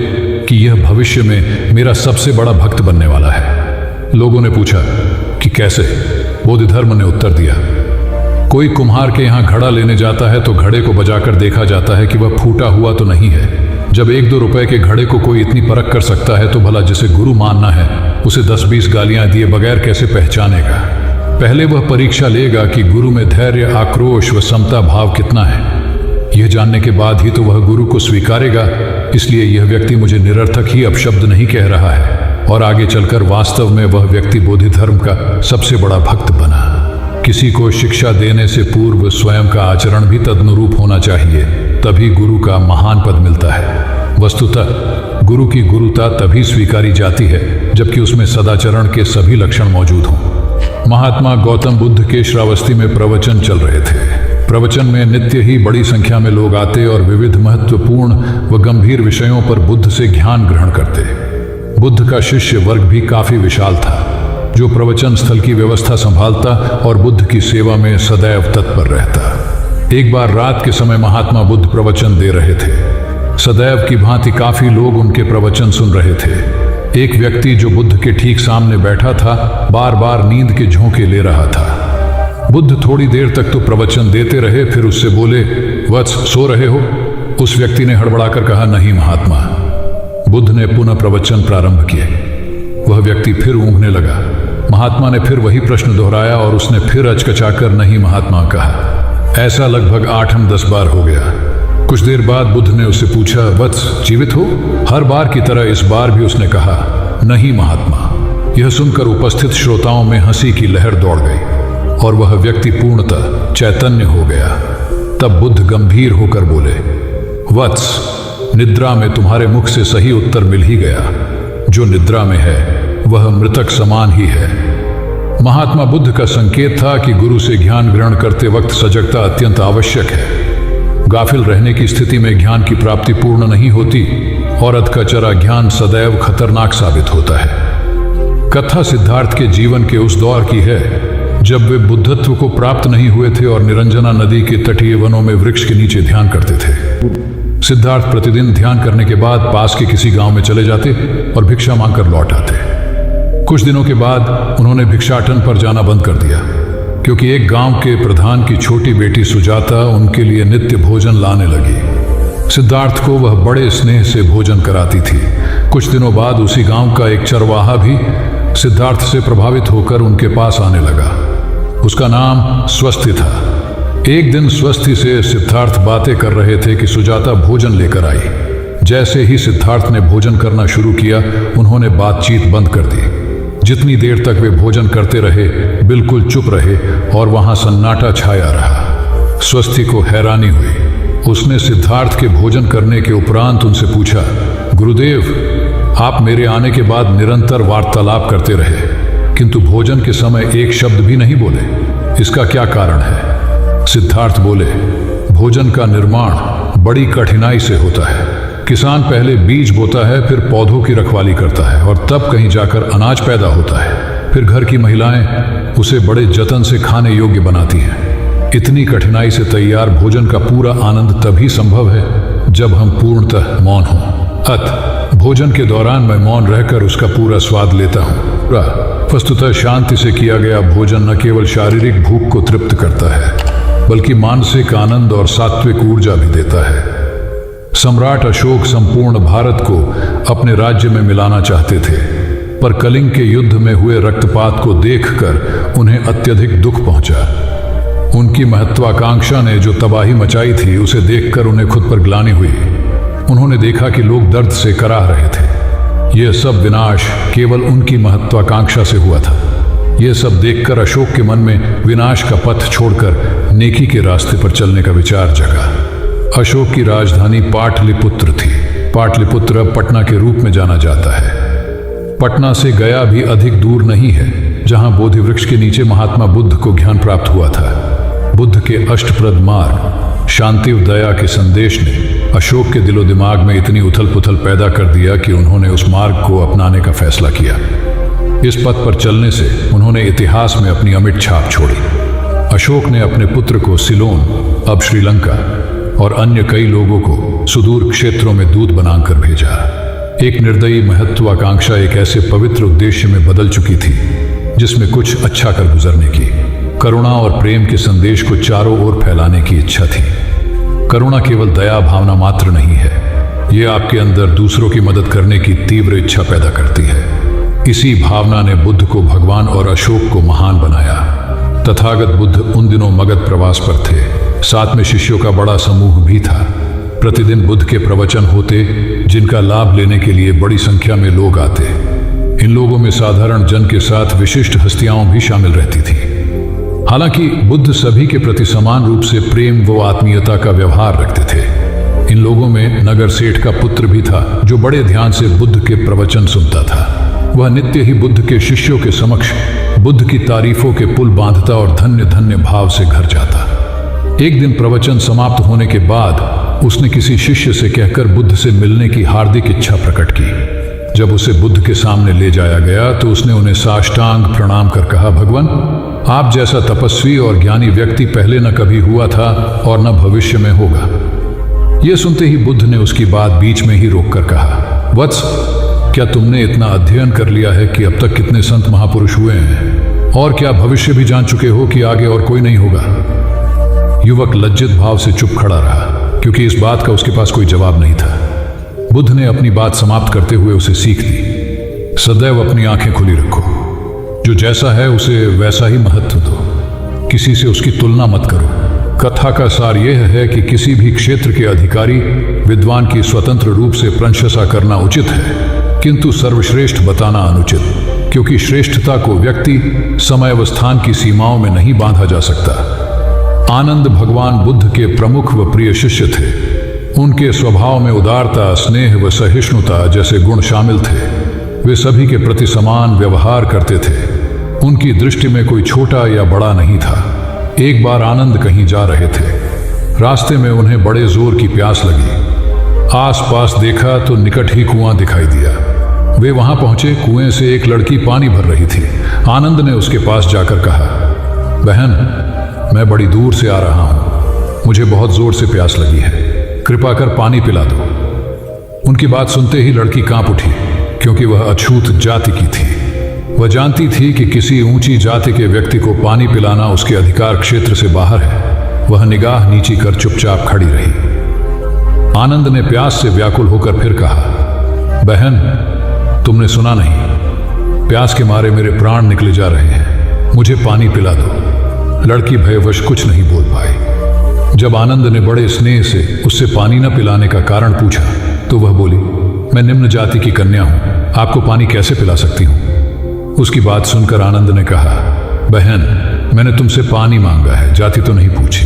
कि यह भविष्य में मेरा सबसे बड़ा भक्त बनने वाला है। लोगों ने पूछा कि कैसे? बोधि धर्म ने उत्तर दिया, कोई कुम्हार के यहाँ घड़ा लेने जाता है तो घड़े को बजाकर देखा जाता है कि वह फूटा हुआ तो नहीं है। जब 1-2 रुपए के घड़े को कोई इतनी परख कर सकता है तो भला जिसे गुरु मानना है उसे 10-20 गालियां दिए बगैर कैसे पहचानेगा? पहले वह परीक्षा लेगा कि गुरु में धैर्य, आक्रोश व समता भाव कितना है। यह जानने के बाद ही तो वह गुरु को स्वीकारेगा। इसलिए यह व्यक्ति मुझे निरर्थक ही अपशब्द नहीं कह रहा है और आगे चलकर वास्तव में वह व्यक्ति बोधि धर्म का सबसे बड़ा भक्त बना। किसी को शिक्षा देने से पूर्व स्वयं का आचरण भी तदनुरूप होना चाहिए, तभी गुरु का महान पद मिलता है। वस्तुतः गुरु की गुरुता तभी स्वीकारी जाती है जबकि उसमें सदाचरण के सभी लक्षण मौजूद हों। महात्मा गौतम बुद्ध के श्रावस्ती में प्रवचन चल रहे थे। प्रवचन में नित्य ही बड़ी संख्या में लोग आते और विविध महत्वपूर्ण व गंभीर विषयों पर बुद्ध से ज्ञान ग्रहण करते। बुद्ध का शिष्य वर्ग भी काफी विशाल था, जो प्रवचन स्थल की व्यवस्था संभालता और बुद्ध की सेवा में सदैव तत्पर रहता। एक बार रात के समय महात्मा बुद्ध प्रवचन दे रहे थे। सदैव की भांति काफी लोग उनके प्रवचन सुन रहे थे। एक व्यक्ति जो बुद्ध के ठीक सामने बैठा था बार बार नींद के झोंके ले रहा था। बुद्ध थोड़ी देर तक तो प्रवचन देते रहे, फिर उससे बोले, वत्स सो रहे हो? उस व्यक्ति ने हड़बड़ाकर कहा, नहीं महात्मा। बुद्ध ने पुनः प्रवचन प्रारंभ किए। वह व्यक्ति फिर ऊँघने लगा। महात्मा ने फिर वही प्रश्न दोहराया और उसने फिर अचकचाकर नहीं महात्मा कहा। ऐसा लगभग 8-10 बार हो गया। कुछ देर बाद बुद्ध ने उससे पूछा, वत्स जीवित हो? हर बार की तरह इस बार भी उसने कहा, नहीं महात्मा। यह सुनकर उपस्थित श्रोताओं में हंसी की लहर दौड़ गई और वह व्यक्ति पूर्णतः चैतन्य हो गया। तब बुद्ध गंभीर होकर बोले, वत्स, निद्रा में तुम्हारे मुख से सही उत्तर मिल ही गया। जो निद्रा में है वह मृतक समान ही है। महात्मा बुद्ध का संकेत था कि गुरु से ज्ञान ग्रहण करते वक्त सजगता अत्यंत आवश्यक है। गाफिल रहने की स्थिति में ज्ञान की प्राप्ति पूर्ण नहीं होती और अधकचरा ज्ञान सदैव खतरनाक साबित होता है। कथा सिद्धार्थ के जीवन के उस दौर की है जब वे बुद्धत्व को प्राप्त नहीं हुए थे और निरंजना नदी के तटीय वनों में वृक्ष के नीचे ध्यान करते थे। सिद्धार्थ प्रतिदिन ध्यान करने के बाद पास के किसी गांव में चले जाते और भिक्षा मांगकर लौट आते। कुछ दिनों के बाद उन्होंने भिक्षाटन पर जाना बंद कर दिया, क्योंकि एक गांव के प्रधान की छोटी बेटी सुजाता उनके लिए नित्य भोजन लाने लगी। सिद्धार्थ को वह बड़े स्नेह से भोजन कराती थी। कुछ दिनों बाद उसी गांव का एक चरवाहा भी सिद्धार्थ से प्रभावित होकर उनके पास आने लगा। उसका नाम स्वस्ति था। एक दिन स्वस्ति से सिद्धार्थ बातें कर रहे थे कि सुजाता भोजन लेकर आई। जैसे ही सिद्धार्थ ने भोजन करना शुरू किया, उन्होंने बातचीत बंद कर दी। जितनी देर तक वे भोजन करते रहे बिल्कुल चुप रहे और वहां सन्नाटा छाया रहा। स्वस्ति को हैरानी हुई। उसने सिद्धार्थ के भोजन करने के उपरांत उनसे पूछा, गुरुदेव, आप मेरे आने के बाद निरंतर वार्तालाप करते रहे, किंतु भोजन के समय एक शब्द भी नहीं बोले। इसका क्या कारण है? सिद्धार्थ बोले, भोजन का निर्माण बड़ी कठिनाई से होता है। किसान पहले बीज बोता है, फिर पौधों की रखवाली करता है और तब कहीं जाकर अनाज पैदा होता है। फिर घर की महिलाएं उसे बड़े जतन से खाने योग्य बनाती हैं। इतनी कठिनाई से तैयार भोजन का पूरा आनंद तभी संभव है जब हम पूर्णतः मौन हों। भोजन के दौरान मैं मौन रहकर उसका पूरा स्वाद लेता हूँ। वस्तुतः शांति से किया गया भोजन न केवल शारीरिक भूख को तृप्त करता है बल्कि मानसिक आनंद और सात्विक ऊर्जा भी देता है। सम्राट अशोक संपूर्ण भारत को अपने राज्य में मिलाना चाहते थे, पर कलिंग के युद्ध में हुए रक्तपात को देखकर उन्हें अत्यधिक दुख पहुंचा। उनकी महत्वाकांक्षा ने जो तबाही मचाई थी उसे देखकर उन्हें खुद पर ग्लानि हुई। उन्होंने देखा कि लोग दर्द से कराह रहे थे। यह सब विनाश केवल उनकी महत्वाकांक्षा से हुआ था। यह सब देखकर अशोक के मन में विनाश का पथ छोड़कर नेकी के रास्ते पर चलने का विचार जगा। अशोक की राजधानी पाटलिपुत्र थी। पाटलिपुत्र अब पटना के रूप में जाना जाता है। पटना से गया भी अधिक दूर नहीं है, जहां बोधि वृक्ष के नीचे महात्मा बुद्ध को ज्ञान प्राप्त हुआ था। बुद्ध के अष्टप्रद मार्ग शांति और दया के संदेश ने अशोक के दिलो दिमाग में इतनी उथल पुथल पैदा कर दिया कि उन्होंने उस मार्ग को अपनाने का फैसला किया। इस पथ पर चलने से उन्होंने इतिहास में अपनी अमिट छाप छोड़ी। अशोक ने अपने पुत्र को सिलोन, अब श्रीलंका, और अन्य कई लोगों को सुदूर क्षेत्रों में दूत बनाकर भेजा। एक निर्दयी महत्वाकांक्षा एक ऐसे पवित्र उद्देश्य में बदल चुकी थी जिसमें कुछ अच्छा कर गुजरने की, करुणा और प्रेम के संदेश को चारों ओर फैलाने की इच्छा थी। करुणा केवल दया भावना मात्र नहीं है, ये आपके अंदर दूसरों की मदद करने की तीव्र इच्छा पैदा करती है। इसी भावना ने बुद्ध को भगवान और अशोक को महान बनाया। तथागत बुद्ध उन दिनों मगध प्रवास पर थे। साथ में शिष्यों का बड़ा समूह भी था। प्रतिदिन बुद्ध के प्रवचन होते जिनका लाभ लेने के लिए बड़ी संख्या में लोग आते। इन लोगों में साधारण जन के साथ विशिष्ट हस्तियां भी शामिल रहती थी। हालांकि बुद्ध सभी के प्रति समान रूप से प्रेम व आत्मीयता का व्यवहार रखते थे। इन लोगों में नगर सेठ का पुत्र भी था जो बड़े ध्यान से बुद्ध के प्रवचन सुनता था। वह नित्य ही बुद्ध के शिष्यों के समक्ष बुद्ध की तारीफों के पुल बांधता और धन्य धन्य भाव से घर जाता। एक दिन प्रवचन समाप्त होने के बाद उसने किसी शिष्य से कहकर बुद्ध से मिलने की हार्दिक इच्छा प्रकट की। जब उसे बुद्ध के सामने ले जाया गया तो उसने उन्हें साष्टांग प्रणाम कर कहा, भगवान, आप जैसा तपस्वी और ज्ञानी व्यक्ति पहले न कभी हुआ था और न भविष्य में होगा। यह सुनते ही बुद्ध ने उसकी बात बीच में ही रोककर कहा, वत्स, क्या तुमने इतना अध्ययन कर लिया है कि अब तक कितने संत महापुरुष हुए हैं, और क्या भविष्य भी जान चुके हो कि आगे और कोई नहीं होगा? युवक लज्जित भाव से चुप खड़ा रहा, क्योंकि इस बात का उसके पास कोई जवाब नहीं था। बुद्ध ने अपनी बात समाप्त करते हुए उसे सीख दी, सदैव अपनी आंखें खुली रखो। जो जैसा है उसे वैसा ही महत्व दो, किसी से उसकी तुलना मत करो। कथा का सार यह है कि किसी भी क्षेत्र के अधिकारी विद्वान की स्वतंत्र रूप से प्रशंसा करना उचित है, किंतु सर्वश्रेष्ठ बताना अनुचित, क्योंकि श्रेष्ठता को व्यक्ति, समय व स्थान की सीमाओं में नहीं बांधा जा सकता। आनंद भगवान बुद्ध के प्रमुख व प्रिय शिष्य थे। उनके स्वभाव में उदारता, स्नेह व सहिष्णुता जैसे गुण शामिल थे। वे सभी के प्रति समान व्यवहार करते थे। उनकी दृष्टि में कोई छोटा या बड़ा नहीं था। एक बार आनंद कहीं जा रहे थे। रास्ते में उन्हें बड़े जोर की प्यास लगी। आसपास देखा तो निकट ही कुआं दिखाई दिया। वे वहां पहुंचे। कुएं से एक लड़की पानी भर रही थी। आनंद ने उसके पास जाकर कहा, बहन, मैं बड़ी दूर से आ रहा हूं, मुझे बहुत जोर से प्यास लगी है, कृपा कर पानी पिला दो। उनकी बात सुनते ही लड़की कांप उठी, क्योंकि वह अछूत जाति की थी। वह जानती थी कि किसी ऊंची जाति के व्यक्ति को पानी पिलाना उसके अधिकार क्षेत्र से बाहर है। वह निगाह नीची कर चुपचाप खड़ी रही। आनंद ने प्यास से व्याकुल होकर फिर कहा, बहन, तुमने सुना नहीं, प्यास के मारे मेरे प्राण निकले जा रहे हैं, मुझे पानी पिला दो। लड़की भयवश कुछ नहीं बोल पाई। जब आनंद ने बड़े स्नेह से उससे पानी न पिलाने का कारण पूछा तो वह बोली, मैं निम्न जाति की कन्या हूं, आपको पानी कैसे पिला सकती हूं? उसकी बात सुनकर आनंद ने कहा, बहन, मैंने तुमसे पानी मांगा है, जाति तो नहीं पूछी।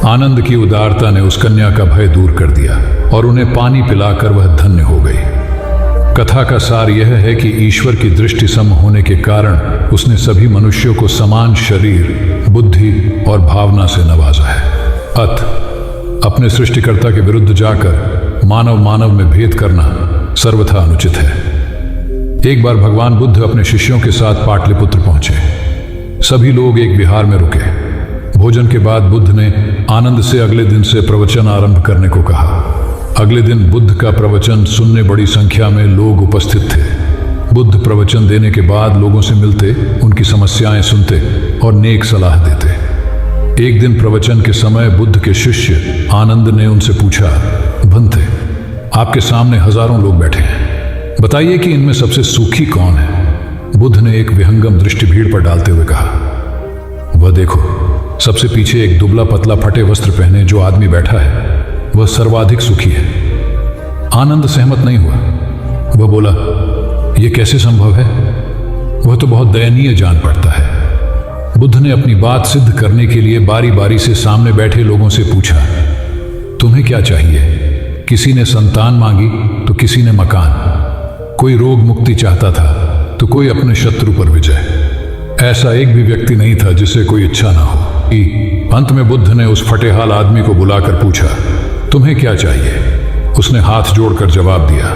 आनंद की उदारता ने उस कन्या का भय दूर कर दिया और उन्हें पानी पिलाकर वह धन्य हो गई। कथा का सार यह है कि ईश्वर की दृष्टि सम होने के कारण उसने सभी मनुष्यों को समान शरीर, बुद्धि और भावना से नवाजा है। अपने सृष्टिकर्ता के विरुद्ध जाकर मानव मानव में भेद करना सर्वथा अनुचित है। एक बार भगवान बुद्ध अपने शिष्यों के साथ पाटलिपुत्र पहुंचे। सभी लोग एक विहार में रुके। भोजन के बाद बुद्ध ने आनंद से अगले दिन से प्रवचन आरंभ करने को कहा। अगले दिन बुद्ध का प्रवचन सुनने बड़ी संख्या में लोग उपस्थित थे। बुद्ध प्रवचन देने के बाद लोगों से मिलते, उनकी समस्याएं सुनते और नेक सलाह देते। एक दिन प्रवचन के समय बुद्ध के शिष्य आनंद ने उनसे पूछा, भंते, आपके सामने हजारों लोग बैठे हैं, बताइए कि इनमें सबसे सुखी कौन है? बुद्ध ने एक विहंगम दृष्टि भीड़ पर डालते हुए कहा, वह देखो, सबसे पीछे एक दुबला पतला फटे वस्त्र पहने जो आदमी बैठा है, वह सर्वाधिक सुखी है। आनंद सहमत नहीं हुआ। वह बोला, यह कैसे संभव है? वह तो बहुत दयनीय जान पड़ता है। बुद्ध ने अपनी बात सिद्ध करने के लिए बारी बारी से सामने बैठे लोगों से पूछा, तुम्हें क्या चाहिए? किसी ने संतान मांगी तो किसी ने मकान, कोई रोग मुक्ति चाहता था तो कोई अपने शत्रु पर विजय। ऐसा एक भी व्यक्ति नहीं था जिसे कोई इच्छा ना हो। अंत में बुद्ध ने उस फटेहाल आदमी को बुलाकर पूछा, तुम्हें क्या चाहिए? उसने हाथ जोड़कर जवाब दिया,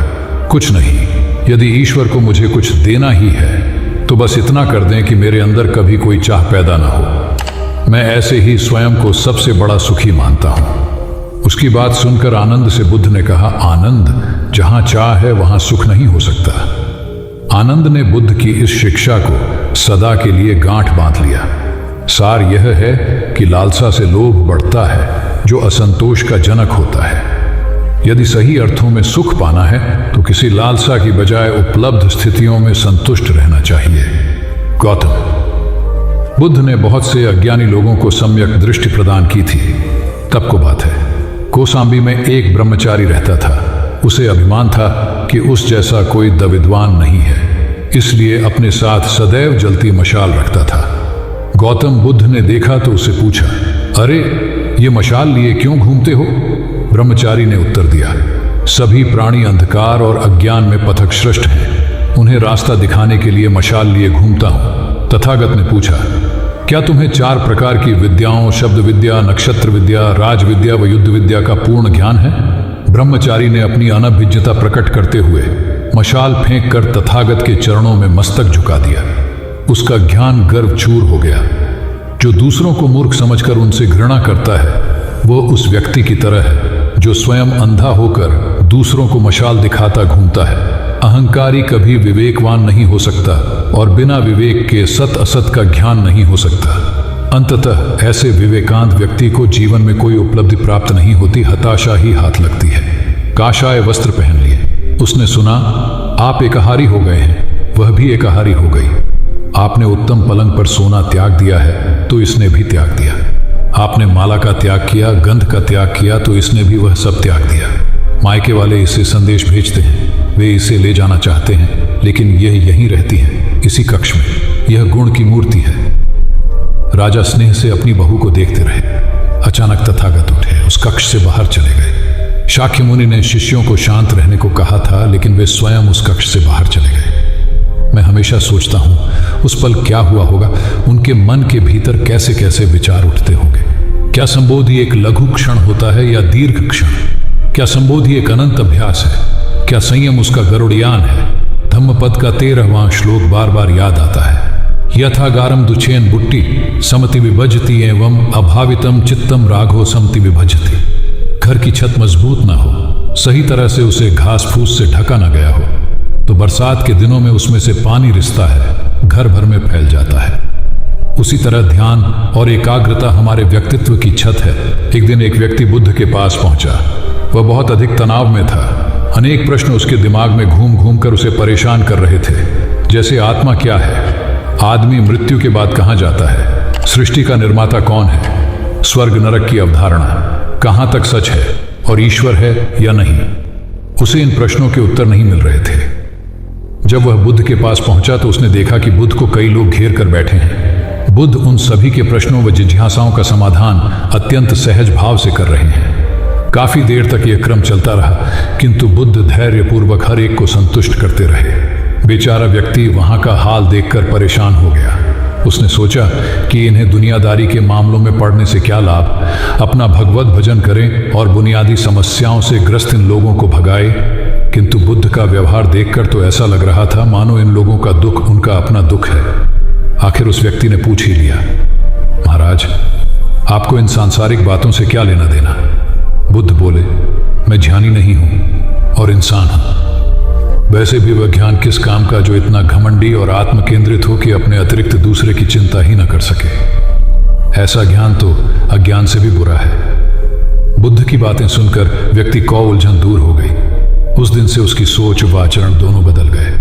कुछ नहीं। यदि ईश्वर को मुझे कुछ देना ही है तो बस इतना कर दें कि मेरे अंदर कभी कोई चाह पैदा ना हो। मैं ऐसे ही स्वयं को सबसे बड़ा सुखी मानता हूं। उसकी बात सुनकर आनंद से बुद्ध ने कहा, आनंद, जहां चाह है वहां सुख नहीं हो सकता। आनंद ने बुद्ध की इस शिक्षा को सदा के लिए गांठ बांध लिया। सार यह है कि लालसा से लोभ बढ़ता है, जो असंतोष का जनक होता है। यदि सही अर्थों में सुख पाना है तो किसी लालसा की बजाय उपलब्ध स्थितियों में संतुष्ट रहना चाहिए। गौतम बुद्ध ने बहुत से अज्ञानी लोगों को सम्यक दृष्टि प्रदान की थी। तब को बात है, कौसाम्बी में एक ब्रह्मचारी रहता था। उसे अभिमान था कि उस जैसा कोई दविद्वान नहीं है, इसलिए अपने साथ सदैव जलती मशाल रखता था। गौतम बुद्ध ने देखा तो उसे पूछा, अरे, ये मशाल लिए क्यों घूमते हो? ब्रह्मचारी ने उत्तर दिया, सभी प्राणी अंधकार और अज्ञान में पथभ्रष्ट हैं, उन्हें रास्ता दिखाने के लिए मशाल लिए घूमता हूं। तथागत ने पूछा, क्या तुम्हें 4 प्रकार की विद्याओं, शब्द विद्या, नक्षत्र विद्या, राज विद्या व युद्ध विद्या का पूर्ण ज्ञान है? ब्रह्मचारी ने अपनी अनभिज्ञता प्रकट करते हुए मशाल फेंक कर तथागत के चरणों में मस्तक झुका दिया। उसका ज्ञान गर्व चूर हो गया। जो दूसरों को मूर्ख समझकर उनसे घृणा करता है, वो उस व्यक्ति की तरह है जो स्वयं अंधा होकर दूसरों को मशाल दिखाता घूमता है। अहंकारी कभी विवेकवान नहीं हो सकता और बिना विवेक के सत असत का ज्ञान नहीं हो सकता। अंततः ऐसे विवेकांत व्यक्ति को जीवन में कोई उपलब्धि प्राप्त नहीं होती, हताशा ही हाथ लगती है। काशाय वस्त्र पहन लिए। उसने सुना, आप एकाहारी हो गए हैं, वह भी एकाहारी हो गई। आपने उत्तम पलंग पर सोना त्याग दिया है तो इसने भी त्याग दिया। आपने माला का त्याग किया, गंध का त्याग किया तो इसने भी वह सब त्याग दिया। मायके वाले इसे संदेश भेजते हैं, वे इसे ले जाना चाहते हैं, लेकिन यह यहीं रहती है, इसी कक्ष में। यह गुण की मूर्ति है। राजा स्नेह से अपनी बहू को देखते रहे। अचानक तथागत उठे, उस कक्ष से बाहर चले गए। शाक्य मुनि ने शिष्यों को शांत रहने को कहा था, लेकिन वे स्वयं उस कक्ष से बाहर चले गए। मैं हमेशा सोचता हूं, उस पल क्या हुआ होगा, उनके मन के भीतर कैसे कैसे विचार उठते होंगे। क्या संबोधि एक लघु क्षण होता है या दीर्घ क्षण? क्या संबोधि एक अनंत अभ्यास है? क्या संयम उसका गरुड़यान है? धम्मपद का 13वां श्लोक बार बार याद आता है, यथागारम दुचेन बुट्टी समति विभजति एवं अभावितम चित्तम राघो समति विभजति। घर की छत मजबूत ना हो, सही तरह से उसे घास फूस से ढका ना गया हो, तो बरसात के दिनों में उसमें से पानी रिसता है, घर भर में फैल जाता है। उसी तरह ध्यान और एकाग्रता हमारे व्यक्तित्व की छत है। एक दिन एक व्यक्ति बुद्ध के पास पहुंचा। वह बहुत अधिक तनाव में था। अनेक प्रश्न उसके दिमाग में घूम घूम कर उसे परेशान कर रहे थे, जैसे आत्मा क्या है, आदमी मृत्यु के बाद कहाँ जाता है, सृष्टि का निर्माता कौन है, स्वर्ग नरक की अवधारणा कहाँ तक सच है और ईश्वर है या नहीं। उसे इन प्रश्नों के उत्तर नहीं मिल रहे थे। जब वह बुद्ध के पास पहुंचा तो उसने देखा कि बुद्ध को कई लोग घेर कर बैठे हैं। बुद्ध उन सभी के प्रश्नों व जिज्ञासाओं का समाधान अत्यंत सहज भाव से कर रहे हैं। काफी देर तक यह क्रम चलता रहा, किंतु बुद्ध धैर्यपूर्वक हर एक को संतुष्ट करते रहे। बेचारा व्यक्ति वहां का हाल देखकर परेशान हो गया। उसने सोचा कि इन्हें दुनियादारी के मामलों में पड़ने से क्या लाभ, अपना भगवत भजन करें और बुनियादी समस्याओं से ग्रस्त इन लोगों को भगाए। किंतु बुद्ध का व्यवहार देखकर तो ऐसा लग रहा था मानो इन लोगों का दुख उनका अपना दुख है। आखिर उस व्यक्ति ने पूछ ही लिया, महाराज, आपको इन सांसारिक बातों से क्या लेना देना? बुद्ध बोले, मैं ज्ञानी नहीं हूं और इंसान हूं। वैसे भी वह ज्ञान किस काम का जो इतना घमंडी और आत्म केंद्रित हो कि अपने अतिरिक्त दूसरे की चिंता ही न कर सके। ऐसा ज्ञान तो अज्ञान से भी बुरा है। बुद्ध की बातें सुनकर व्यक्ति को उलझन दूर हो गई। उस दिन से उसकी सोच व आचरण दोनों बदल गए।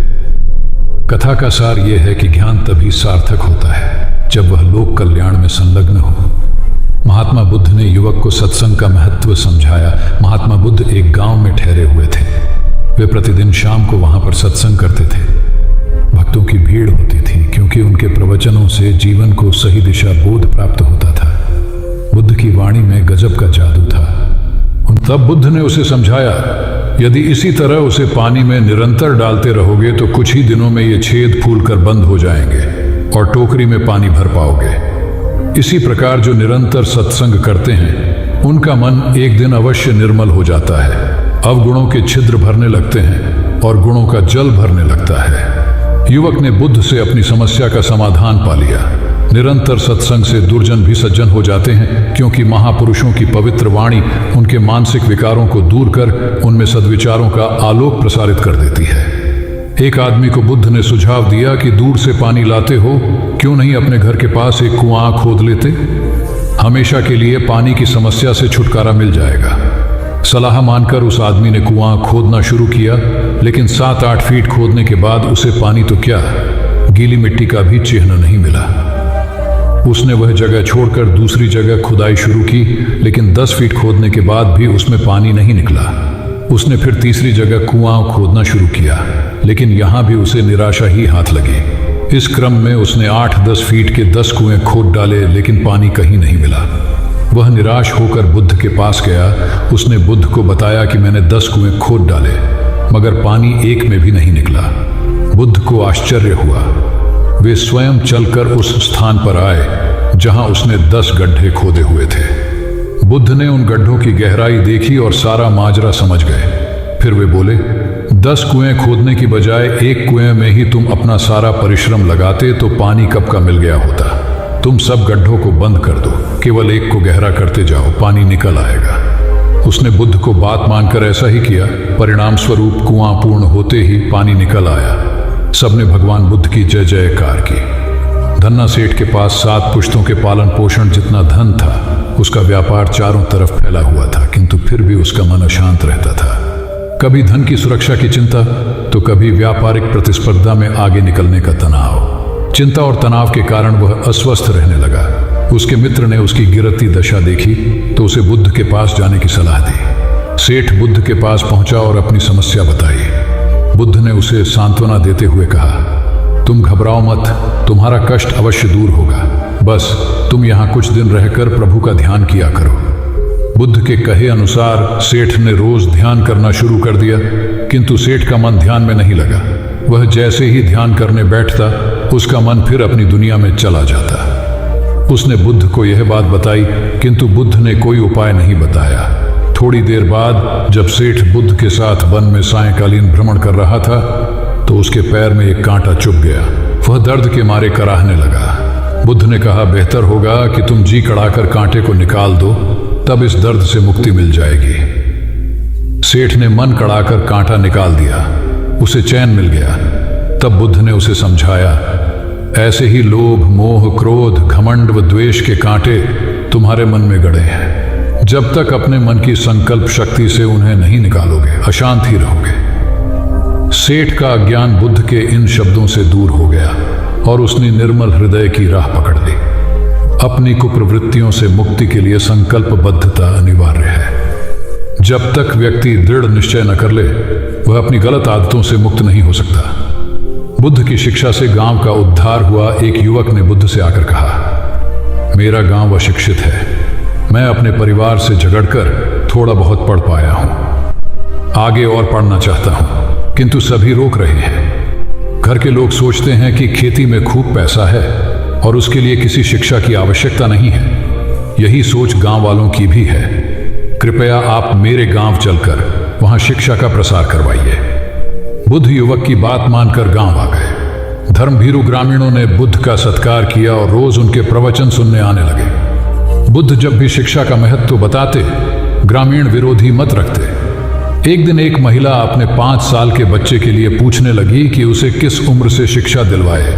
कथा का सार यह है कि ज्ञान तभी सार्थक होता है जब वह लोक कल्याण में संलग्न हो। महात्मा बुद्ध ने युवक को सत्संग का महत्व समझाया। महात्मा बुद्ध एक गांव में ठहरे हुए थे। वे प्रतिदिन शाम को वहां पर सत्संग करते थे। भक्तों की भीड़ होती थी क्योंकि उनके प्रवचनों से जीवन को सही दिशा बोध प्राप्त होता था। बुद्ध की वाणी में गजब का जादू था। तब बुद्ध ने उसे समझाया, यदि इसी तरह उसे पानी में निरंतर डालते रहोगे तो कुछ ही दिनों में ये छेद फूलकर बंद हो जाएंगे और टोकरी में पानी भर पाओगे। इसी प्रकार जो निरंतर सत्संग करते हैं उनका मन एक दिन अवश्य निर्मल हो जाता है। अवगुणों के छिद्र भरने लगते हैं और गुणों का जल भरने लगता है। युवक ने बुद्ध से अपनी समस्या का समाधान पा लिया। निरंतर सत्संग से दुर्जन भी सज्जन हो जाते हैं क्योंकि महापुरुषों की पवित्र वाणी उनके मानसिक विकारों को दूर कर उनमें सद्विचारों का आलोक प्रसारित कर देती है। एक आदमी को बुद्ध ने सुझाव दिया कि दूर से पानी लाते हो, क्यों नहीं अपने घर के पास एक कुआं खोद लेते? हमेशा के लिए पानी की समस्या से छुटकारा मिल जाएगा। सलाह मानकर उस आदमी ने कुआं खोदना शुरू किया, लेकिन 7-8 फीट खोदने के बाद उसे पानी तो क्या, गीली मिट्टी का भी चिन्ह नहीं मिला। उसने वह जगह छोड़कर दूसरी जगह खुदाई शुरू की, लेकिन 10 फीट खोदने के बाद भी उसमें पानी नहीं निकला। उसने फिर तीसरी जगह कुआं खोदना शुरू किया, लेकिन यहां भी उसे निराशा ही हाथ लगी। इस क्रम में उसने 8-10 फीट के 10 कुएं खोद डाले, लेकिन पानी कहीं नहीं मिला। वह निराश होकर बुद्ध के पास गया। उसने बुद्ध को बताया कि मैंने 10 कुएं खोद डाले, मगर पानी एक में भी नहीं निकला। बुद्ध को आश्चर्य हुआ। वे स्वयं चलकर उस स्थान पर आए जहां उसने 10 गड्ढे खोदे हुए थे। बुद्ध ने उन गड्ढों की गहराई देखी और सारा माजरा समझ गए। फिर वे बोले, 10 कुएं खोदने की बजाय एक कुएं में ही तुम अपना सारा परिश्रम लगाते तो पानी कब का मिल गया होता। तुम सब गड्ढों को बंद कर दो, केवल एक को गहरा करते जाओ, पानी निकल आएगा। उसने बुद्ध को बात मानकर ऐसा ही किया। परिणाम स्वरूप कुआं पूर्ण होते ही पानी निकल आया। सबने भगवान बुद्ध की जय जयकार की। धन्ना सेठ के पास 7 पुश्तों के पालन पोषण जितना धन था। उसका व्यापार चारों तरफ फैला हुआ था, किंतु फिर भी उसका मन अशांत रहता था। कभी धन की सुरक्षा की चिंता तो कभी व्यापारिक प्रतिस्पर्धा में आगे निकलने का तनाव। चिंता और तनाव के कारण वह अस्वस्थ रहने लगा। उसके मित्र ने उसकी गिरती दशा देखी तो उसे बुद्ध के पास जाने की सलाह दी। सेठ बुद्ध के पास पहुंचा और अपनी समस्या बताई। बुद्ध ने उसे सांत्वना देते हुए कहा, तुम घबराओ मत, तुम्हारा कष्ट अवश्य दूर होगा। बस तुम यहाँ कुछ दिन रहकर प्रभु का ध्यान किया करो। बुद्ध के कहे अनुसार सेठ ने रोज ध्यान करना शुरू कर दिया, किंतु सेठ का मन ध्यान में नहीं लगा। वह जैसे ही ध्यान करने बैठता, उसका मन फिर अपनी दुनिया में चला जाता। उसने बुद्ध को यह बात बताई, किंतु बुद्ध ने कोई उपाय नहीं बताया। थोड़ी देर बाद जब सेठ बुद्ध के साथ वन में सायंकालीन भ्रमण कर रहा था तो उसके पैर में एक कांटा चुभ गया। वह दर्द के मारे कराहने लगा। बुद्ध ने कहा, बेहतर होगा कि तुम जी कड़ाकर कांटे को निकाल दो, तब इस दर्द से मुक्ति मिल जाएगी। सेठ ने मन कड़ाकर कांटा निकाल दिया। उसे चैन मिल गया। तब बुद्ध ने उसे समझाया, ऐसे ही लोभ, मोह, क्रोध, घमंड व द्वेष के कांटे तुम्हारे मन में गड़े हैं। जब तक अपने मन की संकल्प शक्ति से उन्हें नहीं निकालोगे, अशांत ही रहोगे। सेठ का अज्ञान बुद्ध के इन शब्दों से दूर हो गया और उसने निर्मल हृदय की राह पकड़ ली। अपनी कुप्रवृत्तियों से मुक्ति के लिए संकल्पबद्धता अनिवार्य है। जब तक व्यक्ति दृढ़ निश्चय न कर ले, वह अपनी गलत आदतों से मुक्त नहीं हो सकता। बुद्ध की शिक्षा से गांव का उद्धार हुआ। एक युवक ने बुद्ध से आकर कहा, मेरा गांव अशिक्षित है। मैं अपने परिवार से झगड़कर थोड़ा बहुत पढ़ पाया हूं। आगे और पढ़ना चाहता हूं, किंतु सभी रोक रहे हैं। घर के लोग सोचते हैं कि खेती में खूब पैसा है, और उसके लिए किसी शिक्षा की आवश्यकता नहीं है। यही सोच गांव वालों की भी है। कृपया आप मेरे गांव चलकर वहां शिक्षा का प्रसार करवाइए। बुद्ध युवक की बात मानकर गांव आ गए। धर्मभीरू ग्रामीणों ने बुद्ध का सत्कार किया और रोज उनके प्रवचन सुनने आने लगे। बुद्ध जब भी शिक्षा का महत्व बताते, ग्रामीण विरोधी मत रखते। एक दिन एक महिला अपने 5 साल के बच्चे के लिए पूछने लगी कि उसे किस उम्र से शिक्षा दिलवाए।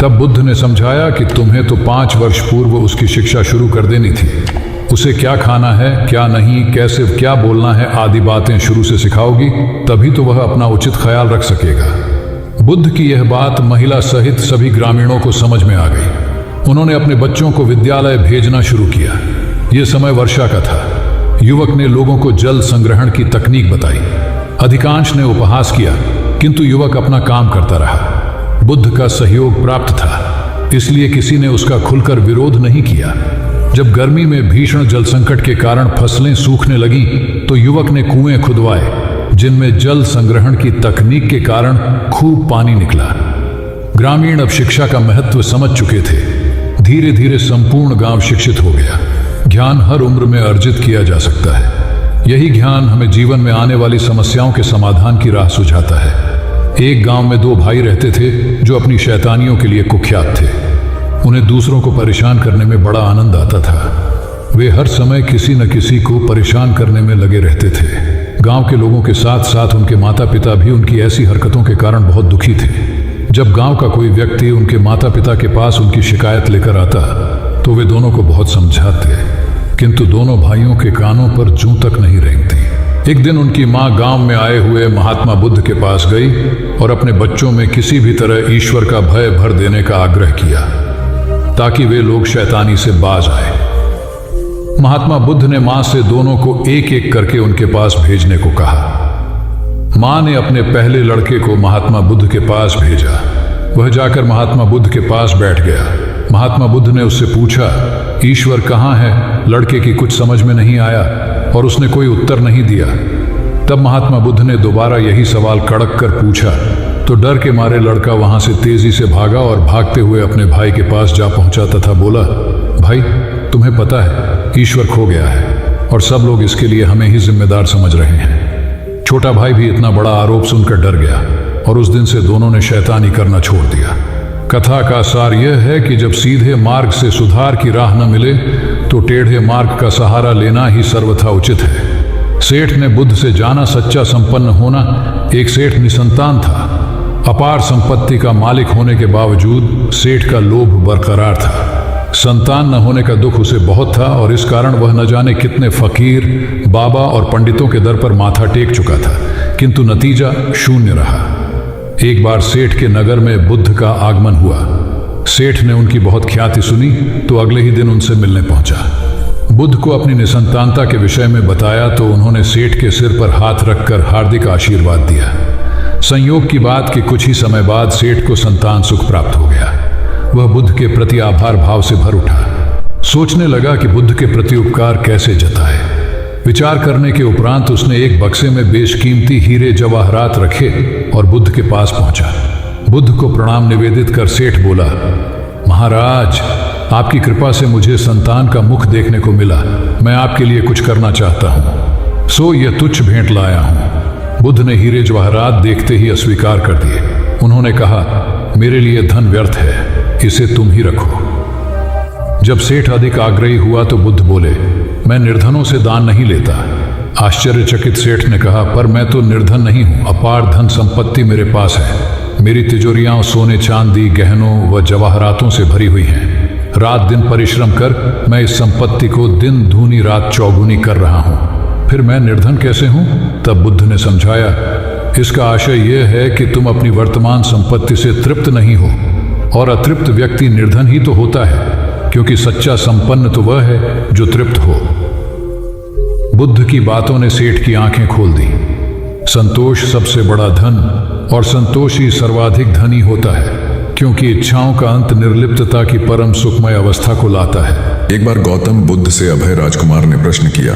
तब बुद्ध ने समझाया कि तुम्हें तो 5 वर्ष पूर्व उसकी शिक्षा शुरू कर देनी थी। उसे क्या खाना है, क्या नहीं, कैसे क्या बोलना है आदि बातें शुरू से सिखाओगी, तभी तो वह अपना उचित ख्याल रख सकेगा। बुद्ध की यह बात महिला सहित सभी ग्रामीणों को समझ में आ गई। उन्होंने अपने बच्चों को विद्यालय भेजना शुरू किया। यह समय वर्षा का था। युवक ने लोगों को जल संग्रहण की तकनीक बताई। अधिकांश ने उपहास किया, किंतु युवक अपना काम करता रहा। बुद्ध का सहयोग प्राप्त था, इसलिए किसी ने उसका खुलकर विरोध नहीं किया। जब गर्मी में भीषण जल संकट के कारण फसलें सूखने लगीं, तो युवक ने कुएं खुदवाए, जिनमें जल संग्रहण की तकनीक के कारण खूब पानी निकला। ग्रामीण अब शिक्षा का महत्व समझ चुके थे। धीरे धीरे संपूर्ण गांव शिक्षित हो गया। ज्ञान हर उम्र में अर्जित किया जा सकता है। यही ज्ञान हमें जीवन में आने वाली समस्याओं के समाधान की राह सुझाता है। एक गांव में 2 भाई रहते थे जो अपनी शैतानियों के लिए कुख्यात थे। उन्हें दूसरों को परेशान करने में बड़ा आनंद आता था। वे हर समय किसी न किसी को परेशान करने में लगे रहते थे। गांव के लोगों के साथ साथ उनके माता पिता भी उनकी ऐसी हरकतों के कारण बहुत दुखी थे। जब गांव का कोई व्यक्ति उनके माता पिता के पास उनकी शिकायत लेकर आता, तो वे दोनों को बहुत समझाते, किंतु दोनों भाइयों के कानों पर जूं तक नहीं रेंगती। एक दिन उनकी मां गांव में आए हुए महात्मा बुद्ध के पास गई और अपने बच्चों में किसी भी तरह ईश्वर का भय भर देने का आग्रह किया, ताकि वे लोग शैतानी से बाज आए। महात्मा बुद्ध ने मां से दोनों को एक एक करके उनके पास भेजने को कहा। मां ने अपने पहले लड़के को महात्मा बुद्ध के पास भेजा। वह जाकर महात्मा बुद्ध के पास बैठ गया। महात्मा बुद्ध ने उससे पूछा, ईश्वर कहाँ है? लड़के की कुछ समझ में नहीं आया और उसने कोई उत्तर नहीं दिया। तब महात्मा बुद्ध ने दोबारा यही सवाल कड़क कर पूछा, तो डर के मारे लड़का वहां से तेजी से भागा और भागते हुए अपने भाई के पास जा पहुंचा तथा बोला, भाई, तुम्हें पता है ईश्वर खो गया है और सब लोग इसके लिए हमें ही जिम्मेदार समझ रहे हैं। छोटा भाई भी इतना बड़ा आरोप सुनकर डर गया और उस दिन से दोनों ने शैतानी करना छोड़ दिया। कथा का सार यह है कि जब सीधे मार्ग से सुधार की राह न मिले, तो टेढ़े मार्ग का सहारा लेना ही सर्वथा उचित है। सेठ ने बुद्ध से जाना सच्चा संपन्न होना। एक सेठ निसंतान था। अपार संपत्ति का मालिक होने के बावजूद सेठ का लोभ बरकरार था। संतान न होने का दुख उसे बहुत था और इस कारण वह न जाने कितने फकीर, बाबा और पंडितों के दर पर माथा टेक चुका था, किंतु नतीजा शून्य रहा। एक बार सेठ के नगर में बुद्ध का आगमन हुआ। सेठ ने उनकी बहुत ख्याति सुनी तो अगले ही दिन उनसे मिलने पहुंचा। बुद्ध को अपनी निसंतानता के विषय में बताया तो उन्होंने सेठ के सिर पर हाथ रखकर हार्दिक आशीर्वाद दिया। संयोग की बात कि कुछ ही समय बाद सेठ को संतान सुख प्राप्त हो गया। वह बुद्ध के प्रति आभार भाव से भर उठा। सोचने लगा कि बुद्ध के प्रति उपकार कैसे जताए। विचार करने के उपरांत उसने एक बक्से में बेशकीमती हीरे जवाहरात रखे और बुद्ध के पास पहुंचा। बुद्ध को प्रणाम निवेदित कर सेठ बोला, महाराज, आपकी कृपा से मुझे संतान का मुख देखने को मिला। मैं आपके लिए कुछ करना चाहता हूं, सो यह तुच्छ भेंट लाया हूं। बुद्ध ने हीरे जवाहरात देखते ही अस्वीकार कर दिए। उन्होंने कहा, मेरे लिए धन व्यर्थ है, इसे तुम ही रखो। जब सेठ अधिक आग्रही हुआ तो बुद्ध बोले, मैं निर्धनों से दान नहीं लेता। आश्चर्यचकित सेठ ने कहा, पर मैं तो निर्धन नहीं हूं, अपार धन संपत्ति मेरे पास है। मेरी तिजोरियां सोने चांदी गहनों व जवाहरातों से भरी हुई हैं। रात दिन परिश्रम कर मैं इस संपत्ति को दिन दूनी रात चौगुनी कर रहा हूं, फिर मैं निर्धन कैसे हूं? तब बुद्ध ने समझाया, इसका आशय यह है कि तुम अपनी वर्तमान संपत्ति से तृप्त नहीं हो, और अतृप्त व्यक्ति निर्धन ही तो होता है, क्योंकि सच्चा संपन्न तो वह है जो तृप्त हो। बुद्ध की बातों ने सेठ की आंखें खोल दी। संतोष सबसे बड़ा धन और संतोषी सर्वाधिक धनी होता है, क्योंकि इच्छाओं का अंत निर्लिप्तता की परम सुखमय अवस्था को लाता है। एक बार गौतम बुद्ध से अभय राजकुमार ने प्रश्न किया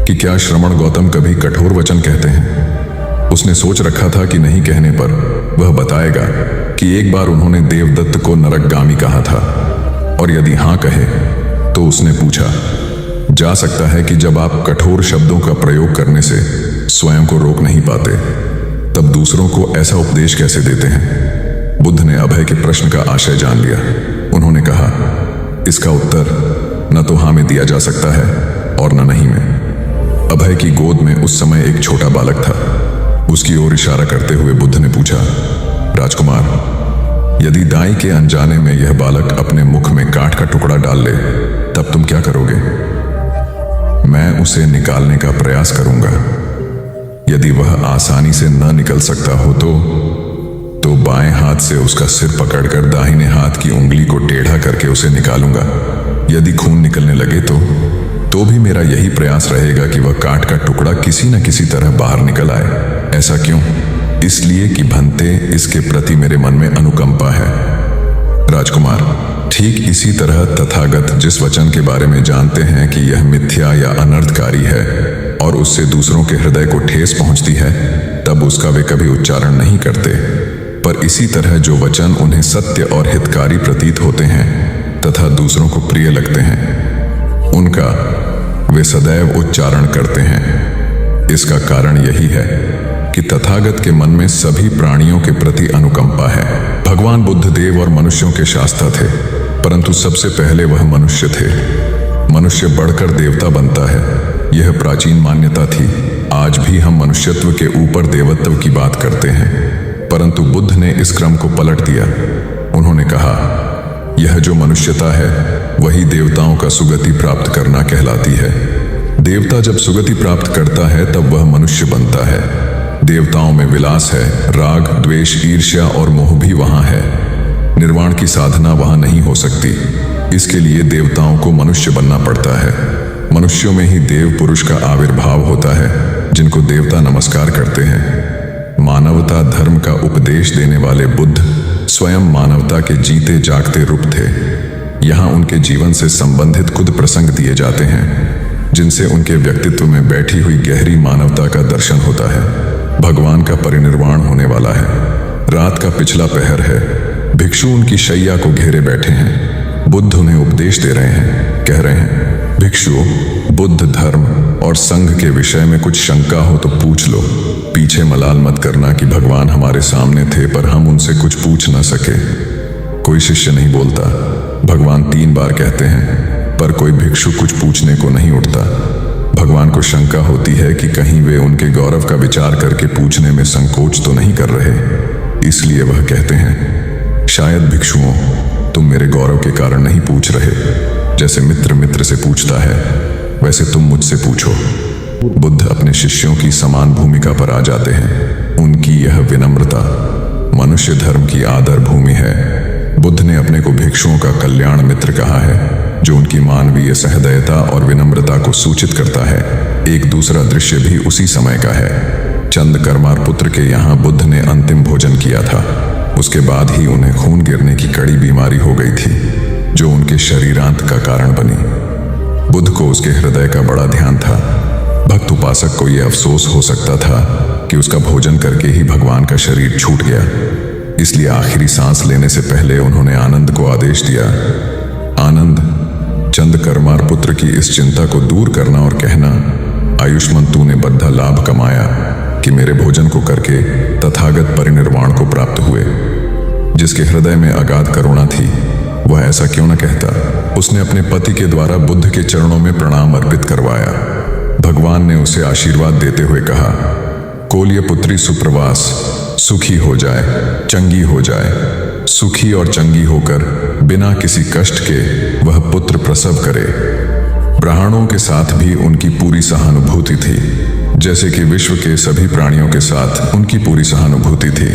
कि क्या श्रमण गौतम कभी कठोर वचन कहते हैं? उसने सोच रखा था कि नहीं कहने पर वह बताएगा कि एक बार उन्होंने देवदत्त को नरकगामी कहा था, और यदि हां कहे तो उसने पूछा, जा सकता है कि जब आप कठोर शब्दों का प्रयोग करने से स्वयं को रोक नहीं पाते, तब दूसरों को ऐसा उपदेश कैसे देते हैं? बुद्ध ने अभय के प्रश्न का आशय जान लिया। उन्होंने कहा, इसका उत्तर न तो हाँ में दिया जा सकता है और न नहीं में। अभय की गोद में उस समय एक छोटा बालक था। उसकी ओर इशारा करते हुए बुद्ध ने पूछा, राजकुमार, यदि दाई के अनजाने में यह बालक अपने मुख में काठ का टुकड़ा डाल ले, तब तुम क्या करोगे? मैं उसे निकालने का प्रयास करूंगा। यदि वह आसानी से न निकल सकता हो तो बाएं हाथ से उसका सिर पकड़कर दाहिने हाथ की उंगली को टेढ़ा करके उसे निकालूंगा। यदि खून निकलने लगे तो भी मेरा यही प्रयास रहेगा कि वह काठ का टुकड़ा किसी न किसी तरह बाहर निकल आए। ऐसा क्यों? इसलिए कि भंते इसके प्रति मेरे मन में अनुकंपा है। राजकुमार, ठीक इसी तरह तथागत जिस वचन के बारे में जानते हैं कि यह मिथ्या या अनर्थकारी है और उससे दूसरों के हृदय को ठेस पहुंचती है, तब उसका वे कभी उच्चारण नहीं करते। पर इसी तरह जो वचन उन्हें सत्य और हितकारी प्रतीत होते हैं तथा दूसरों को प्रिय लगते हैं, उनका वे सदैव उच्चारण करते हैं। इसका कारण यही है कि तथागत के मन में सभी प्राणियों के प्रति अनुकंपा है। भगवान बुद्ध देव और मनुष्यों के शास्ता थे, परंतु सबसे पहले वह मनुष्य थे। मनुष्य बढ़कर देवता बनता है, यह प्राचीन मान्यता थी। आज भी हम मनुष्यत्व के ऊपर देवत्व की बात करते हैं, परंतु बुद्ध ने इस क्रम को पलट दिया। उन्होंने कहा, यह जो मनुष्यता है वही देवताओं का सुगति प्राप्त करना कहलाती है। देवता जब सुगति प्राप्त करता है तब वह मनुष्य बनता है। देवताओं में विलास है, राग, द्वेष, ईर्ष्या और मोह भी वहां है। निर्वाण की साधना वहां नहीं हो सकती। इसके लिए देवताओं को मनुष्य बनना पड़ता है। मनुष्यों में ही देव पुरुष का आविर्भाव होता है, जिनको देवता नमस्कार करते हैं। मानवता धर्म का उपदेश देने वाले बुद्ध स्वयं मानवता के जीते जागते रूप थे। यहाँ उनके जीवन से संबंधित खुद प्रसंग दिए जाते हैं, जिनसे उनके व्यक्तित्व में बैठी हुई गहरी मानवता का दर्शन होता है। भगवान का परिनिर्वाण होने वाला है। रात का पिछला पहर है। भिक्षु उनकी शैया को घेरे बैठे हैं। बुद्ध उन्हें उपदेश दे रहे हैं, कह रहे हैं, भिक्षुओं, बुद्ध धर्म और संघ के विषय में कुछ शंका हो तो पूछ लो। पीछे मलाल मत करना कि भगवान हमारे सामने थे पर हम उनसे कुछ पूछ न सके। कोई शिष्य नहीं बोलता। भगवान 3 बार कहते हैं, पर कोई भिक्षु कुछ पूछने को नहीं उठता। भगवान को शंका होती है कि कहीं वे उनके गौरव का विचार करके पूछने में संकोच तो नहीं कर रहे। इसलिए वह कहते हैं, शायद भिक्षुओं, तुम मेरे गौरव के कारण नहीं पूछ रहे। जैसे मित्र मित्र से पूछता है, वैसे तुम मुझसे पूछो। बुद्ध अपने शिष्यों की समान भूमिका पर आ जाते हैं। उनकी यह विनम्रता मनुष्य धर्म की आदर भूमि है। बुद्ध ने अपने को भिक्षुओं का कल्याण मित्र कहा है, जो उनकी मानवीय सहृदयता और विनम्रता को सूचित करता है। एक दूसरा दृश्य भी उसी समय का है। चंद कर्मार पुत्र के यहाँ बुद्ध ने अंतिम भोजन किया था। उसके बाद ही उन्हें खून गिरने की कड़ी बीमारी हो गई थी, जो उनके शरीरांत का कारण बनी। बुद्ध को उसके हृदय का बड़ा ध्यान था। भक्त उपासक को यह अफसोस हो सकता था कि उसका भोजन करके ही भगवान का शरीर छूट गया। इसलिए आखिरी सांस लेने से पहले उन्होंने आनंद को आदेश दिया, आनंद, चंद कर्मार पुत्र की इस चिंता को दूर करना और कहना, आयुष्मान तूने बद्धा लाभ कमाया कि मेरे भोजन को करके तथागत परिनिर्वाण को प्राप्त हुए। जिसके हृदय में अगाध करुणा थी, वह ऐसा क्यों न कहता। उसने अपने पति के द्वारा बुद्ध के चरणों में प्रणाम अर्पित करवाया। भगवान ने उसे आशीर्वाद देते हुए कहा, कोल्य पुत्री सुप्रवास, सुखी हो जाए, चंगी हो जाए। सुखी और चंगी होकर बिना किसी कष्ट के वह पुत्र प्रसव करे। ब्राह्मणों के साथ भी उनकी पूरी सहानुभूति थी, जैसे कि विश्व के सभी प्राणियों के साथ उनकी पूरी सहानुभूति थी।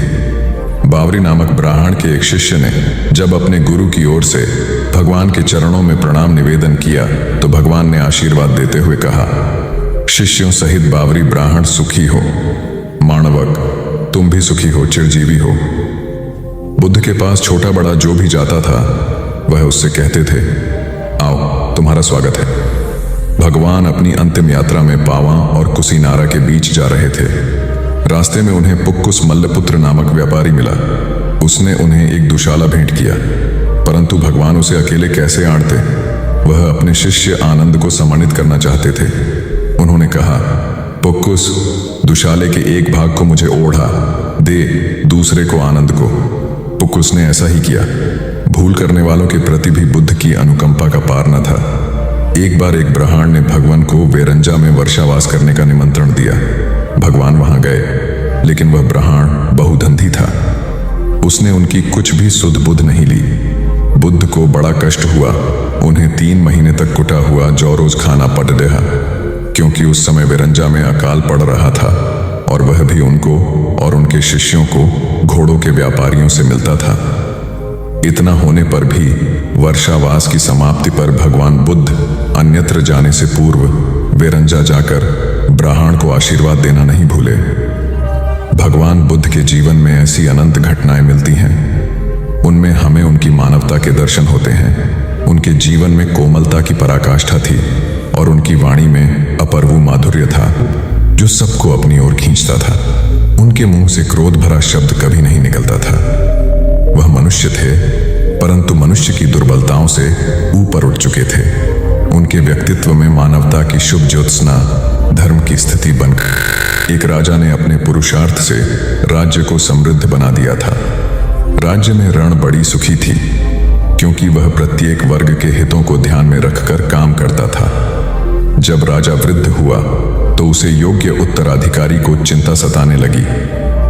बावरी नामक ब्राह्मण के एक शिष्य ने जब अपने गुरु की ओर से भगवान के चरणों में प्रणाम निवेदन किया, तो भगवान ने आशीर्वाद देते हुए कहा, शिष्यों सहित बावरी ब्राह्मण सुखी हो। मानवक, तुम भी सुखी हो, चिरजीवी हो। बुद्ध के पास छोटा बड़ा जो भी जाता था, वह उससे कहते थे, आओ, तुम्हारा स्वागत है। भगवान अपनी अंतिम यात्रा में पावा और कुशीनारा के बीच जा रहे थे। रास्ते में उन्हें पुक्कुस मल्लपुत्र नामक व्यापारी मिला। उसने उन्हें एक दुशाला भेंट किया, परंतु भगवान उसे अकेले कैसे आड़ते। वह अपने शिष्य आनंद को सम्मानित करना चाहते थे। उन्होंने कहा, पुक्कुस, दुशाले के एक भाग को मुझे ओढ़ा दे, दूसरे को आनंद को। पुक्कुस ने ऐसा ही किया। भूल करने वालों के प्रति भी बुद्ध की अनुकंपा का पार न था। एक बार एक ब्राह्मण ने भगवान को वेरंजा में वर्षावास करने का निमंत्रण दिया। भगवान वहां गए, लेकिन वह ब्राह्मण बहुधंधी था। उसने उनकी कुछ भी सुध बुध नहीं ली। बुद्ध को बड़ा कष्ट हुआ। उन्हें 3 महीने तक कुटा हुआ जौ रोज खाना पड़ रहा, क्योंकि उस समय वेरंजा में अकाल पड़ रहा था और वह भी उनको और उनके शिष्यों को घोड़ों के व्यापारियों से मिलता था। इतना होने पर भी वर्षावास की समाप्ति पर भगवान बुद्ध अन्यत्र जाने से पूर्व वेरंजा जाकर ब्राह्मण को आशीर्वाद देना नहीं भूले। भगवान बुद्ध के जीवन में ऐसी अनंत घटनाएं मिलती हैं। उनमें हमें उनकी मानवता के दर्शन होते हैं। उनके जीवन में कोमलता की पराकाष्ठा थी और उनकी वाणी में अपूर्व माधुर्य था, जो सबको अपनी ओर खींचता था। उनके मुंह से क्रोध भरा शब्द कभी नहीं निकलता था। वह मनुष्य थे, परंतु मनुष्य की दुर्बलताओं से ऊपर उठ चुके थे। उनके व्यक्तित्व में मानवता की शुभ ज्योत्सना धर्म की स्थिति बनकर एक राजा ने अपने पुरुषार्थ से राज्य को समृद्ध बना दिया था। राज्य में रण बड़ी सुखी थी, क्योंकि वह प्रत्येक वर्ग के हितों को ध्यान में रखकर काम करता था। जब राजा वृद्ध हुआ तो उसे योग्य उत्तराधिकारी को चिंता सताने लगी,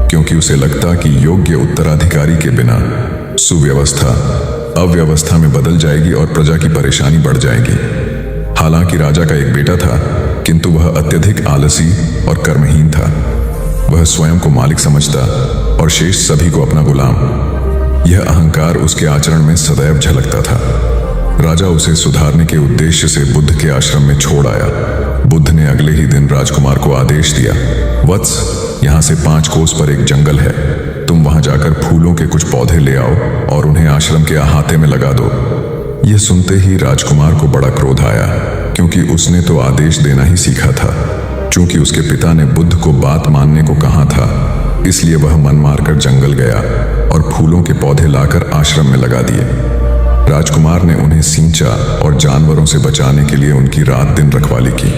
क्योंकि उसे लगता कि योग्य उत्तराधिकारी के बिना सुव्यवस्था अव्यवस्था में बदल जाएगी और प्रजा की परेशानी बढ़ जाएगी। हालांकि राजा का एक बेटा था, किंतु वह अत्यधिक आलसी और कर्महीन था। वह स्वयं को मालिक समझता और शेष सभी को अपना गुलाम। यह अहंकार उसके आचरण में सदैव झलकता था। राजा उसे सुधारने के उद्देश्य से बुद्ध के आश्रम में छोड़ आया। बुद्ध ने अगले ही दिन राजकुमार को आदेश दिया, वत्स, यहाँ से 5 कोस पर एक जंगल है। तुम वहां जाकर फूलों के कुछ पौधे ले आओ और उन्हें आश्रम के अहाते में लगा दो। यह सुनते ही राजकुमार को बड़ा क्रोध आया, क्योंकि उसने तो आदेश देना ही सीखा था। चूंकि उसके पिता ने बुद्ध को बात मानने को कहा था, इसलिए वह मन मारकर जंगल गया और फूलों के पौधे लाकर आश्रम में लगा दिए। राजकुमार ने उन्हें सींचा और जानवरों से बचाने के लिए उनकी रात दिन रखवाली की।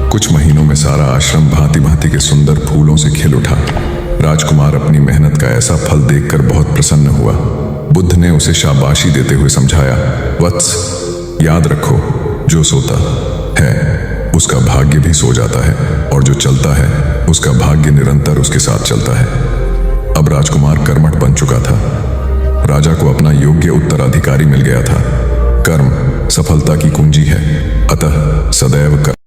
कुछ महीनों में सारा आश्रम भांति भांति के सुंदर फूलों से खिल उठा। राजकुमार अपनी मेहनत का ऐसा फल देखकर बहुत प्रसन्न हुआ। बुद्ध ने उसे शाबाशी देते हुए समझाया, वत्स, याद रखो, जो सोता है उसका भाग्य भी सो जाता है, और जो चलता है उसका भाग्य निरंतर उसके साथ चलता है। अब राजकुमार कर्मठ बन चुका था। राजा को अपना योग्य उत्तराधिकारी मिल गया था। कर्म सफलता की कुंजी है, अतः सदैव कर्म